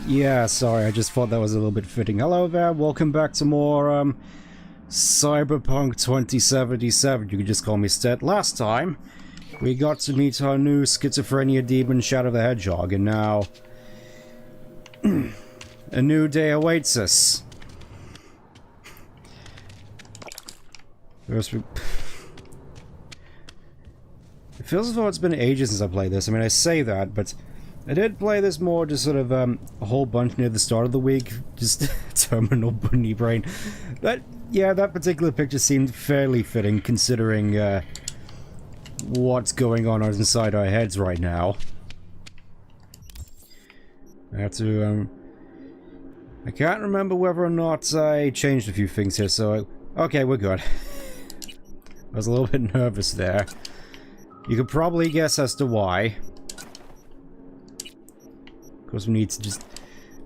Yeah, sorry, I just thought that was a little bit fitting. Hello there, welcome back to more, Cyberpunk 2077. You can just call me Stet. Last time, we got to meet our new schizophrenia demon, Shadow the Hedgehog, and now... a new day awaits us. First we... It feels as though it's been ages since I played this. I mean, I say that, but... I did play this more just sort of a whole bunch near the start of the week, just terminal bunny brain. But yeah, that particular picture seemed fairly fitting considering what's going on inside our heads right now. I have to I can't remember whether or not I changed a few things here, so okay, we're good. I was a little bit nervous there. You could probably guess as to why. Of course, we need to just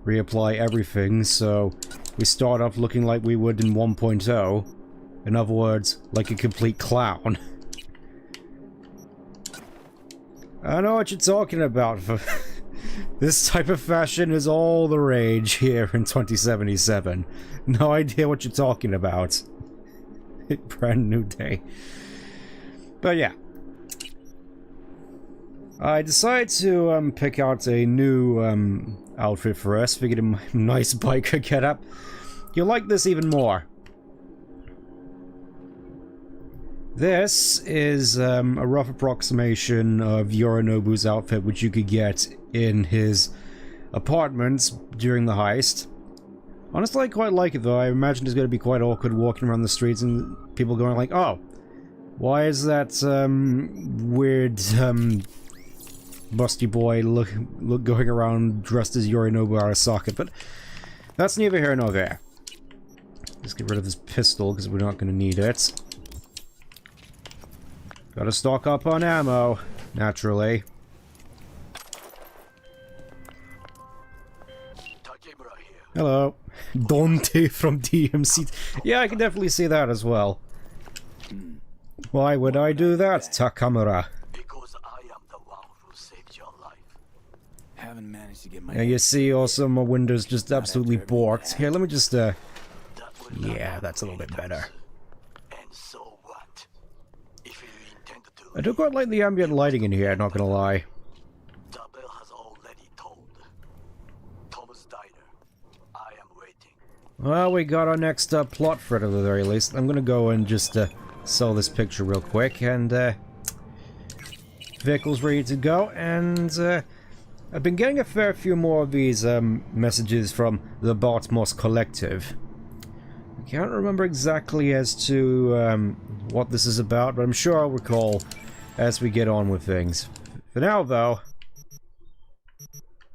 reapply everything, so we start off looking like we would in 1.0. In other words, like a complete clown. I know what you're talking about. This type of fashion is all the rage here in 2077. No idea what you're talking about. Brand new day. But yeah. I decided to pick out a new outfit for us. Figured a nice biker getup. You'll like this even more. This is a rough approximation of Yorinobu's outfit, which you could get in his apartment during the heist. Honestly, I quite like it though. I imagine it's going to be quite awkward walking around the streets and people going like, "Oh, why is that weird busty boy look going around dressed as Yorinobu Arasaka?" But that's neither here nor there. Let's get rid of this pistol because we're not going to need it. Gotta stock up on ammo, naturally. Hello. Dante from DMC. Yeah, I can definitely see that as well. Why would I do that, Takamura? Haven't managed to get my... Yeah, you see also my window's just absolutely borked. Here, let me just, yeah, that's a little bit better. I do quite like the ambient lighting in here, not gonna lie. Well, we got our next plot thread at the very least. I'm gonna go and just sell this picture real quick, and vehicle's ready to go, and I've been getting a fair few more of these messages from the Bartmoss Collective. I can't remember exactly as to what this is about, but I'm sure I'll recall as we get on with things. For now, though,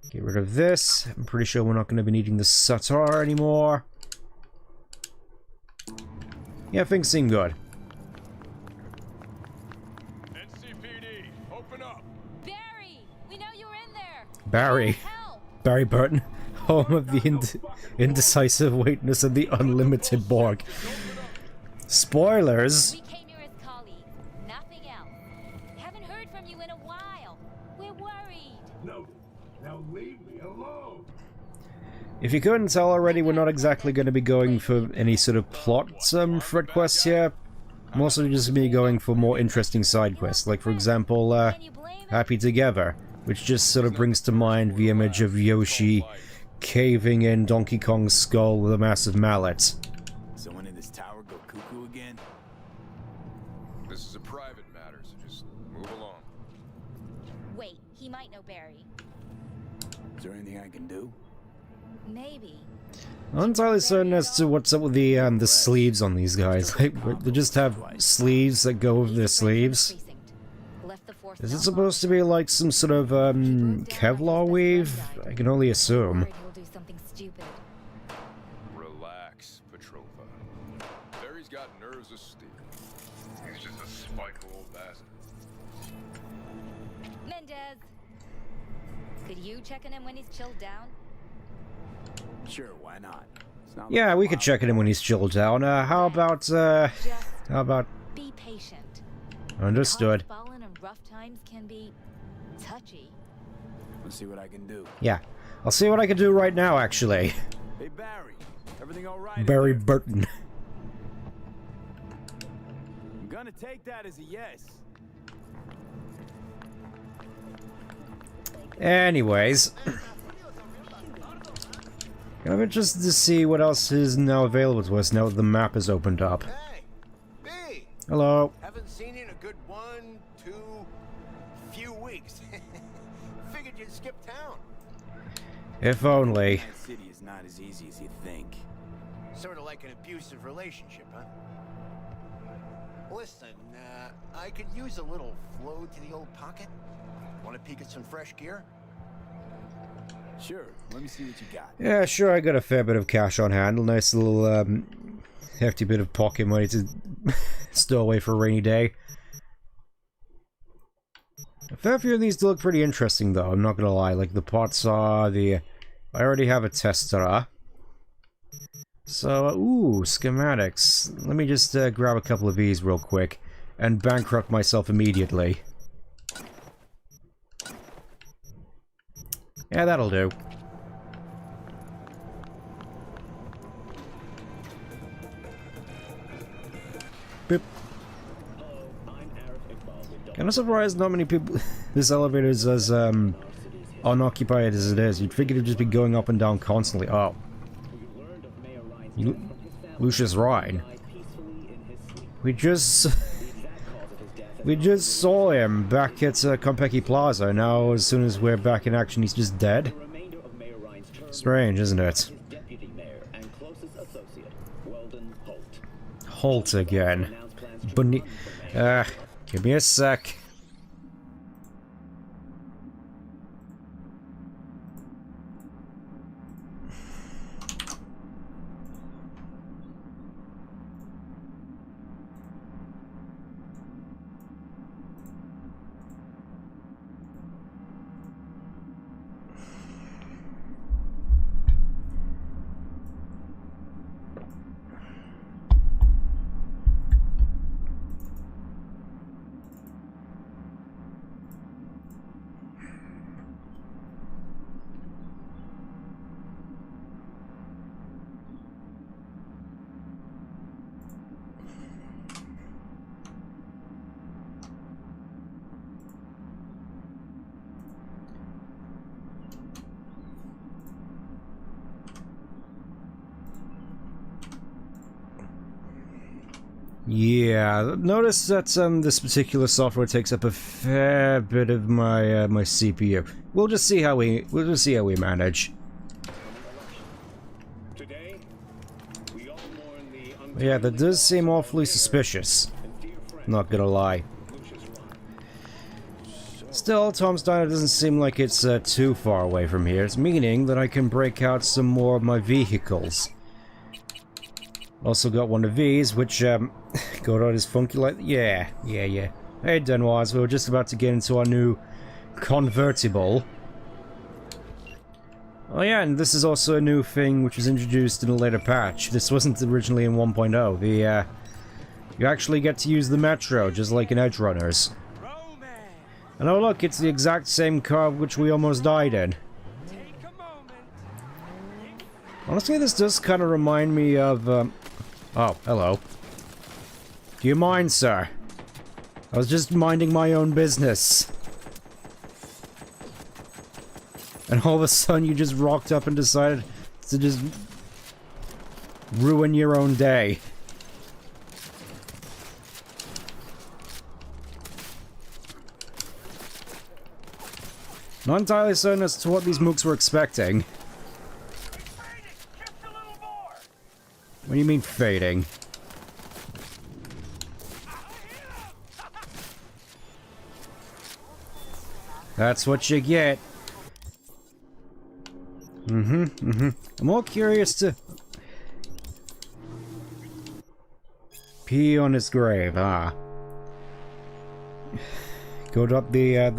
get rid of this. I'm pretty sure we're not going to be needing the Satar anymore. Yeah, things seem good. NCPD, open up. Barry, we know you were in there. Barry. Barry Burton, home of the indecisive weightness and the unlimited Borg. Spoilers. We came here as colleagues, nothing else. Haven't heard from you in a while. We're worried. No, now leave me alone. If you couldn't tell already, we're not exactly going to be going for any sort of plot thread quests here. I'm also just going to be going for more interesting side quests, like for example, Happy Together, which just sort of brings to mind the image of Yoshi caving in Donkey Kong's skull with a massive mallet. Someone in this tower go cuckoo again? This is a private matter, so just move along. Wait, he might know Barry. Is there anything I can do? Maybe. I'm not entirely certain as to what's up with the sleeves on these guys. Like, they just have sleeves that go with their sleeves. Is it supposed to be like some sort of Kevlar weave? I can only assume. Relax, Petrova. Barry's got nerves of steel. He's just a spiteful old bastard. Mendez, could you check on him when he's chilled down? Sure, why not? It's not Yeah, like we could check it in when he's chilled down. How about Be patient. understood. Fallen and rough times can be touchy. Let's see what I can do. Yeah. I'll see what I can do right now, actually. Hey, Barry. Everything all right? Barry Burton. I'm gonna take that as a yes. Anyways. I'm interested to see what else is now available to us now that the map is opened up. Hey, B. Hello. Haven't seen you in a good 1, 2, few weeks. Figured you'd skip town. If only. That city is not as easy as you think. Sort of like an abusive relationship, huh? Listen, I could use a little flow to the old pocket. Want to peek at some fresh gear? Sure. Let me see what you got. Yeah, sure, I got a fair bit of cash on hand. A nice little, hefty bit of pocket money to stow away for a rainy day. A fair few of these do look pretty interesting, though, I'm not gonna lie. Like, the pots are the... I already have a tester. So, ooh, schematics. Let me just grab a couple of these real quick and bankrupt myself immediately. Yeah, that'll do. Boop. Kind of surprised not many people... this elevator is as, unoccupied as it is. You'd figure it'd just be going up and down constantly. Oh. Lucius Rhine. We just saw him back at Konpeki Plaza. Now, as soon as we're back in action, he's just dead. Strange, isn't it? Holt again. Bunny. Give me a sec. Yeah, notice that this particular software takes up a fair bit of my my CPU. We'll just see how we manage. Yeah, that does seem awfully suspicious. Not gonna lie. Still, Tom's Diner doesn't seem like it's too far away from here. It's meaning that I can break out some more of my vehicles. Also got one of these, which, got out his funky light. Yeah. Hey, Denoise, we were just about to get into our new convertible. Oh yeah, and this is also a new thing which was introduced in a later patch. This wasn't originally in 1.0. You actually get to use the Metro, just like in Edge Runners. And oh look, it's the exact same car which we almost died in. Honestly, this does kind of remind me of, oh, hello. Do you mind, sir? I was just minding my own business. And all of a sudden you just rocked up and decided to just ruin your own day. Not entirely certain as to what these mooks were expecting. What do you mean fading? That's what you get. I'm more curious to... Pee on his grave, ah. Go up the,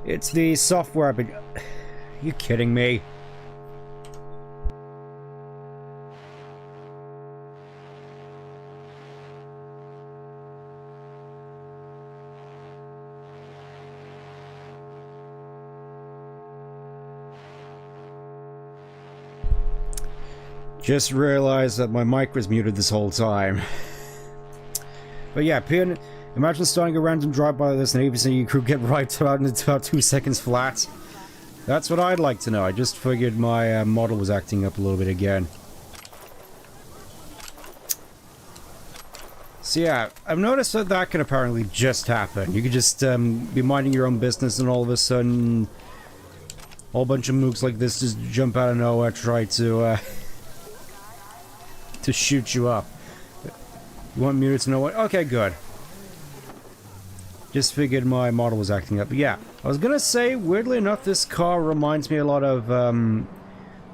it's the software, but... You kidding me? Just realized that my mic was muted this whole time. But yeah, imagine starting a random drive-by like this and everything you could get right out in about 2 seconds flat. That's what I'd like to know. I just figured my model was acting up a little bit again. So yeah, I've noticed that that can apparently just happen. You could just be minding your own business and all of a sudden a whole bunch of mooks like this just jump out of nowhere, try to shoot you up. You want muted to know what? Okay, good. Just figured my model was acting up. But yeah, I was gonna say, weirdly enough, this car reminds me a lot of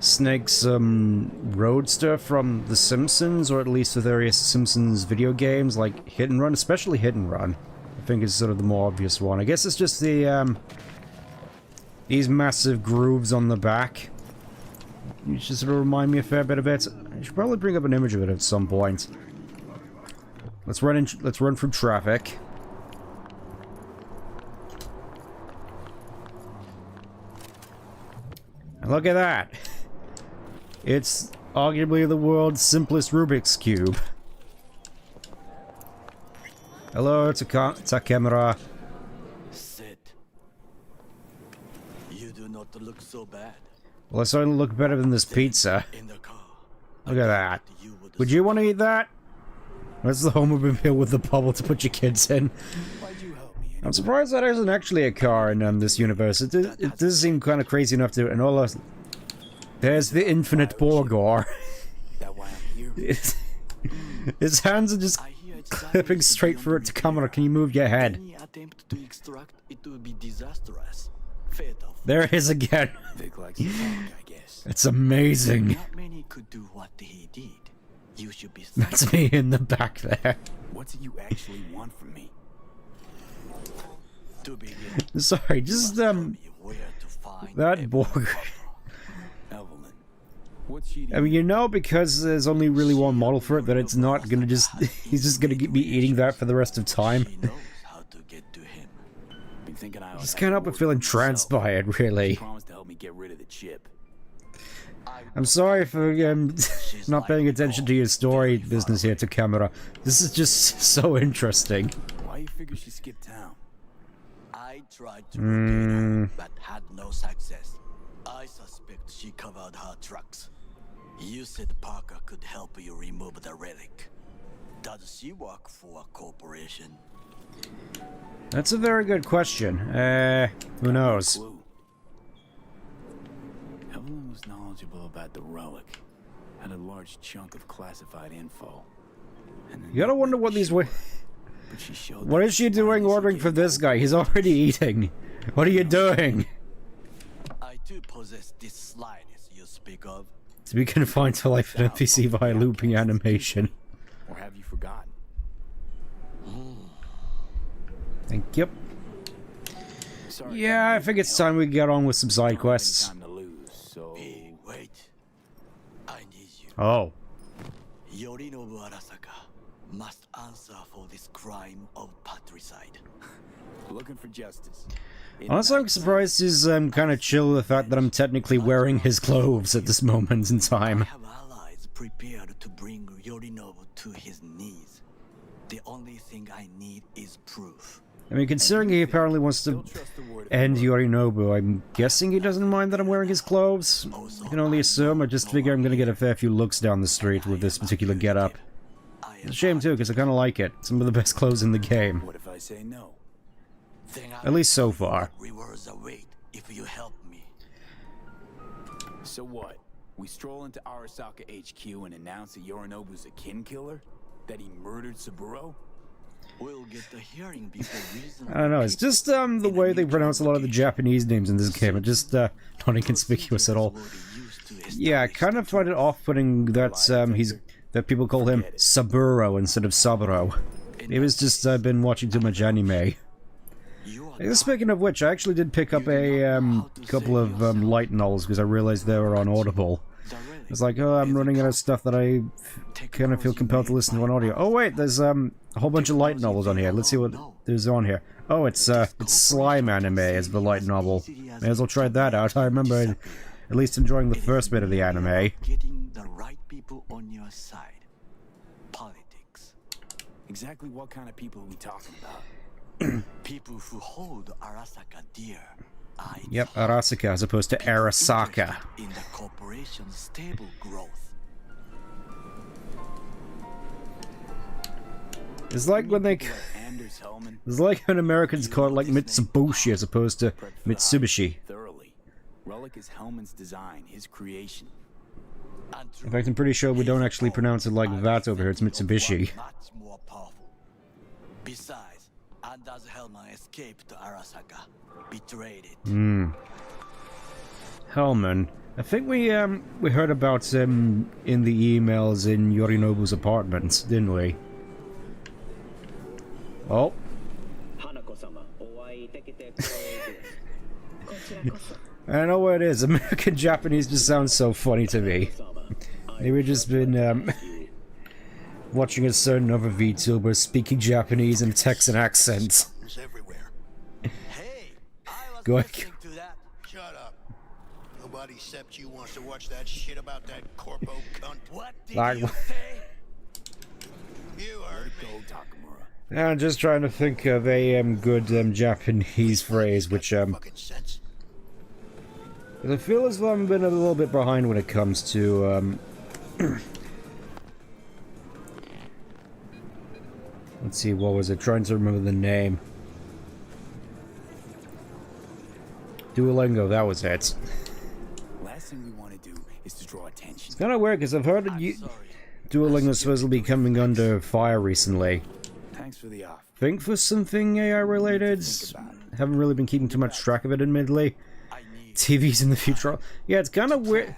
Snake's Roadster from The Simpsons, or at least the various Simpsons video games, like Hit and Run, especially Hit and Run. I think is sort of the more obvious one. I guess it's just the these massive grooves on the back. You just sort of remind me a fair bit of it. I should probably bring up an image of it at some point. Let's run through traffic. And look at that. It's arguably the world's simplest Rubik's Cube. Hello, Takemura. Sit. You do not look so bad. Well, I certainly look better than this pizza. In the car. Look at that. Would you want to eat that? That's the Homobile with the bubble to put your kids in. Why'd you help me? I'm surprised that isn't actually a car in this universe. It does seem kind of crazy enough to... And all there's the infinite Borgor. That why I'm here? His hands are just clipping straight through it to camera. Can you move your head? Any attempt to extract it will be disastrous. Fatal. There it is again. Vic likes to talk, I guess. It's amazing. Not many could do what he did. You should be That's me in the back there. What's it you actually want from me? To begin, Sorry, just where to find that Borg. Evelyn. What's she I mean, you know, because there's only really one model for it, that it's not gonna just... He's just gonna be eating that for the rest of time. She knows how to get to him. Been thinking I Just can't help but feeling tranced by it, really. promised to help me get rid of the chip. I'm sorry for not paying attention to your story business here, to camera. This is just so interesting. Why you figure she skipped town? I tried to repair her, but had no success. I suspect she covered her tracks. You said Parker could help you remove the relic. Does she work for a corporation? That's a very good question. Who knows? Clue. Evelyn was knowledgeable about the relic. Had a large chunk of classified info. And You gotta wonder what these... but she showed What is she doing ordering for this guy? He's already eating. What are you doing? I too possess this slyness you speak of. To be confined to life in NPC via looping animation. Or have you forgotten? Thank you. Sorry, Yeah, I think it's time we get on with some side quests. time to lose, so Hey, wait. I need you. Oh. Yorinobu Arasaka must answer for this crime of patricide. looking for justice. Honestly, I'm surprised he's kind of chill with the fact that I'm technically wearing his clothes at this moment in I time. have allies prepared to bring Yorinobu to his knees. The only thing I need is proof. I mean, considering he apparently wants to end Yorinobu, I'm guessing he doesn't mind that I'm wearing his clothes. I can only assume. I just figure I'm gonna get a fair few looks down the street with this particular getup. It's a shame too, because I kind of like it. Some of the best clothes in the game. What if I say no? At least so far. Rewards await if you help me. So what? We stroll into Arasaka HQ and announce that Yorinobu's a kin killer? That he murdered Saburo? We'll get the hearing before reason. I don't know, it's just the way they pronounce a lot of the Japanese names in this game. It's just not inconspicuous at all. Yeah, I kind of find it off-putting that that people call him Saburo instead of Saburo. It was just I've been watching too much anime. Speaking of which, I actually did pick up a couple of light novels because I realized they were on Audible. It's like, oh, I'm running out of stuff that I kind of feel compelled to listen to on audio. Oh wait, there's a whole bunch of light novels on here. Let's see what there's on here. Oh, it's Slime Anime as the light novel. May as well try that out. I remember at least enjoying the first bit of the anime. Getting the right people on your side. Politics. Exactly what kind of people are we talking about? People who hold Arasaka dear. Yep, Arasaka as opposed to Arasaka. In the corporation's stable growth. It's like when they... It's like when Americans call it like Mitsubishi as opposed to Mitsubishi. Thoroughly. Relic is Hellman's design, his creation. In fact, I'm pretty sure we don't actually pronounce it like that over here. It's Mitsubishi. Much more powerful. Besides, Anders Hellman escaped to Arasaka. Betrayed it. Hellman. I think we heard about him in the emails in Yorinobu's apartment, didn't we? Oh. I know what it is. American Japanese just sounds so funny to me. Maybe just been watching a certain other VTuber speaking Japanese in a Texan accent. Hey, I was Go ahead. listening to that. Shut up. Nobody except you wants to watch that shit about that corpo cunt. What did Like- you say? You heard me. I'm just trying to think of a good Japanese phrase, which Fucking sense. I feel as though I've been a little bit behind when it comes to let's see, what was it? Trying to remember the name. Duolingo, that was it. Last thing we want to do is to draw attention. It's kind of weird because I've heard that Duolingo is supposed to be coming under fire recently. Thanks for the offer. Think for something AI related. Haven't really been keeping too much track of it, admittedly. TVs in the future. Yeah, it's kind of weird.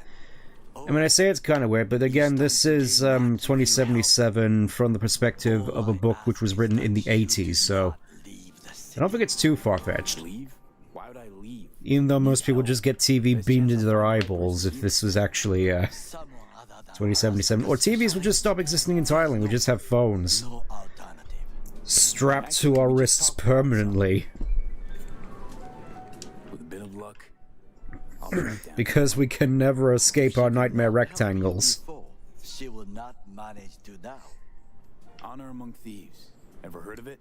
I mean, I say it's kind of weird, but again, this is 2077 from the perspective of a book which was written in the 80s, so I don't think it's too far-fetched. Leave? Why would I leave? Even though most people just get TV beamed into their eyeballs if this was actually 2077. Or TVs would just stop existing entirely, we just have phones No alternative. strapped to our wrists permanently. With a bit of luck, I'll break down. Because we can never escape our nightmare rectangles. Before, she will not manage to now. Honor among thieves. Ever heard of it?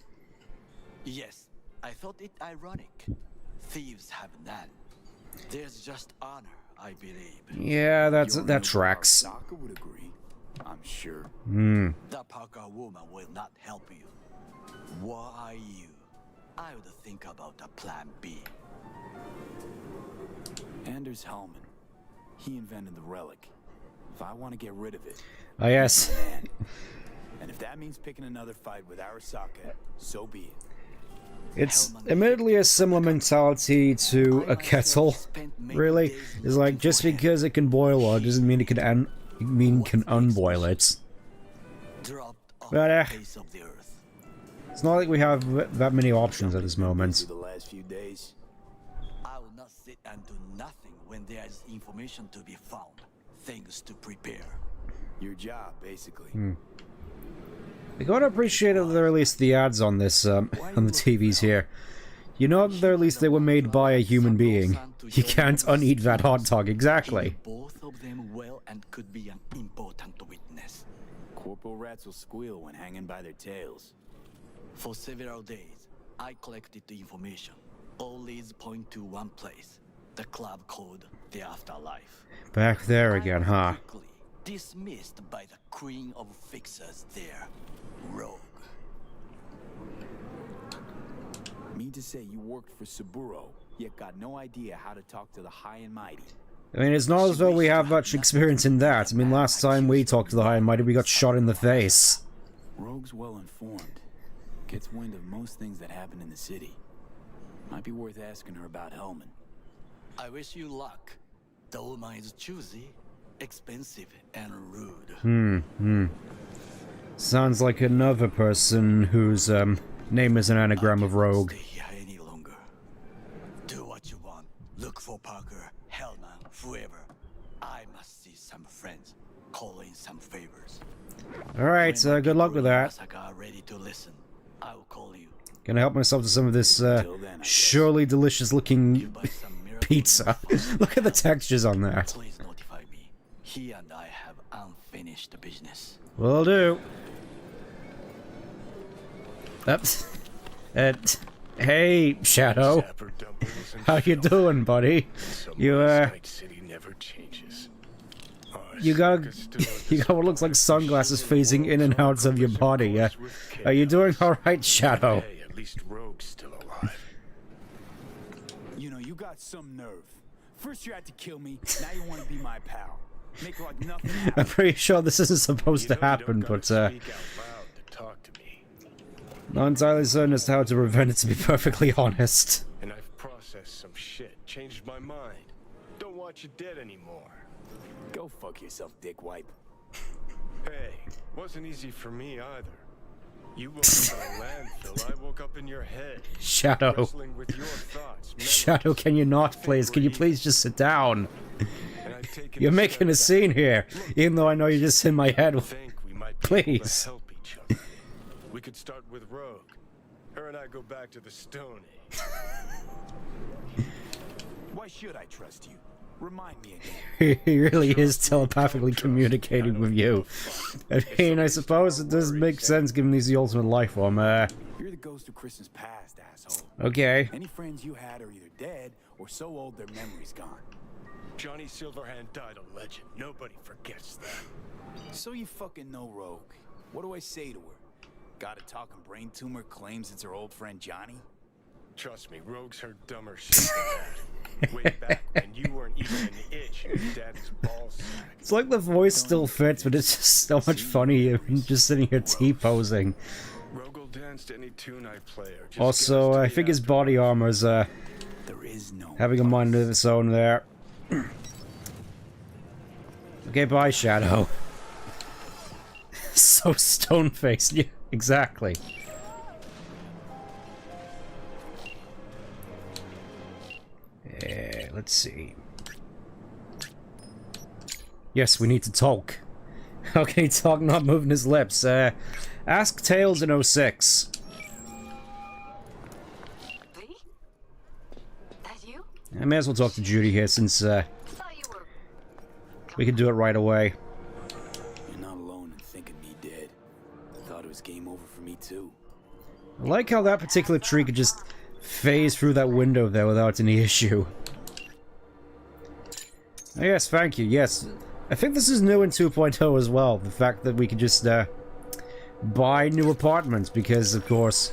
Yes, I thought it ironic. Thieves have none. There's just honor, I believe. Yeah, that Yorinobu tracks. Arasaka would agree. I'm sure. The Parker woman will not help you. What are you? I would think about a plan B. Anders Hellman. He invented the relic. If I want to get rid of it, Ah, yes. man. And if that means picking another fight with Arasaka, so be it. It's admittedly a similar mentality to a kettle, really. It's like, just because it can boil water doesn't mean it can unboil it. Dropped off But, the face of the earth. It's not like we have that many options at this moment. Through the last few days. I will not sit and do nothing when there is information to be found. Things to prepare. Your job, basically. I gotta appreciate that they released the ads on this, on the TVs here. You know that at least they were made by a human being. You can't uneat that hot dog, exactly. Both of them well and could be an important witness. Corporal rats will squeal when hanging by their tails. For several days, I collected the information. All leads point to one place. The club called the Afterlife. Back there again, huh? Quickly dismissed by the queen of fixers there, Rogue. Mean to say you worked for Saburo, yet got no idea how to talk to the high and mighty. I mean, it's not as though we have much experience in that. I mean, last time we talked to the High and Mighty, we got shot in the face. Rogue's well informed. Gets wind of most things that happen in the city. Might be worth asking her about Hellman. I wish you luck. The woman is choosy, expensive, and rude. Sounds like another person whose name is an anagram of Rogue. Stay here any longer. Do what you want. Look for Parker, Hellman, whoever. I must see some friends. Call in some favors. Alright, good luck with that. Arasaka are ready to listen. I'll call you. Gonna help myself to some of this surely delicious looking By some miracle, pizza. Look at the textures on that. Please notify me. He and I have unfinished business. Will do. Hey, Shadow. How you doing, buddy? You got what looks like sunglasses phasing in and out of your body. Are you doing all right, Shadow? Hey, at least Rogue's still alive. You know, you got some nerve. First you had to kill me, now you want to be my pal. Make like nothing happen. I'm pretty sure this isn't supposed to happen, but not entirely certain as to how to prevent it, to be perfectly honest. And I've processed some shit, changed my mind. Don't want you dead anymore. Go fuck yourself, dick wipe. Hey, wasn't easy for me either. You woke up in a landfill, I woke up in your head. Shadow. Wrestling with your thoughts, Shadow, can you not, please? Can you please just sit down? You're making a scene here, even though I know you're just in my head. Please. We could start with Rogue. Her and I go back to the Stone Age. Why should I trust you? Remind me again. He really is telepathically communicating with you. I mean, I suppose it does make sense given he's the ultimate life form. You're the ghost of Christmas past, asshole. Okay. Any friends you had are either dead or so old their memory's gone. Johnny Silverhand died a legend. Nobody forgets that. So you fucking know Rogue. What do I say to her? Got a talking brain tumor, claims it's her old friend Johnny? Trust me, Rogue's heard dumber shit than that. Way back when you weren't even an itch in your daddy's ballsack. It's like the voice still fits, but it's just so much funnier just sitting here T-posing. Rogue will dance to any tune I play. Also, I think his body armor's having a mind of its own there. Okay, bye, Shadow. So stone-faced. Yeah, exactly. Let's see. Yes, we need to talk. How can he talk not moving his lips? Ask Tails in 06. Lee? That you? I may as well talk to Judy here since we can do it right away. You're not alone in thinking me dead. Thought it was game over for me too. I like how that particular tree could just phase through that window there without any issue. Oh, yes, thank you. Yes, I think this is new in 2.0 as well. The fact that we could just buy new apartments because, of course,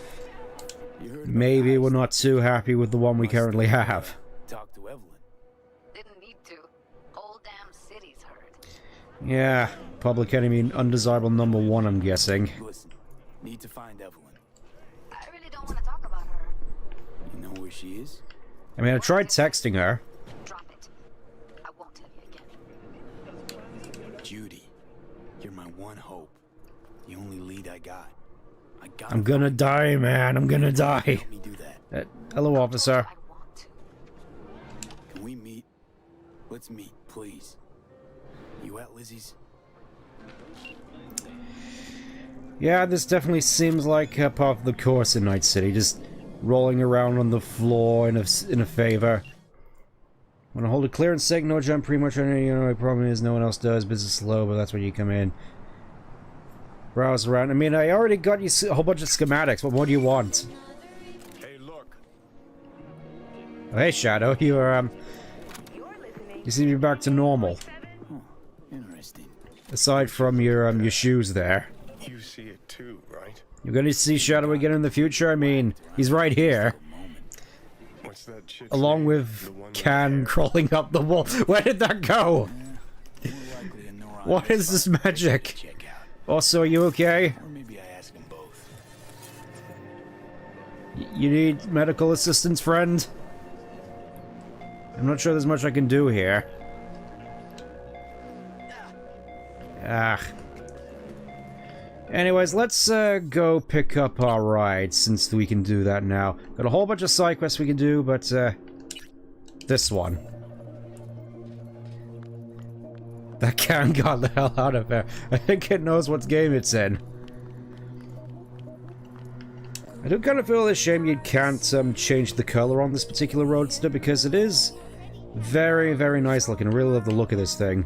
maybe we're not too happy with the one we currently have. Talk to Evelyn. Didn't need to. Whole damn city's heard. Yeah, public enemy undesirable number 1, I'm guessing. Listen, need to find Evelyn. I really don't want to talk about her. You know where she is? I mean, I tried texting her. Drop it. I won't tell you again. Judy, you're my one hope. The only lead I got. I'm gonna die, man. I'm gonna die. Help me do that. Hello, officer. I want to. Can we meet? Let's meet, please. You at Lizzie's? Yeah, this definitely seems like part of the course in Night City. Just rolling around on the floor in a favor. When I hold a clearance signal, jump pretty much on any, my problem is no one else does. Business slow, but that's when you come in. Browse around. I mean, I already got you a whole bunch of schematics. What more do you want? Hey, look. Oh, hey, Shadow. You are, you seem to be back to normal. Oh, interesting. Aside from your shoes there. You see it too, right? You're gonna see Shadow again in the future? I mean, he's right here. What's that chick's Along name? with The one Can crawling up the wall. Where did that go? What is this magic? Check out. Also, are you okay? Or maybe I ask them both. You need medical assistance, friend? I'm not sure there's much I can do here. Ah. Anyways, let's go pick up our ride, since we can do that now. Got a whole bunch of side quests we can do, but this one. That can got the hell out of there. I think it knows what game it's in. I do kind of feel a shame you can't change the color on this particular roadster, because it is Very, very nice looking. I really love the look of this thing.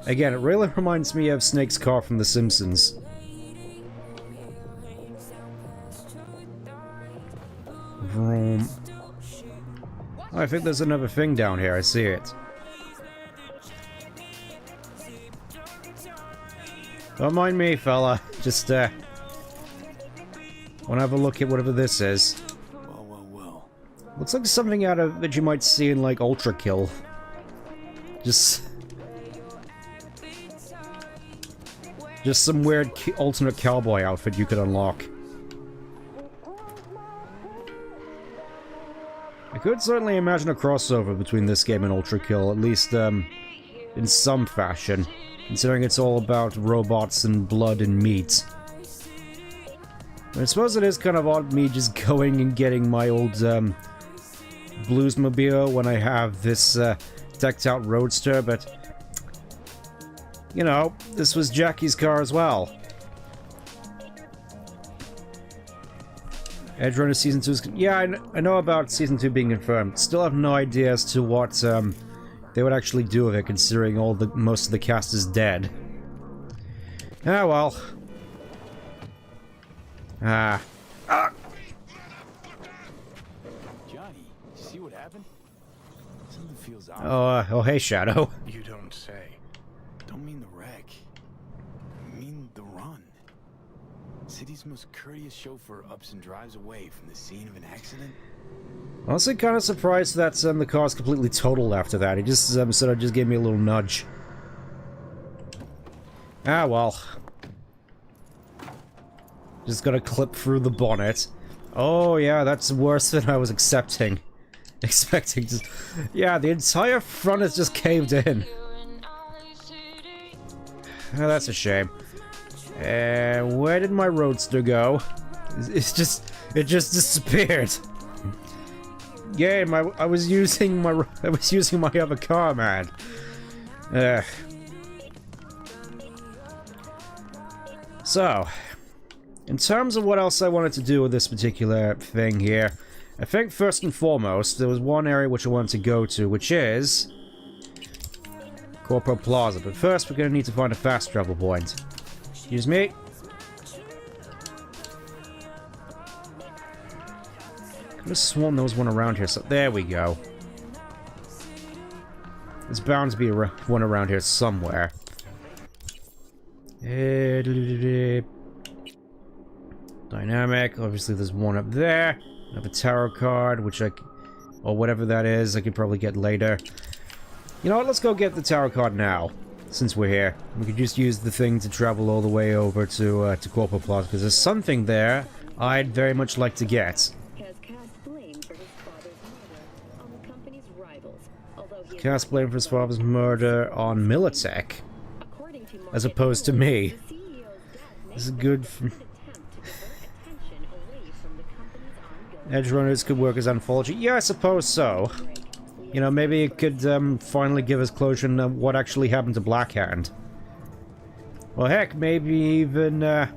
Again, it really reminds me of Snake's car from The Simpsons. Vroom. Oh, I think there's another thing down here. I see it. Don't mind me, fella. Just, wanna have a look at whatever this is. Well. Looks like something out of that you might see in, like, Ultra Kill. Just some weird alternate cowboy outfit you could unlock. I could certainly imagine a crossover between this game and Ultra Kill, at least, in some fashion. Considering it's all about robots and blood and meat. I suppose it is kind of odd me just going and getting my old, Bluesmobile when I have this, decked out Roadster, but... You know, this was Jackie's car as well. Edgerunner Season 2 is... Yeah, I know about Season 2 being confirmed. Still have no idea as to what, they would actually do with it, considering most of the cast is dead. Ah, well. Johnny, see what happened? Something feels off. Oh, hey, Shadow. You don't say. Don't mean the wreck. I mean the run. City's most courteous chauffeur ups and drives away from the scene of an accident. Honestly, kind of surprised that the car's completely totaled after that. He just sort of just gave me a little nudge. Ah, well. Just gotta clip through the bonnet. Oh, yeah, that's worse than I was expecting. Just, yeah, the entire front is just caved in. Oh, that's a shame. Where did my Roadster go? It just disappeared. Yeah, I was using my other car, man. So, in terms of what else I wanted to do with this particular thing here, I think first and foremost there was one area which I wanted to go to, which is Corpo Plaza. But first, we're gonna need to find a fast travel point. Excuse me. Could have sworn there was one around here, so there we go. There's bound to be one around here somewhere. Dynamic, obviously there's one up there. Another tarot card, which or whatever that is, I could probably get later. You know what, let's go get the tarot card now, since we're here. We could just use the thing to travel all the way over to Corpo Plaza, because there's something there I'd very much like to get. Cast blame for his father's murder on Militech, as opposed to me. This is good for... Edgerunners could work as anthology. Yeah, I suppose so. You know, maybe it could finally give us closure on what actually happened to Blackhand. Well, heck, maybe even an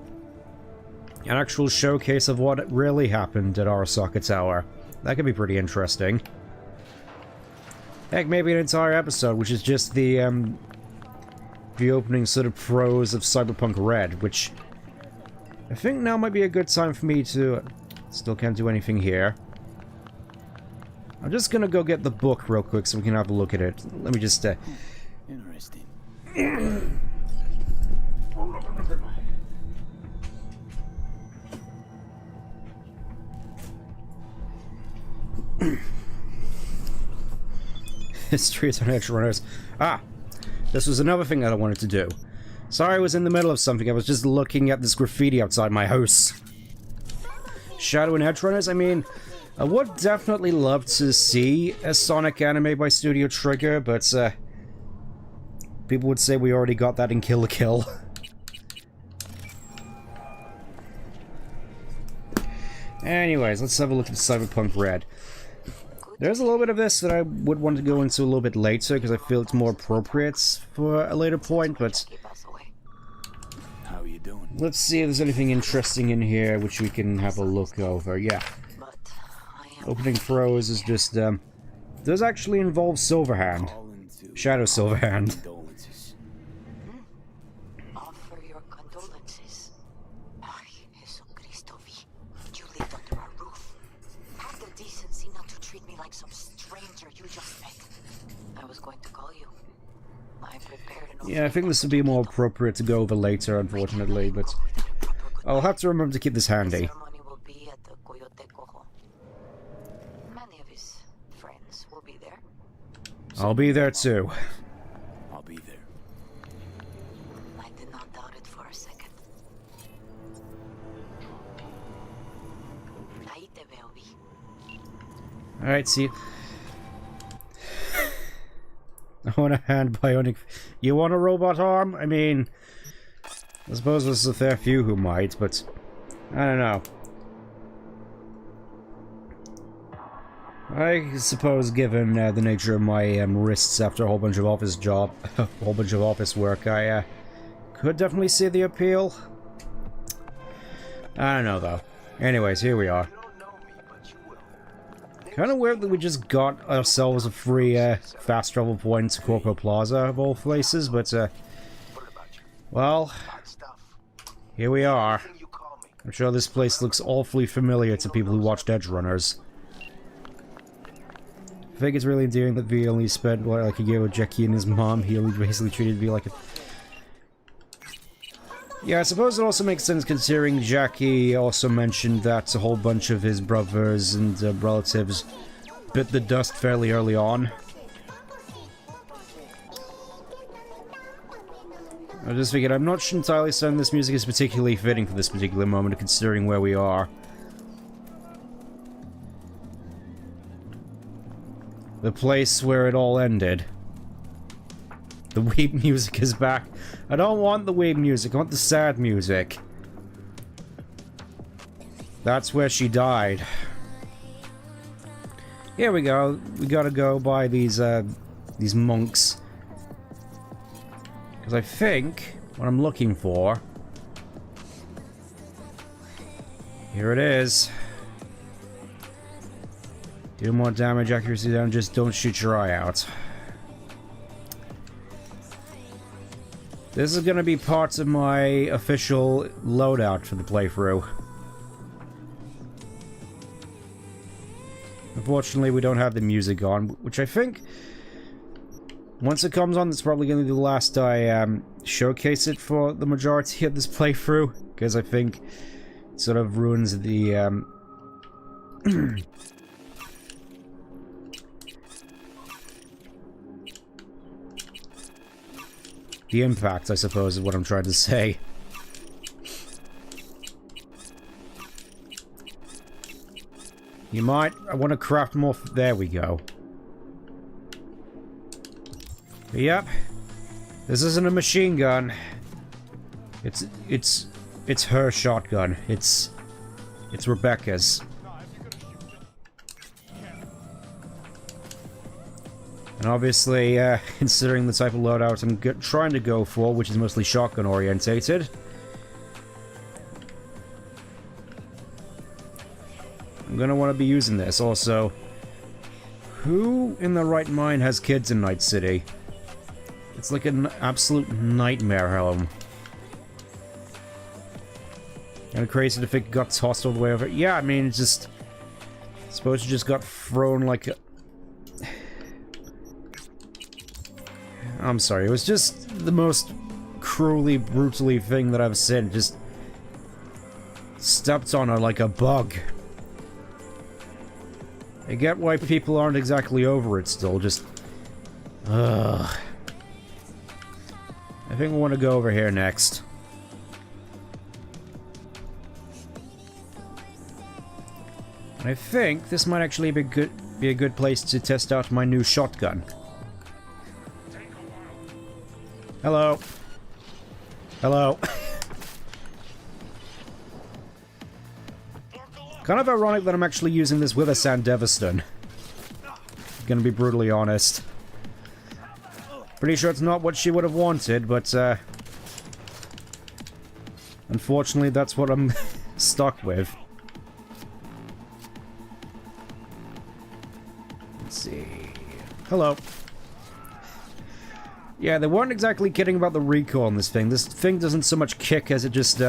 actual showcase of what really happened at Arasaka Tower. That could be pretty interesting. Heck, maybe an entire episode, which is just the opening sort of prose of Cyberpunk Red, which I think now might be a good time for me to... Still can't do anything here. I'm just gonna go get the book real quick so we can have a look at it. Let me just, Interesting. History on Edgerunners. Ah! This was another thing that I wanted to do. Sorry, I was in the middle of something. I was just looking at this graffiti outside my house. Shadow and Edgerunners, I mean, I would definitely love to see a Sonic anime by Studio Trigger, but, people would say we already got that in Kill la Kill. Anyways, let's have a look at Cyberpunk Red. There's a little bit of this that I would want to go into a little bit later, because I feel it's more appropriate for a later point, but... How are you doing? Let's see if there's anything interesting in here which we can have a look over. Yeah. Opening prose is just, does actually involve Silverhand. Shadow Silverhand. Condolences. Offer your condolences. Ay, Jesucristo, V. You lived under our roof. Have the decency not to treat me like some stranger you just met. I was going to call you. I prepared an Yeah, I think this would be more appropriate to go over later, unfortunately, but I'll have to remember to keep this handy. ceremony will be at the Coyote Cojo. Many of his friends will be there. I'll be there too. I'll be there. I did not doubt it for a second. Ahí te veo, V. Alright, see. I want a hand bionic. You want a robot arm? I mean, I suppose there's a fair few who might, but I don't know. I suppose, given the nature of my wrists after a whole bunch of office work, I could definitely see the appeal. I don't know though. Anyways, here we are. Kind of weird that we just got ourselves a free fast travel point to Corpo Plaza of all places, but well, here we are. I'm sure this place looks awfully familiar to people who watched Edge Runners. I think it's really endearing that V only spent what, like a year with Jackie and his mom. He only basically treated V like a... Yeah, I suppose it also makes sense considering Jackie also mentioned that a whole bunch of his brothers and relatives bit the dust fairly early on. I just figured I'm not entirely certain this music is particularly fitting for this particular moment, considering where we are. The place where it all ended. The weeb music is back. I don't want the weeb music, I want the sad music. That's where she died. Here we go. We gotta go by these monks. Because I think what I'm looking for... Here it is. Do more damage, accuracy down, just don't shoot your eye out. This is gonna be parts of my official loadout for the playthrough. Unfortunately, we don't have the music on, which I think... Once it comes on, it's probably gonna be the last I showcase it for the majority of this playthrough, because I think it sort of ruins the... the impact, I suppose, is what I'm trying to say. You might... I want to craft more... There we go. Yep. This isn't a machine gun. It's her shotgun. It's Rebecca's. And obviously, considering the type of loadout I'm trying to go for, which is mostly shotgun orientated, I'm gonna want to be using this. Also, who in the right mind has kids in Night City? It's like an absolute nightmare home. Kinda crazy to think it got tossed all the way over. Yeah, I mean, it's just... I suppose you just got thrown like a... I'm sorry, it was just the most cruelly, brutally thing that I've seen. Just stepped on her like a bug. I get why people aren't exactly over it still, just... Ugh. I think we want to go over here next. And I think this might actually be a good place to test out my new shotgun. Hello. Hello. Kind of ironic that I'm actually using this with a Sandeviston. Gonna be brutally honest. Pretty sure it's not what she would have wanted, but unfortunately that's what I'm stuck with. Let's see. Hello. Yeah, they weren't exactly kidding about the recoil on this thing. This thing doesn't so much kick as it just,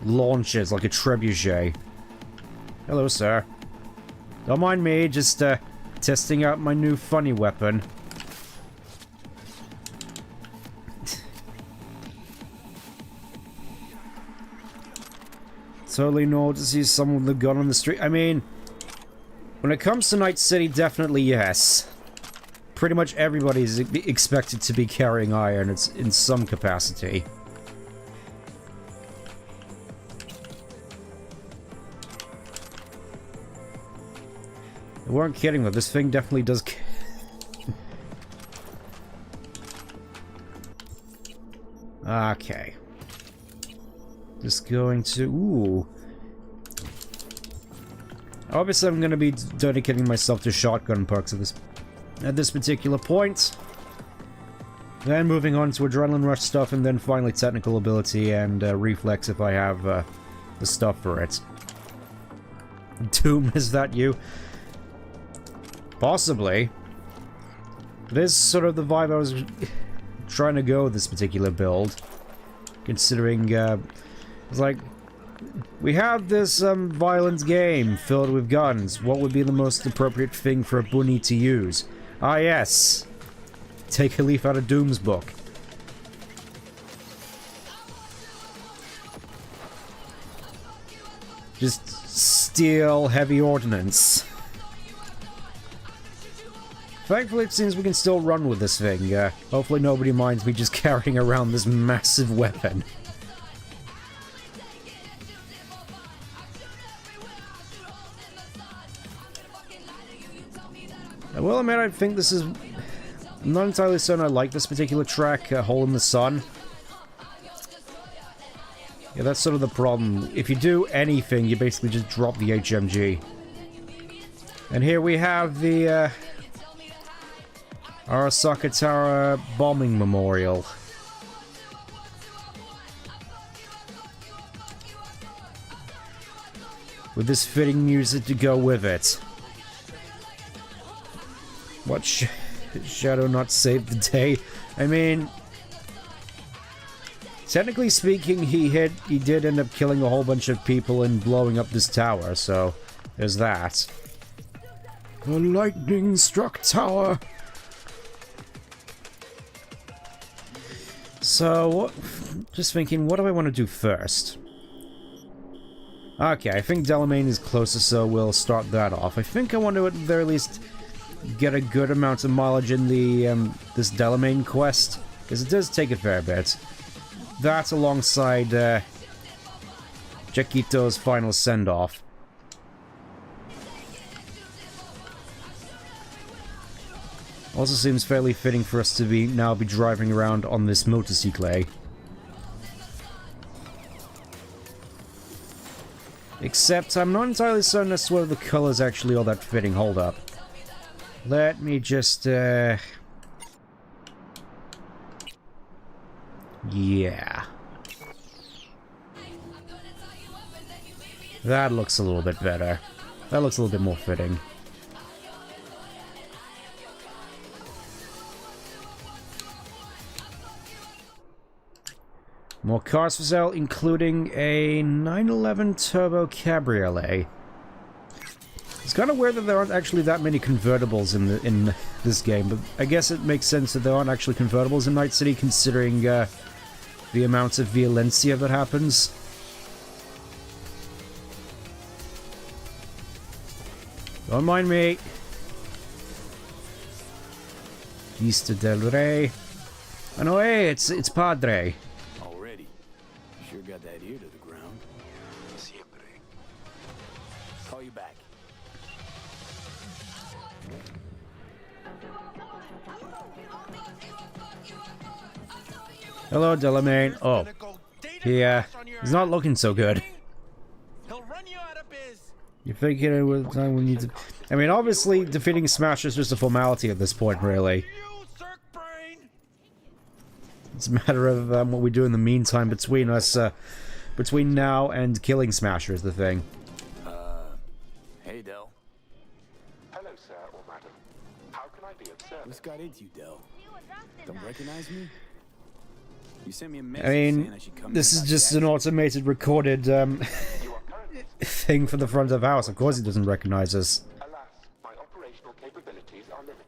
launches like a trebuchet. Hello, sir. Don't mind me, just, testing out my new funny weapon. Totally know to see someone with a gun on the street. I mean, when it comes to Night City, definitely yes. Pretty much everybody is expected to be carrying iron in some capacity. They weren't kidding though, this thing definitely does. Okay. Just going to... Ooh. Obviously I'm going to be dedicating myself to shotgun perks at this particular point. Then moving on to adrenaline rush stuff, and then finally technical ability and reflex if I have the stuff for it. Doom, is that you? Possibly. It is sort of the vibe I was trying to go with this particular build. Considering, it's like, we have this violent game filled with guns. What would be the most appropriate thing for a bunny to use? Ah yes. Take a leaf out of Doom's book. Just steal heavy ordnance. Thankfully it seems we can still run with this thing. Hopefully nobody minds me just carrying around this massive weapon. I will admit, I think this is... I'm not entirely certain I like this particular track, Hole in the Sun. Yeah, that's sort of the problem. If you do anything, you basically just drop the HMG. And here we have the, Arasaka Tower bombing memorial. With this fitting music to go with it. What Shadow not saved the day? I mean, technically speaking, he did end up killing a whole bunch of people and blowing up this tower, so there's that. The lightning struck tower. So, just thinking, what do I want to do first? Okay, I think Delamain is closer, so we'll start that off. I think I want to, at the very least, get a good amount of mileage in the this Delamain quest, because it does take a fair bit. That alongside Chiquito's final send-off. Also seems fairly fitting for us to now be driving around on this motorcycle. Except I'm not entirely certain as to whether the color's actually all that fitting. Hold up. Let me just, yeah. That looks a little bit better. That looks a little bit more fitting. More cars for sale, including a 911 Turbo Cabriolet. It's kind of weird that there aren't actually that many convertibles in this game, but I guess it makes sense that there aren't actually convertibles in Night City, considering the amount of violencia that happens. Don't mind me. Vista del Rey. Oh no, hey, it's Padre. Already. Sure got that ear to the ground. Siempre. Call you back. Hello, Delamain. Oh. He's not looking so good. You figured it was time we need to... I mean, obviously, defeating Smash is just a formality at this point, really. It's a matter of what we do in the meantime between us, between now and killing Smasher is the thing. Hey, Del. Hello, What's got into you, Del? Don't recognize me? You sent me a I message saying mean, I should come this in is about just the an automated recorded thing for the front of the house. Of course he doesn't recognize us. Alas, my operational capabilities are limited.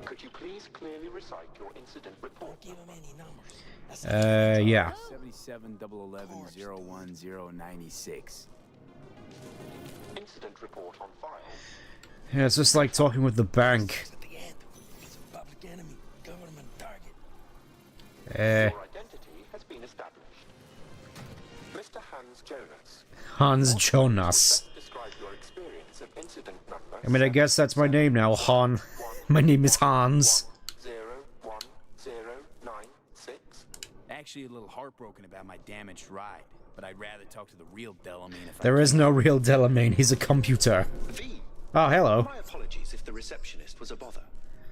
Could you please clearly recite your incident report? Give him any numbers. Yeah. 77-011-01096. Incident report on file. Yeah, it's just like talking with the bank. At the end, he's a public enemy, government target. Your identity has been established. Mr. Hans Jonas. Hans Jonas. Best describe your experience of incident number. I mean, I guess that's my name now, Han. My name is Hans. 011096. Actually, a little heartbroken about my damaged ride, but I'd rather talk to the real Delamain if There is no real Delamain, he's a computer. V. Oh, hello. My apologies if the receptionist was a bother.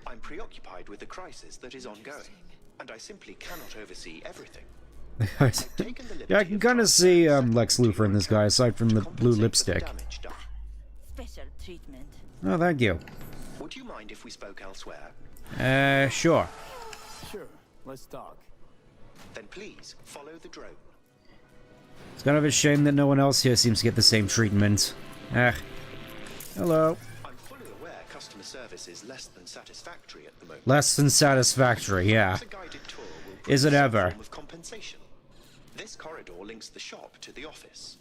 I'm preoccupied with the crisis that is ongoing, and I simply cannot oversee everything. Yeah, I can kind of see Lex Luthor in this guy, aside from the blue lipstick. Special treatment. Oh, thank you. Would you mind if we spoke elsewhere? Sure. Sure, let's talk. Then please follow the drone. It's kind of a shame that no one else here seems to get the same treatment. Hello. I'm fully aware customer service is less than satisfactory at the moment. Less than satisfactory, yeah. A guided tour will Is it provide some ever? form of compensation. This corridor links the shop to the office.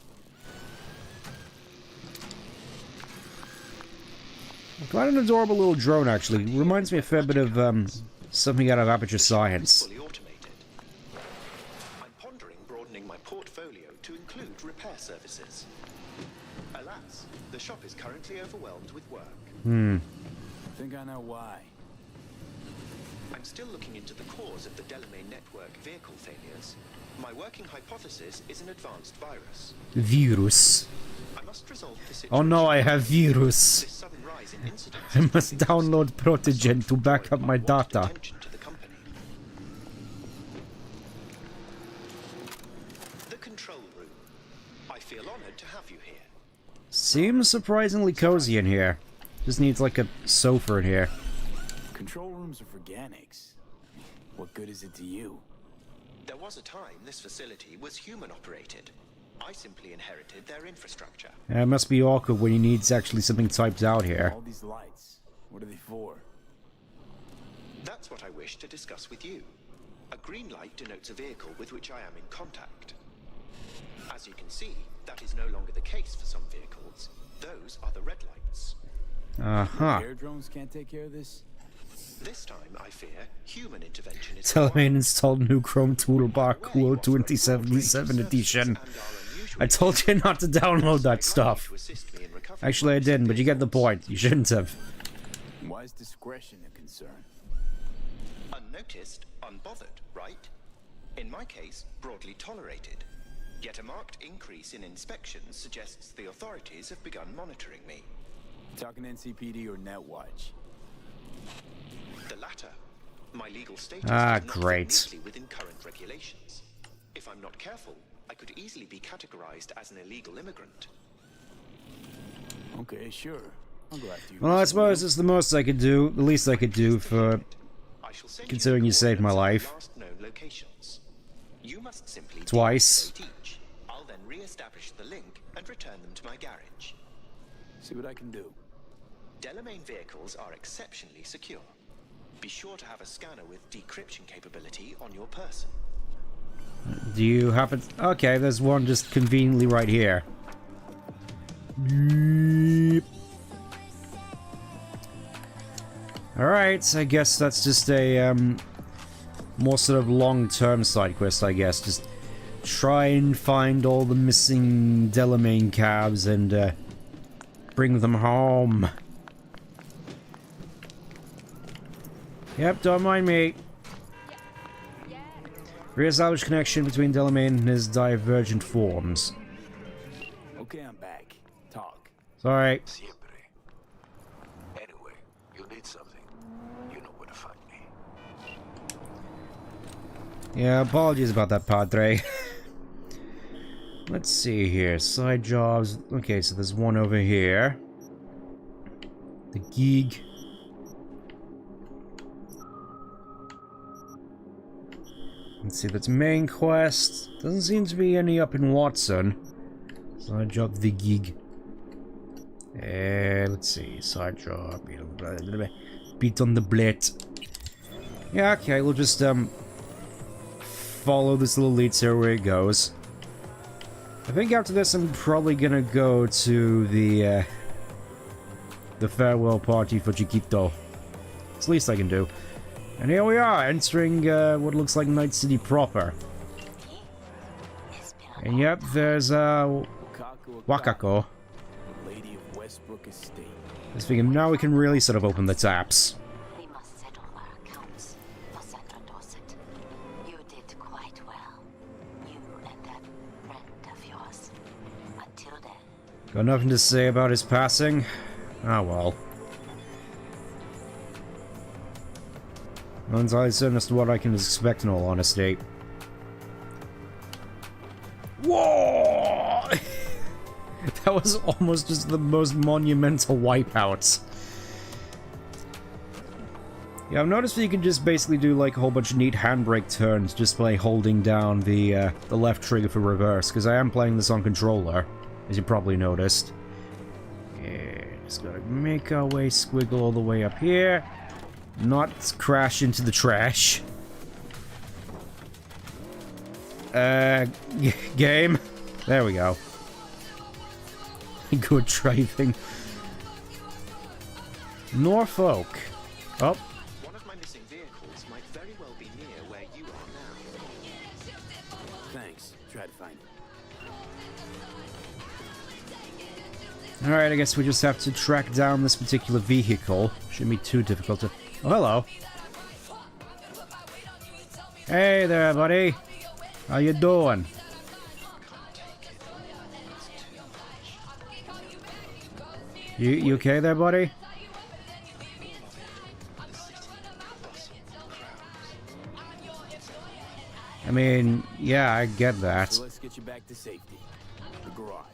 Quite an adorable little drone, actually. Reminds me a fair bit of something out of Aperture Science. Fully automated. I'm pondering broadening my portfolio to include repair services. Alas, the shop is currently overwhelmed with work. I think I know why. I'm still looking into the cause of the Delamain network vehicle failures. My working hypothesis is an advanced virus. Virus. I must resolve the situation. Oh no, I have virus. This sudden rise in incidents I must download Protogen to back up my data. attention to the company. The control room. I feel honored to have you here. Seems surprisingly cozy in here. Just needs like a sofa in here. Control rooms are for Ganics. What good is it to you? There was a time this facility was human operated. I simply inherited their infrastructure. It must be awkward when he needs actually something typed out here. All these lights, what are they for? That's what I wish to discuss with you. A green light denotes a vehicle with which I am in contact. As you can see, that is no longer the case for some vehicles. Those are the red lights. Air drones can't take care of this? This time, I fear, human intervention is Delamain installed new Chrome toolbar Cool 2077 edition. I told you not to download that stuff. Actually, I didn't, but you get the point. You shouldn't have. Why is discretion a concern? unnoticed, unbothered, right? In my case, broadly tolerated. Yet a marked increase in inspections suggests the authorities have begun monitoring me. Talking NCPD or Netwatch? The latter. My legal status Ah, does not fit great. neatly within current regulations. If I'm not careful, I could easily be categorized as an illegal immigrant. Okay, sure. I'll go after you. Well, I suppose it's the most I could do, the least I could do for I shall send considering you the saved my coordinates life. of the last known locations. You must simply Twice. deactivate each. I'll then re-establish the link and return them to my garage. See what I can do. Delamain vehicles are exceptionally secure. Be sure to have a scanner with decryption capability on your person. Do you happen... Okay, there's one just conveniently right here. Beep. Alright, I guess that's just a, more sort of long-term side quest, I guess. Just try and find all the missing Delamain cabs and, bring them home. Yep, don't mind me. Re-establish connection between Delamain and his divergent forms. Okay, I'm back. Talk. Sorry. Siempre. Anyway, you need something. You know where to find me. Yeah, apologies about that, Padre. Let's see here. Side jobs. Okay, so there's one over here. The gig. Let's see, that's main quest. Doesn't seem to be any up in Watson. Side job the gig. Let's see, side job. Beat on the blit. Yeah, okay, we'll just follow this little lead, see where it goes. I think after this I'm probably gonna go to the farewell party for Chiquito. It's the least I can do. And here we are, entering what looks like Night City proper. And yep, there's Wakako. Lady of Westbrook Estate. Just thinking, now we can really sort of open the taps. We must settle our accounts for Sandra Dorset. You did quite well. You and that friend of yours. Until then. Got nothing to say about his passing? Ah well. Not entirely certain as to what I can expect in all honesty. Whoa! That was almost just the most monumental wipeout. Yeah, I've noticed that you can just basically do like a whole bunch of neat handbrake turns just by holding down the left trigger for reverse, because I am playing this on controller, as you probably noticed. Yeah, just gotta make our way, squiggle all the way up here. Not crash into the trash. Game. There we go. Good driving. Norfolk. Oh. One of my missing vehicles might very well be near where you are now. Thanks. Try to find it. Alright, I guess we just have to track down this particular vehicle. Shouldn't be too difficult to... Oh, hello. Hey there, buddy. How you doing? You okay there, buddy? I mean, yeah, I get that. So let's get you back to safety. The garage.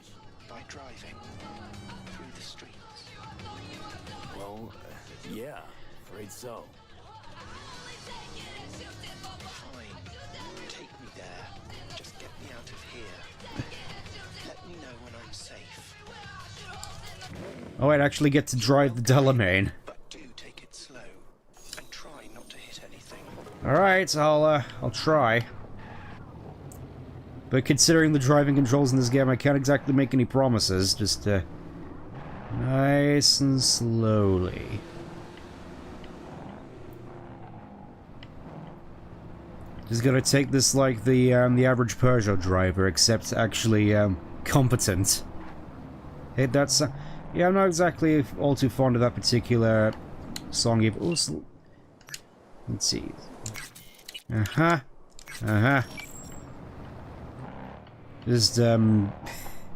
By driving through the streets. Well, yeah, afraid so. Fine. Take me there. Just get me out of here. Let me know when I'm safe. Oh, I'd actually get to drive the Delamain. But do take it slow and try not to hit anything. Alright, I'll try. But considering the driving controls in this game, I can't exactly make any promises. Just, nice and slowly. Just gonna take this like the average Peugeot driver, except actually, competent. Hey, that's... yeah, I'm not exactly all too fond of that particular song. Let's see. Uh-huh. Uh-huh. Just,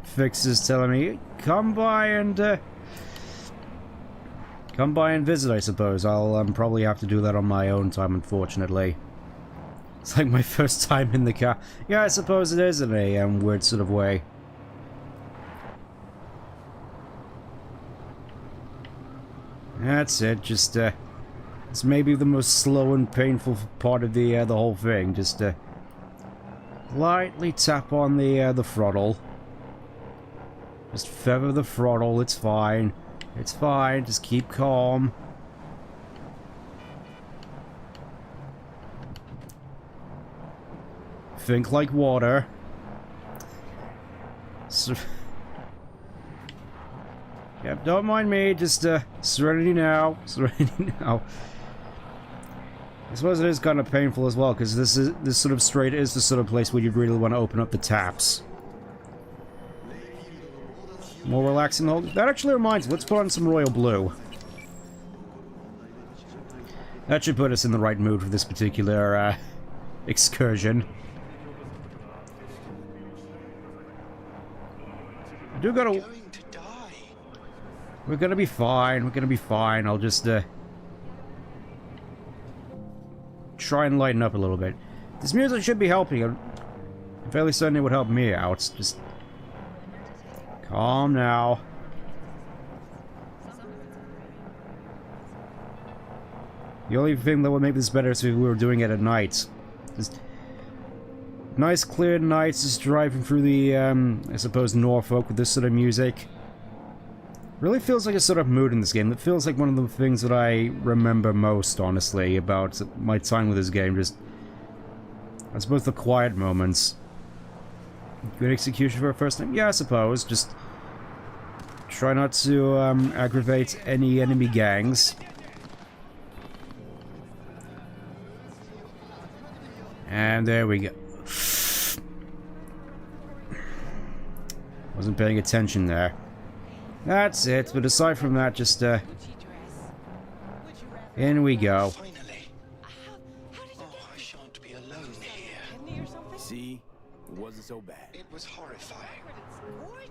Fix is telling me, come by and visit, I suppose. I'll probably have to do that on my own time, unfortunately. It's like my first time in the car. Yeah, I suppose it is in a weird sort of way. That's it, just, it's maybe the most slow and painful part of the whole thing. Just, lightly tap on the throttle. Just feather the throttle, it's fine. It's fine, just keep calm. Think like water. Yep, don't mind me, just, serenity now. Serenity now. I suppose it is kind of painful as well, because this sort of straight is the sort of place where you'd really want to open up the taps. More relaxing the whole... That actually reminds me, let's put on some Royal Blue. That should put us in the right mood for this particular, excursion. I do gotta... We're gonna be fine, we're gonna be fine. I'll just, try and lighten up a little bit. This music should be helping. I'm fairly certain it would help me out. Just... calm now. The only thing that would make this better is if we were doing it at night. Just... Nice clear nights just driving through the, I suppose, Norfolk with this sort of music. Really feels like a sort of mood in this game. It feels like one of the things that I remember most, honestly, about my time with this game. Just, I suppose, the quiet moments. Good execution for a first time? Yeah, I suppose. Just try not to aggravate any enemy gangs. And there we go. Wasn't paying attention there. That's it, but aside from that, just, in we go. Finally. Oh, I shan't be alone here. See? It wasn't so bad. It was horrifying.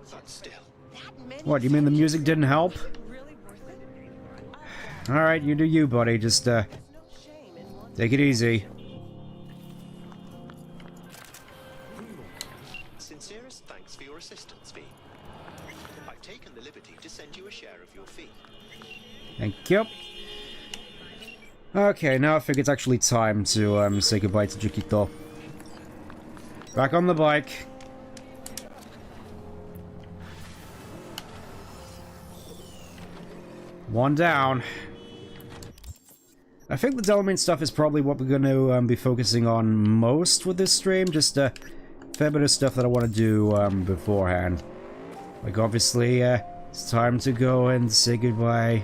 But still. What, you mean the music didn't help? Alright, you do you, buddy. Just, take it easy. Sincerest thanks for your assistance, V. I've taken the liberty to send you a share of your fee. Thank you. Okay, now I think it's actually time to say goodbye to Chiquito. Back on the bike. One down. I think the Delamain stuff is probably what we're going to be focusing on most with this stream. Just a fair bit of stuff that I want to do beforehand. Like, obviously, it's time to go and say goodbye.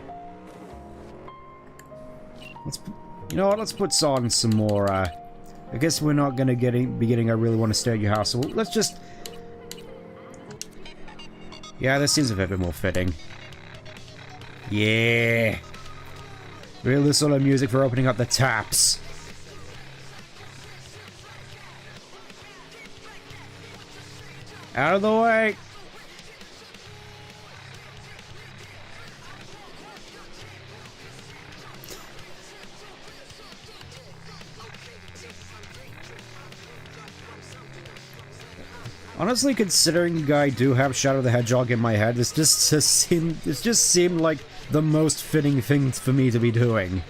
You know what, let's put on some more, I guess we're not gonna be getting I Really Want to Stay at Your House, so let's just... Yeah, this seems a bit more fitting. Yeah! Really sort of music for opening up the taps. Out of the way! Honestly, considering I do have Shadow the Hedgehog in my head, this just seemed like the most fitting thing for me to be doing.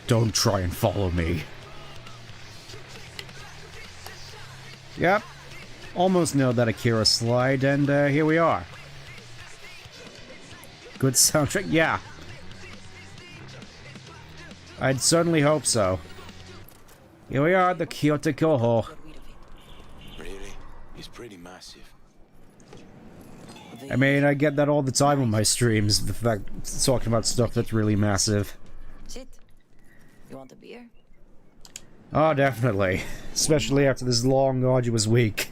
Don't try and follow me. Yep. Almost nailed that Akira slide, and here we are. Good soundtrack? Yeah. I'd certainly hope so. Here we are, the Kyoto Koho. Really? He's pretty massive. I mean, I get that all the time on my streams, the fact talking about stuff that's really massive. Sit. You want a beer? Oh, definitely. Especially after this long, arduous week.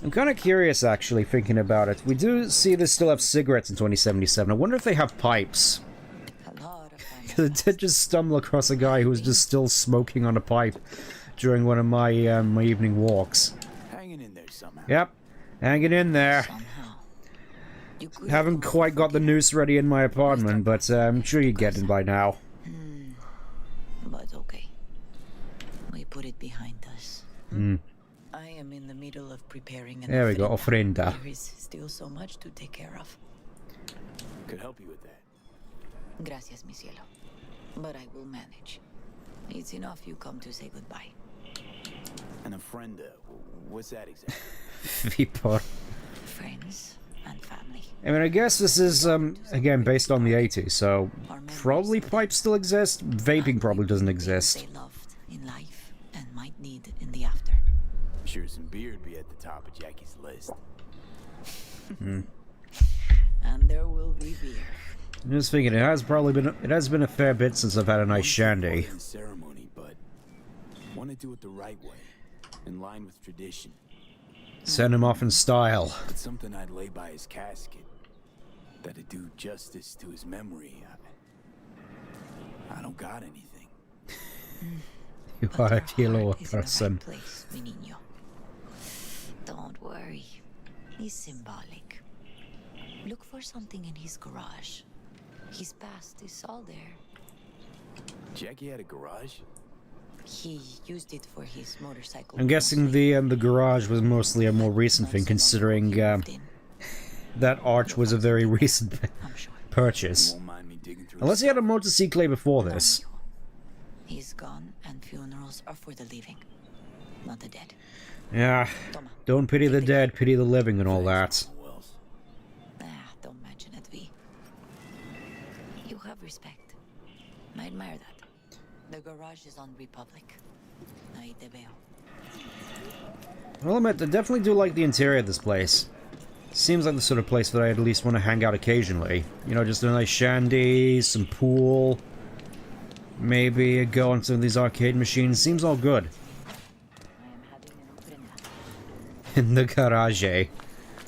I'm kind of curious, actually, thinking about it. We do see they still have cigarettes in 2077. I wonder if they have pipes. Because I did just stumble across a guy who was just still smoking on a pipe during one of my my evening walks. Hanging in there somehow. Yep, hanging in there. Haven't quite got the noose ready in my apartment, but I'm sure you get it by now. But okay. We put it behind us. I am in the middle of preparing an There we go, ofrenda. There is still so much to take care of. Could help you with that. Gracias, mi cielo. But I will manage. It's enough you come to say goodbye. An ofrenda. What's that exactly? Vipor. Friends and family. I mean, I guess this is, again, based on the 80s, so probably pipes still exist. Vaping probably doesn't exist. They loved in life and might need in the after. Sure, some beer'd be at the top of Jackie's list. And there will be beer. I'm just thinking, it has been a fair bit since I've had a nice shandy. Ceremony, but want to do it the right way, in line with tradition. Send him off in style. It's something I'd lay by his casket, that'd do justice to his memory. I don't got anything. You are a kilo person. Place, mi niño. Don't worry. He's symbolic. Look for something in his garage. His past is all there. Jackie had a garage? He used it for his motorcycle. I'm guessing the garage was mostly a more recent thing, considering that arch was a very recent purchase. Won't mind me digging through Unless he had a motorcycle before No, this. amigo. He's gone, and funerals are for the living, not the dead. Yeah, Toma. don't pity the dead, pity the living and all that. Wells. Don't mention it, V. You have respect. I admire that. The garage is on Republic. Ahí te veo. Well, I definitely do like the interior of this place. Seems like the sort of place that I at least want to hang out occasionally. You know, just a nice shandy, some pool, maybe go on some of these arcade machines. Seems all good. I am having an ofrenda. In the garage, eh?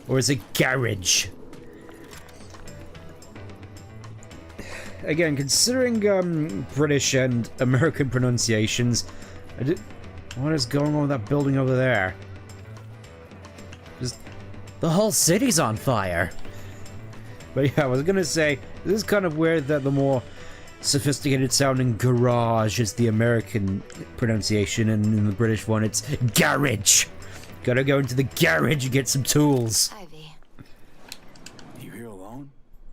Or is it garage? Again, considering British and American pronunciations, what is going on with that building over there? Just the whole city's on fire. But yeah, I was gonna say, this is kind of weird that the more sophisticated sounding garage is the American pronunciation, and in the British one it's garage. Gotta go into the garage and get some tools. Ivy. You here alone?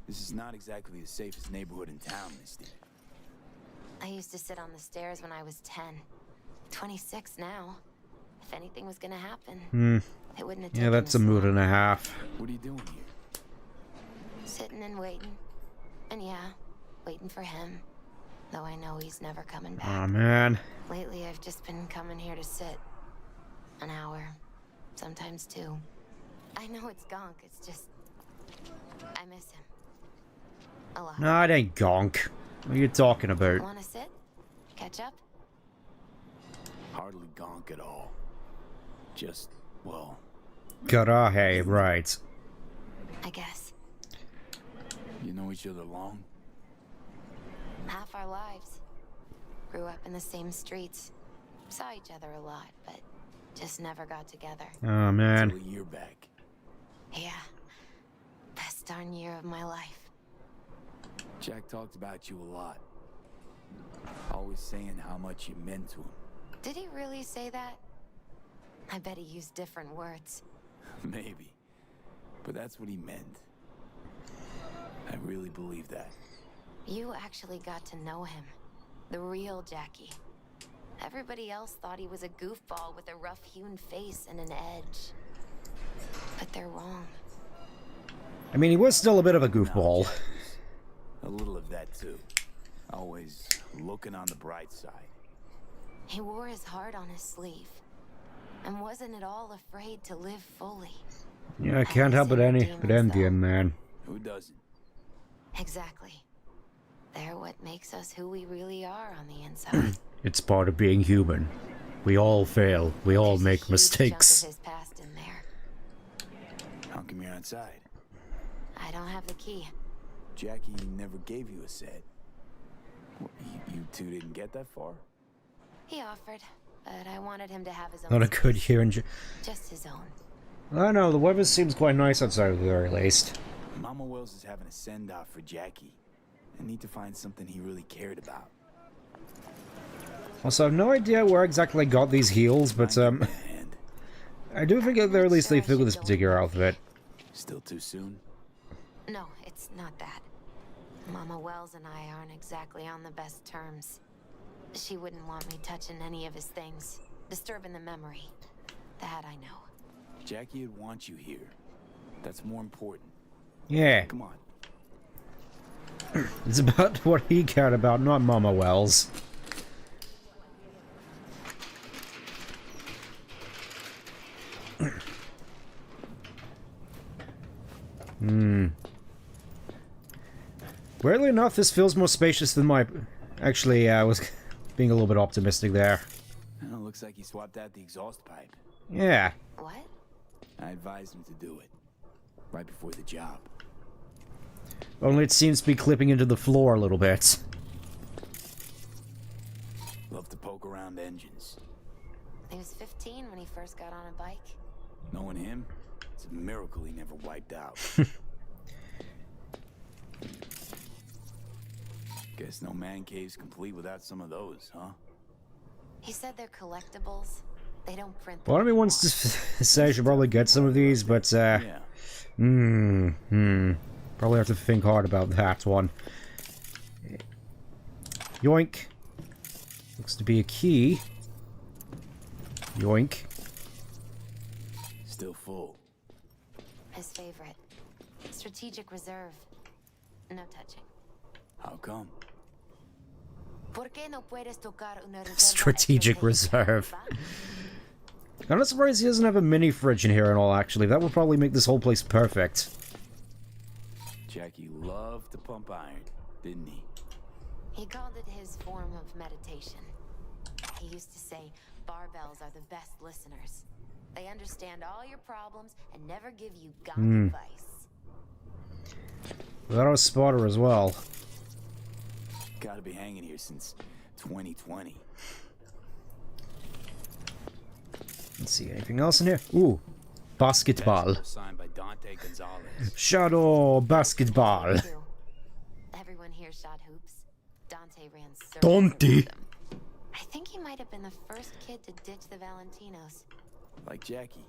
This is not exactly the safest neighborhood in town, Misty. I used to sit on the stairs when I was 10. 26 now. If anything was gonna happen, it wouldn't have taken Yeah, that's this a mood long. and a half. What are you doing here? Sitting and waiting. And yeah, waiting for him. Though I know he's never coming back. Aw, man. Lately, I've just been coming here to sit. An hour. Sometimes two. I know it's gonk, it's just... I miss him. A lot. No, it ain't gonk. What are you talking about? Wanna sit? Catch up? Hardly gonk at all. Just, well, Garage, right. I guess. you know each other long? Half our lives. Grew up in the same streets. Saw each other a lot, but just never got together. Oh, man. Until a year back. Yeah. Best darn year of my life. Jack talked about you a lot. Always saying how much you meant to him. Did he really say that? I bet he used different words. Maybe. But that's what he meant. I really believe that. You actually got to know him. The real Jackie. Everybody else thought he was a goofball with a rough-hewn face and an edge. But they're wrong. I mean, he was still a bit of a goofball. A little of that too. Always looking on the bright side. He wore his heart on his sleeve. And wasn't at all afraid to live fully. Yeah, I can't help but envy him, man. Who doesn't? Exactly. They're what makes us who we really are on the inside. It's part of being human. We all fail. We all There's a make huge mistakes. chunk of his past in there. How come you're outside? I don't have the key. Jackie never gave you a set. What, you two didn't get that far? He offered, but I wanted him to have his own. Not a good year in... Just his own. I don't know, the weather seems quite nice outside at the very least. Mama Wells is having a send-off for Jackie. I need to find something he really cared about. Also, I have no idea where exactly I got these heels, but I do think at the very least they fit with this particular outfit. Still too soon? No, it's not that. Mama Wells and I aren't exactly on the best terms. She wouldn't want me touching any of his things, disturbing the memory. That I know. Jackie would want you here. That's more important. Yeah. Come on. It's about what he cared about, not Mama Wells. Weirdly enough, this feels more spacious than my... Actually, I was being a little bit optimistic there. Well, looks like he swapped out the exhaust pipe. Yeah. What? I advised him to do it. Right before the job. Only it seems to be clipping into the floor a little bit. Love to poke around engines. He was 15 when he first got on a bike. Knowing him, it's a miracle he never wiped out. Guess no man cave's complete without some of those, huh? He said they're collectibles. They don't print them Part of me wants to say I should probably get some of these, but Yeah. Probably have to think hard about that one. Yoink. Looks to be a key. Yoink. Still full. His favorite. Strategic reserve. No touching. How come? ¿Por qué no puedes tocar una reserva Strategic reserve. I'm not surprised he doesn't have a mini fridge in here and all, actually. That would probably make this whole place perfect. Jackie loved to pump iron, didn't he? He called it his form of meditation. He used to say barbells are the best listeners. They understand all your problems and never give you gum advice. That was spotter as well. Gotta be hanging here since 2020. Let's see, anything else in here? Ooh, basketball. Signed by Dante Gonzalez. Shadow basketball. Everyone here shot hoops. Dante ran circles Dante. around them. I think he might have been the first kid to ditch the Valentinos. Like Jackie.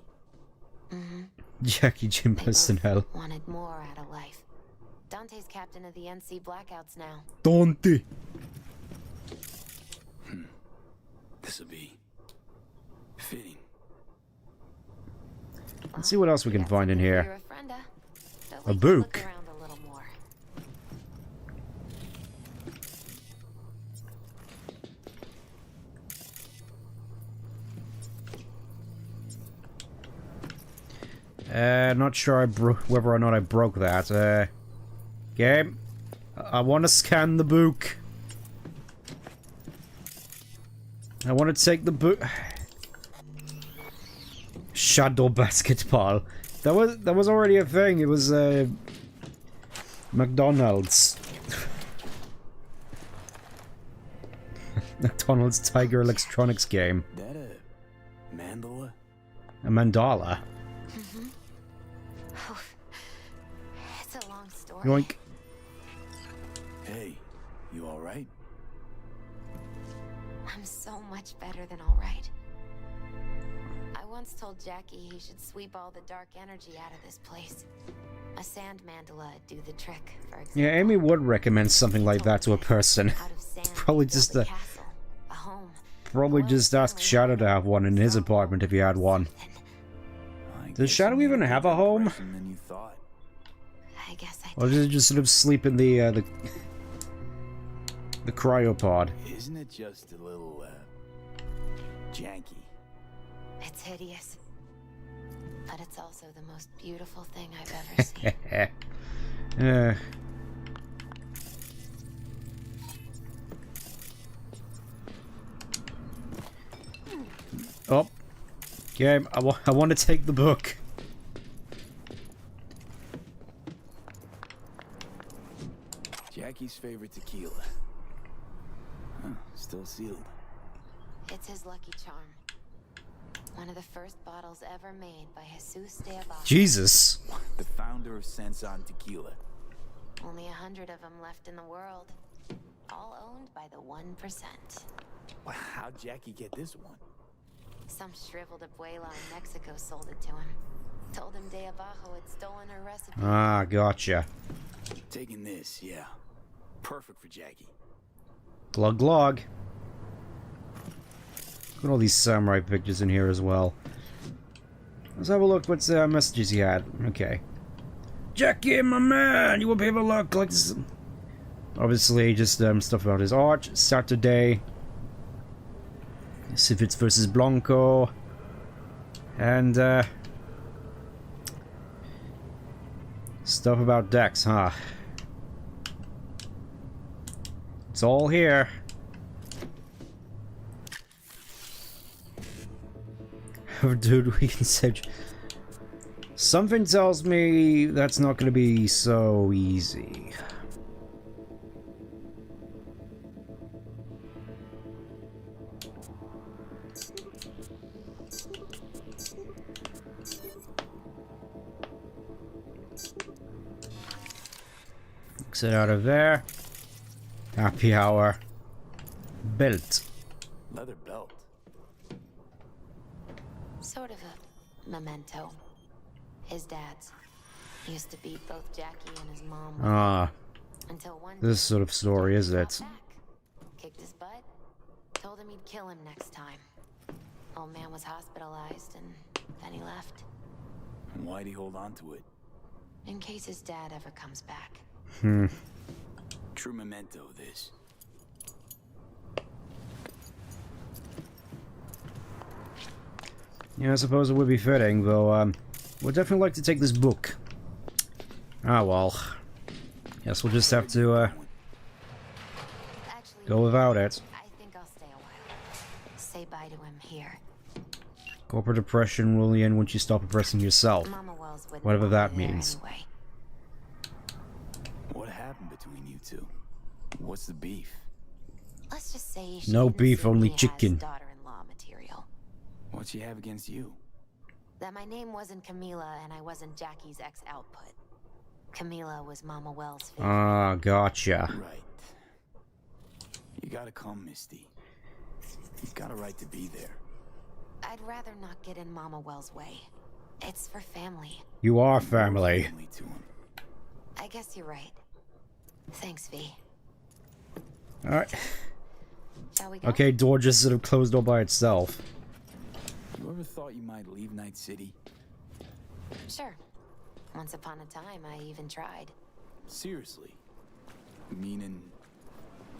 Jackie Jim They personnel. both wanted more out of life. Dante's captain of the NC Blackouts now. Dante. This'll be fitting. Let's see what else we can find in You're here. a friend, But A we can book. Look around a little more. Not sure whether or not I broke that. Game. I want to scan the book. I want to take the book. Shadow basketball. That was already a thing. It was McDonald's. McDonald's Tiger Electronics game. That a mandala? A mandala. It's a long story. Yoink. Hey, you alright? I'm so much better than all right. I once told Jackie he should sweep all the dark energy out of this place. A sand mandala would do the trick, for example. Yeah, Amy would recommend something like that to a person. Out of sand, Probably build just a a... castle, a home. Probably Well, just ask family Shadow to have one in his apartment if he had one. I Does guess Shadow you even made have bigger a home? impression than you thought. I guess I Or did. does it just sort of sleep in the cryopod? Isn't it just a little, janky? It's hideous. But it's also the most beautiful thing I've ever seen. Oh. Game, I want to take the book. Jackie's favorite tequila. Huh, still sealed. It's his lucky charm. One of the first bottles ever made by Jesus de Abajo. Jesus. The founder of Sensan Tequila. Only 100 of them left in the world. All owned by the 1%. Wow, how'd Jackie get this one? Some shriveled abuela in Mexico sold it to him. Told him de Abajo had stolen her recipe. Ah, gotcha. Taking this, yeah. Perfect for Jackie. Glug glug. Look at all these samurai pictures in here as well. Let's have a look what messages he had. Okay. Jackie, my man! You will be able to look like this. Obviously, just stuff about his art. Saturday. Civits versus Blanco. And, stuff about Dex, huh? It's all here. Dude, we can save. Something tells me that's not going to be so easy. Exit out of there. Happy hour. Belt. Leather belt. Sort of a memento. His dad's. He used to beat both Jackie and his mom. Ah, Until one this day, sort of story, is Jackie it? fought back, kicked his butt, told him he'd kill him next time. Old man was hospitalized and then he left. And why'd he hold on to it? In case his dad ever comes back. True memento, this. Yeah, I suppose it would be fitting, though, would definitely like to take this book. Ah, well. Guess we'll just have to, Actually, go without it. I think I'll stay a while. Say bye to him here. Corporate depression will end once you stop oppressing yourself. Mama Wells wouldn't Whatever want that me there means. Anyway. What happened between you two? What's the beef? Let's just say she No beef, only innocently has chicken. daughter-in-law material. What'd she have against you? That my name wasn't Camila and I wasn't Jackie's ex-output. Camila was Mama Wells' favorite. Ah, gotcha. Right. You gotta come, Misty. You've got a right to be there. I'd rather not get in Mama Wells' way. It's for family. You are family. Family to him. I guess you're right. Thanks, V. Alright. Shall we go? Okay, door just sort of closed all by itself. You ever thought you might leave Night City? Sure. Once upon a time, I even tried. Seriously? Meaning...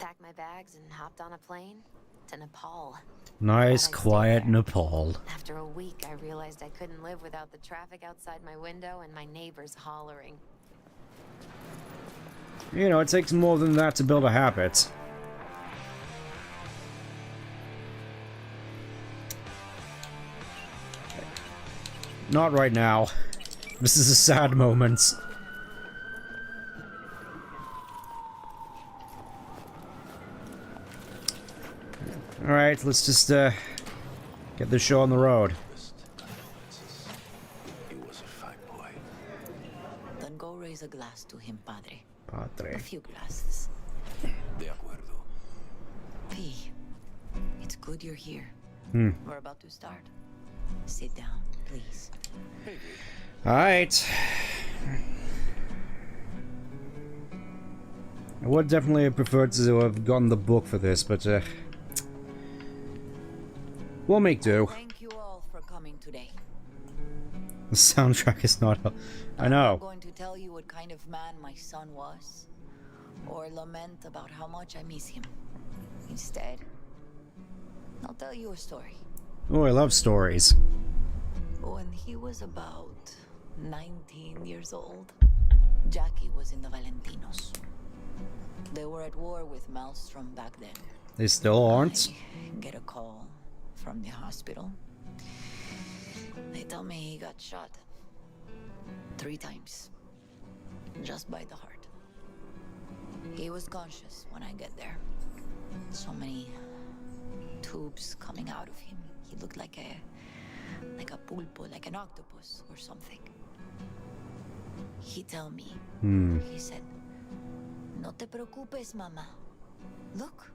Packed my bags and hopped on a plane to Nepal. Nice, But I'd stay quiet there. Nepal. After a week, I realized I couldn't live without the traffic outside my window and my neighbors hollering. You know, it takes more than that to build a habit. Not right now. This is a sad moment. Alright, let's just, get this show on the road. He was a fine boy. Then go raise a glass to him, Padre. Padre. A few glasses. De acuerdo. P, it's good you're here. Hmm. We're about to start. Sit down, please. Alright. I would definitely have preferred to have gotten the book for this, but, we'll make do. Thank you all for coming today. The soundtrack is not... I I'm know. not going to tell you what kind of man my son was, or lament about how much I miss him. Instead, I'll tell you a story. Oh, I love stories. When he was about 19 years old, Jackie was in the Valentinos. They were at war with Maelstrom back then. They still aren't? I get a call from the hospital. They tell me he got shot 3 times, just by the heart. He was conscious when I get there. So many tubes coming out of him. He looked like a pulpo, like an octopus or something. He tell me, he said, "No te preocupes, mama. Look,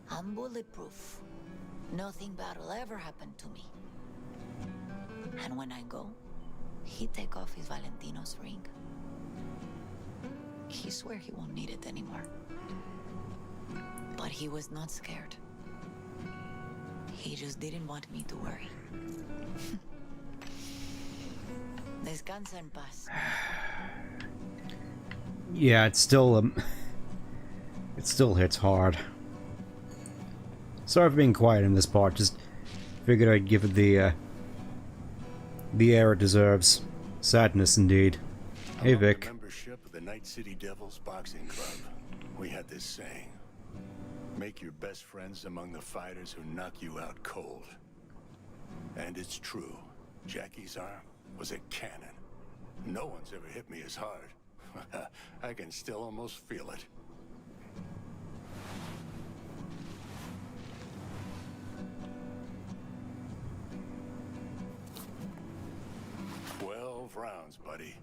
I'm bulletproof. Nothing bad will ever happen to me." And when I go, he take off his Valentino's ring. He swear he won't need it anymore. But he was not scared. He just didn't want me to worry. Descansa en paz. Yeah, it still hits hard. Sorry for being quiet in this part, just figured I'd give it the air it deserves. Sadness indeed. Hey Vic. Membership of the Night City Devils Boxing Club. We had this saying. Make your best friends among the fighters who knock you out cold. And it's true. Jackie's arm was a cannon. No one's ever hit me as hard. I can still almost feel it. Rounds, buddy.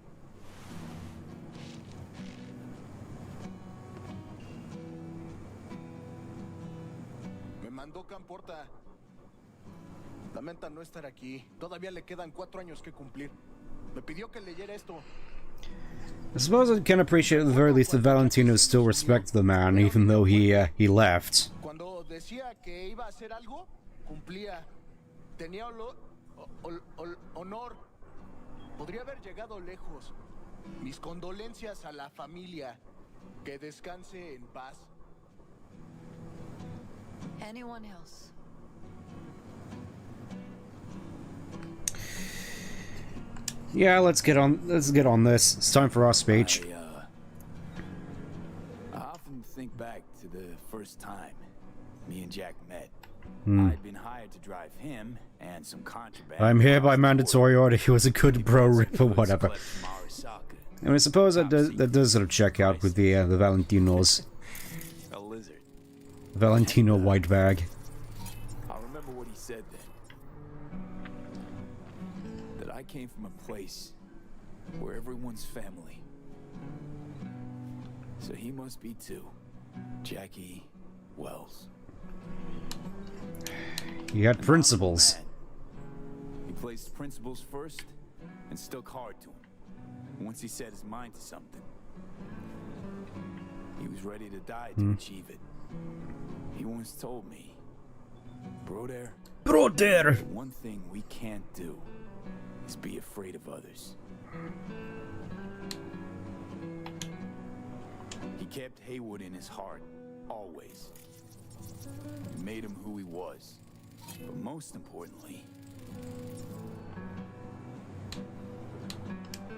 Me mandó Camporta. Lamenta no estar aquí. Todavía le quedan 4 años que cumplir. Me pidió que leyera esto. I suppose I can appreciate at the very least that Valentino still respects the man, even though he left. Cuando decía que iba a hacer algo, cumplía. Tenía honor. Podría haber llegado lejos. Mis condolencias a la familia. Que descanse en paz. Anyone else? Yeah, let's get on this. It's time for our speech. I often think back to the first time me and Jack met. Hmm. I'd been hired to drive him and some contraband. I'm here by mandatory order. He was a good bro rip or whatever. And I suppose that does sort of check out with the Valentinos. A lizard. Valentino white bag. I'll remember what he said then. That I came from a place where everyone's family. So he must be too. Jackie Wells. He had principles. He placed principles first and stuck hard to him. Once he set his mind to something, he was ready to die to achieve it. He once told me, Brother, one thing we can't do is be afraid of others. He kept Haywood in his heart, always. It made him who he was. But most importantly,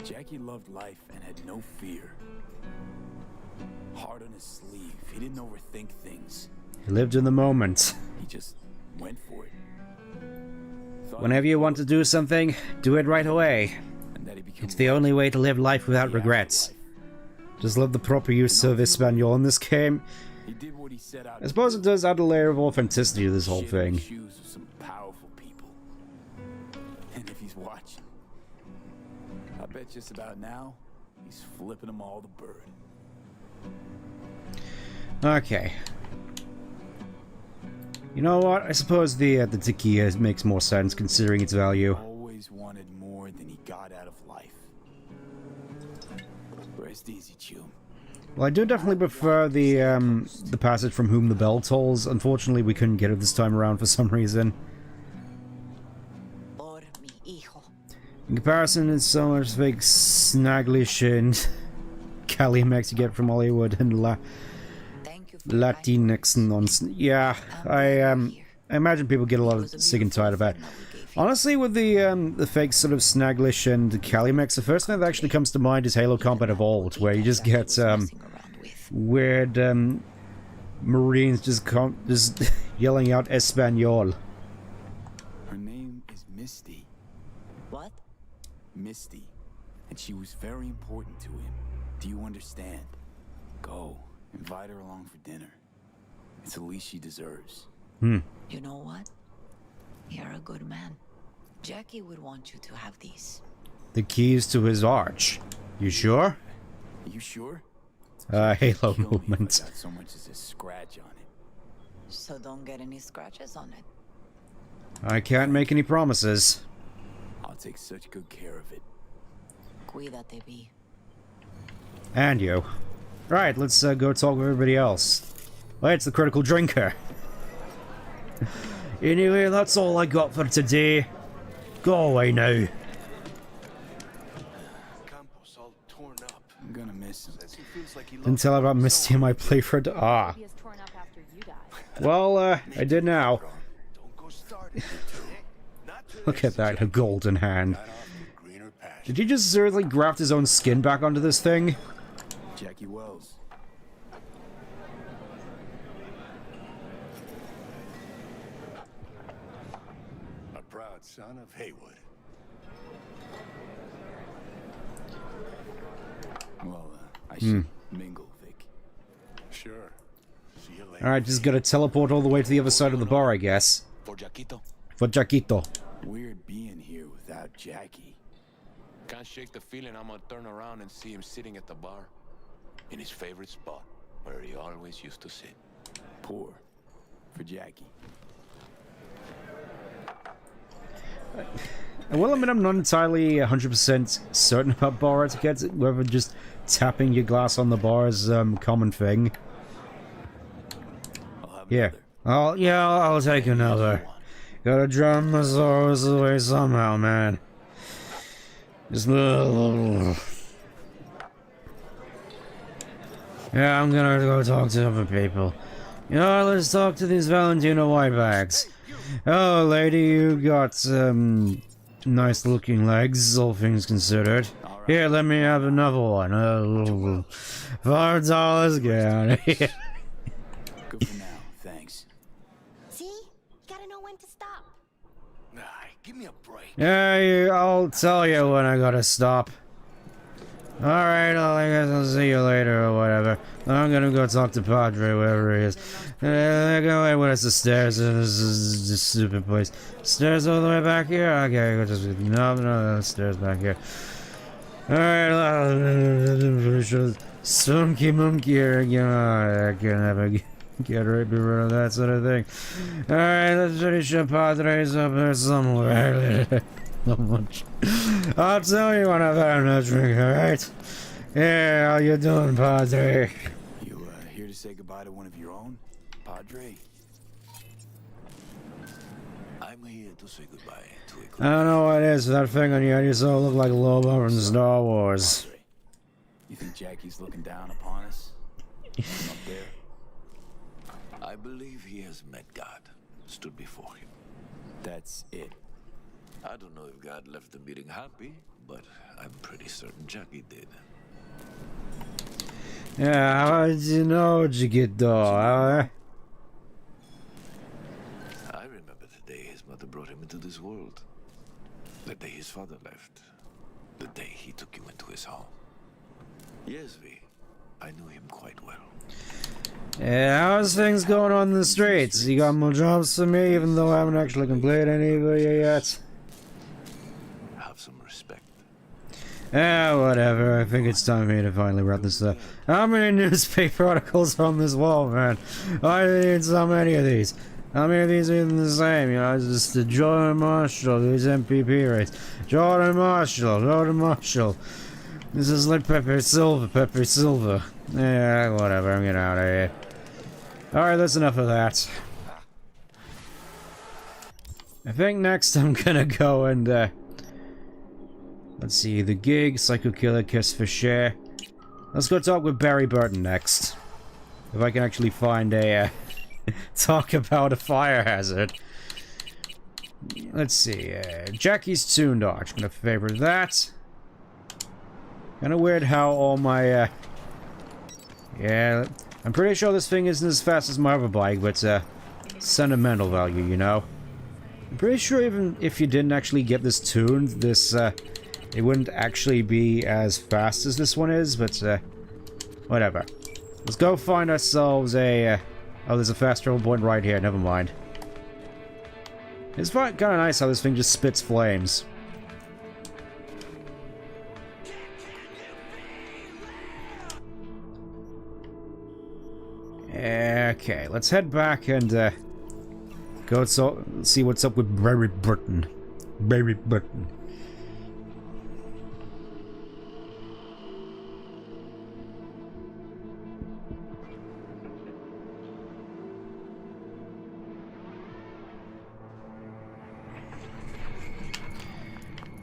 Jackie loved life and had no fear. Heart on his sleeve. He didn't overthink things. He lived in the moment. He just went for it. Whenever you want to do something, do it right away. It's the only way to live life without regrets. Just love the proper use of Espanol in this game. I suppose it does add a layer of authenticity to this whole thing. Some powerful people. And if he's watching, I bet just about now he's flipping them all the bird. Okay. You know what? I suppose the tequila makes more sense considering its value. Always wanted more than he got out of life. Rest easy, Chum. Well, I do definitely prefer the passage from Whom the Bell Tolls. Unfortunately, we couldn't get it this time around for some reason. In comparison, it's so much fake snaggly shit and Calimex you get from Hollywood and Latinx nonsense. Yeah, I imagine people get a lot of sick and tired of that. Honestly, with the fake sort of Snaglish and Calimex, the first thing that actually comes to mind is Halo Combat Evolved, where you just get weird Marines just yelling out Espanol. Her name is Misty. What? Misty. And she was very important to him. Do you understand? Go. Invite her along for dinner. It's the least she deserves. You know what? You're a good man. Jackie would want you to have these. The keys to his arch. You sure? Are you sure? Halo movement. Got so much as a scratch on it. So don't get any scratches on it. I can't make any promises. I'll take such good care of it. Cuídate, B. And you. Right, let's go talk with everybody else. Well, it's the critical drinker. Anyway, that's all I got for today. Go away now. I'm gonna miss him. Didn't tell about Misty in my playthrough. Ah. Well, I did now. Look at that, a golden hand. Did he just seriously graft his own skin back onto this thing? Jackie Wells. A proud son of Haywood. Well, I should mingle, Vic. Sure. See you later. Alright, just gotta teleport all the way to the other side of the bar, I guess. For Jaquito. For Jaquito. Weird being here without Jackie. Can't shake the feeling I'm gonna turn around and see him sitting at the bar. In his favorite spot, where he always used to sit. Poor. For Jackie. I will admit I'm not entirely 100% certain about bar etiquette, whether just tapping your glass on the bar is a common thing. Yeah. I'll take another. Gotta drown my sorrows away somehow, man. Just... Yeah, I'm gonna go talk to other people. You know, let's talk to these Valentino whitebags. Oh, lady, you got, nice looking legs, all things considered. Here, let me have another one. $5, get out of here. Good for now, thanks. See? Gotta know when to stop. Nah, give me a break. Yeah, I'll tell you when I gotta stop. Alright, I guess I'll see you later or whatever. I'm gonna go talk to Padre, wherever he is. Go away, where's the stairs? This is this stupid place. Stairs all the way back here? Okay, go just... No, stairs back here. Alright, Stunky monkey here, I can never get rid of that sort of thing. Alright, let's finish up Padres up there somewhere. Not much. I'll tell you when I've had enough drink, alright? Yeah, how you doing, Padre? You, here to say goodbye to one of your own? Padre? I'm here to say goodbye to a I don't know what it is, that thing on your head, you sort of look like Lobo from Star Wars. Padre, you think Jackie's looking down upon us? From up there? I believe he has met God, stood before him. That's it. I don't know if God left the meeting happy, but I'm pretty certain Jackie did. Yeah, how did you know, Jigito? I remember the day his mother brought him into this world. The day his father left. The day he took you into his home. Yes, V. I knew him quite well. Yeah, how's things going on in the streets? You got more jobs for me, even though I haven't actually completed any of it yet? Have some respect. Yeah, whatever. I think it's time for me to finally wrap this up. How many newspaper articles on this wall, man? I need so many of these. How many of these are even the same? You know, it's just the Jordan Marshall, these MPP rates. Jordan Marshall. This is like Pepper Silver. Yeah, whatever, I'm getting out of here. Alright, that's enough of that. I think next I'm gonna go and, let's see, The Gig, Psycho Killer, Kiss for Share. Let's go talk with Barry Burton next. If I can actually find a, talk about a fire hazard. Let's see, Jackie's Toon Dodge. Gonna favorite that. Kinda weird how all my, yeah, I'm pretty sure this thing isn't as fast as my other bike, but, sentimental value, you know? I'm pretty sure even if you didn't actually get this tuned, this, it wouldn't actually be as fast as this one is, but, whatever. Let's go find ourselves a, oh, there's a fast travel point right here, never mind. It's kinda nice how this thing just spits flames. Okay, let's head back and go see what's up with Barry Burton. Barry Burton.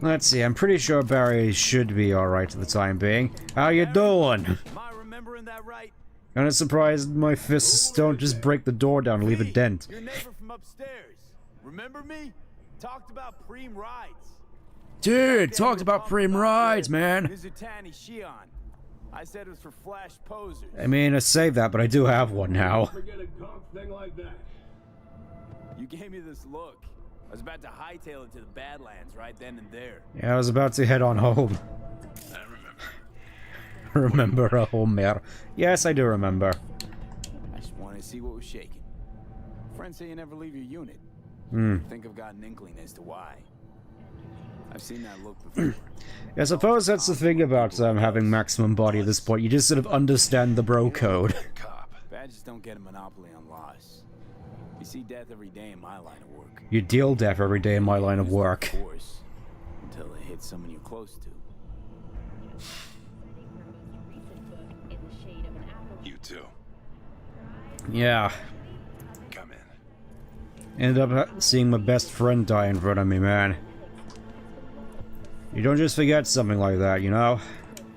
Let's see, I'm pretty sure Barry should be alright for the time being. How you doing? Am I remembering that right? Kinda surprised my fists don't just break the door down and leave a dent. Your neighbor from upstairs. Remember me? Talked about Preem rides. Dude, talked about Preem rides, man. Mizutani Shion. I said it was for flash posers. I mean, I say that, but I do have one now. Forget a conk thing like that. You gave me this look. I was about to hightail it to the Badlands right then and there. Yeah, I was about to head on home. I remember. Remember, Homer. Yes, I do remember. I just wanted to see what was shaking. Friends say you never leave your unit. Hmm. I think I've got an inkling as to why. I've seen that look before. I suppose that's the thing about having maximum body at this point. You just sort of understand the bro code. Badges don't get a monopoly on loss. You see death every day in my line of work. You deal death every day in my line of work. Of course, until it hits someone you're close to. You too. Yeah. Come in. Ended up seeing my best friend die in front of me, man. You don't just forget something like that, you know?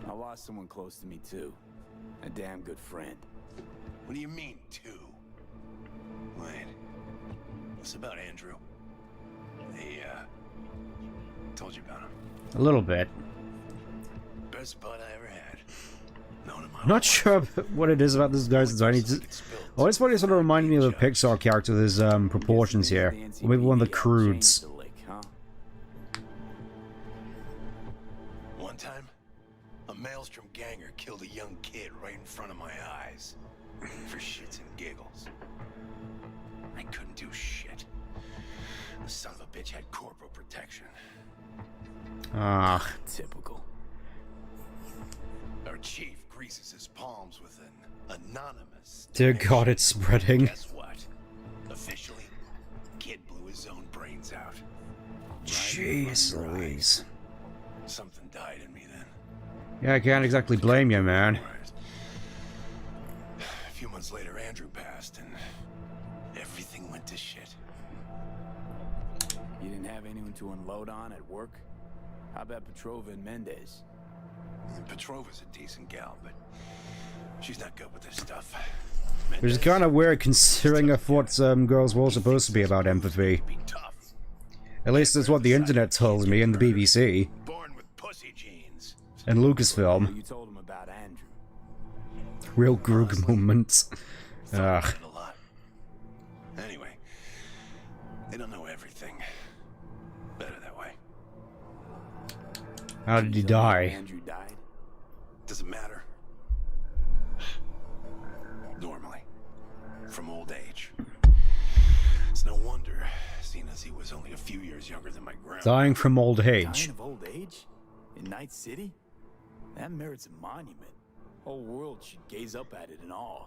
I lost someone close to me too. A damn good friend. What do you mean, two? Wait. What's about Andrew? He, told you about him. A little bit. Best bud I ever had. Known him. Not sure what it is about this guy's design. Oh, it's funny, it sort of reminded me of a Pixar character with his proportions here. Or maybe one of the Crudes. One time, a Maelstrom ganger killed a young kid right in front of my eyes. For shits and giggles. I couldn't do shit. The son of a bitch had corporal protection. Ah. Typical. Our chief greases his palms with an anonymous... Dear God, it's spreading. Guess what? Officially, kid blew his own brains out. Jeez Louise. Something died in me then. Yeah, I can't exactly blame you, man. A few months later, Andrew passed, and everything went to shit. You didn't have anyone to unload on at work? How about Petrova and Mendez? Petrova's a decent gal, but she's not good with this stuff. Which is kind of weird considering I thought girls were all supposed to be about empathy. At least that's what the internet tells me and the BBC. Born with pussy genes. And Lucasfilm. You told him about Andrew. Real Groog moments. Ugh. Anyway, they don't know everything. Better that way. How did he die? Andrew died? Doesn't matter. Normally. From old age. It's no wonder, seeing as he was only a few years younger than my grandma. Dying from old age. Dying of old age? In Night City? That merits a monument. Whole world should gaze up at it in awe.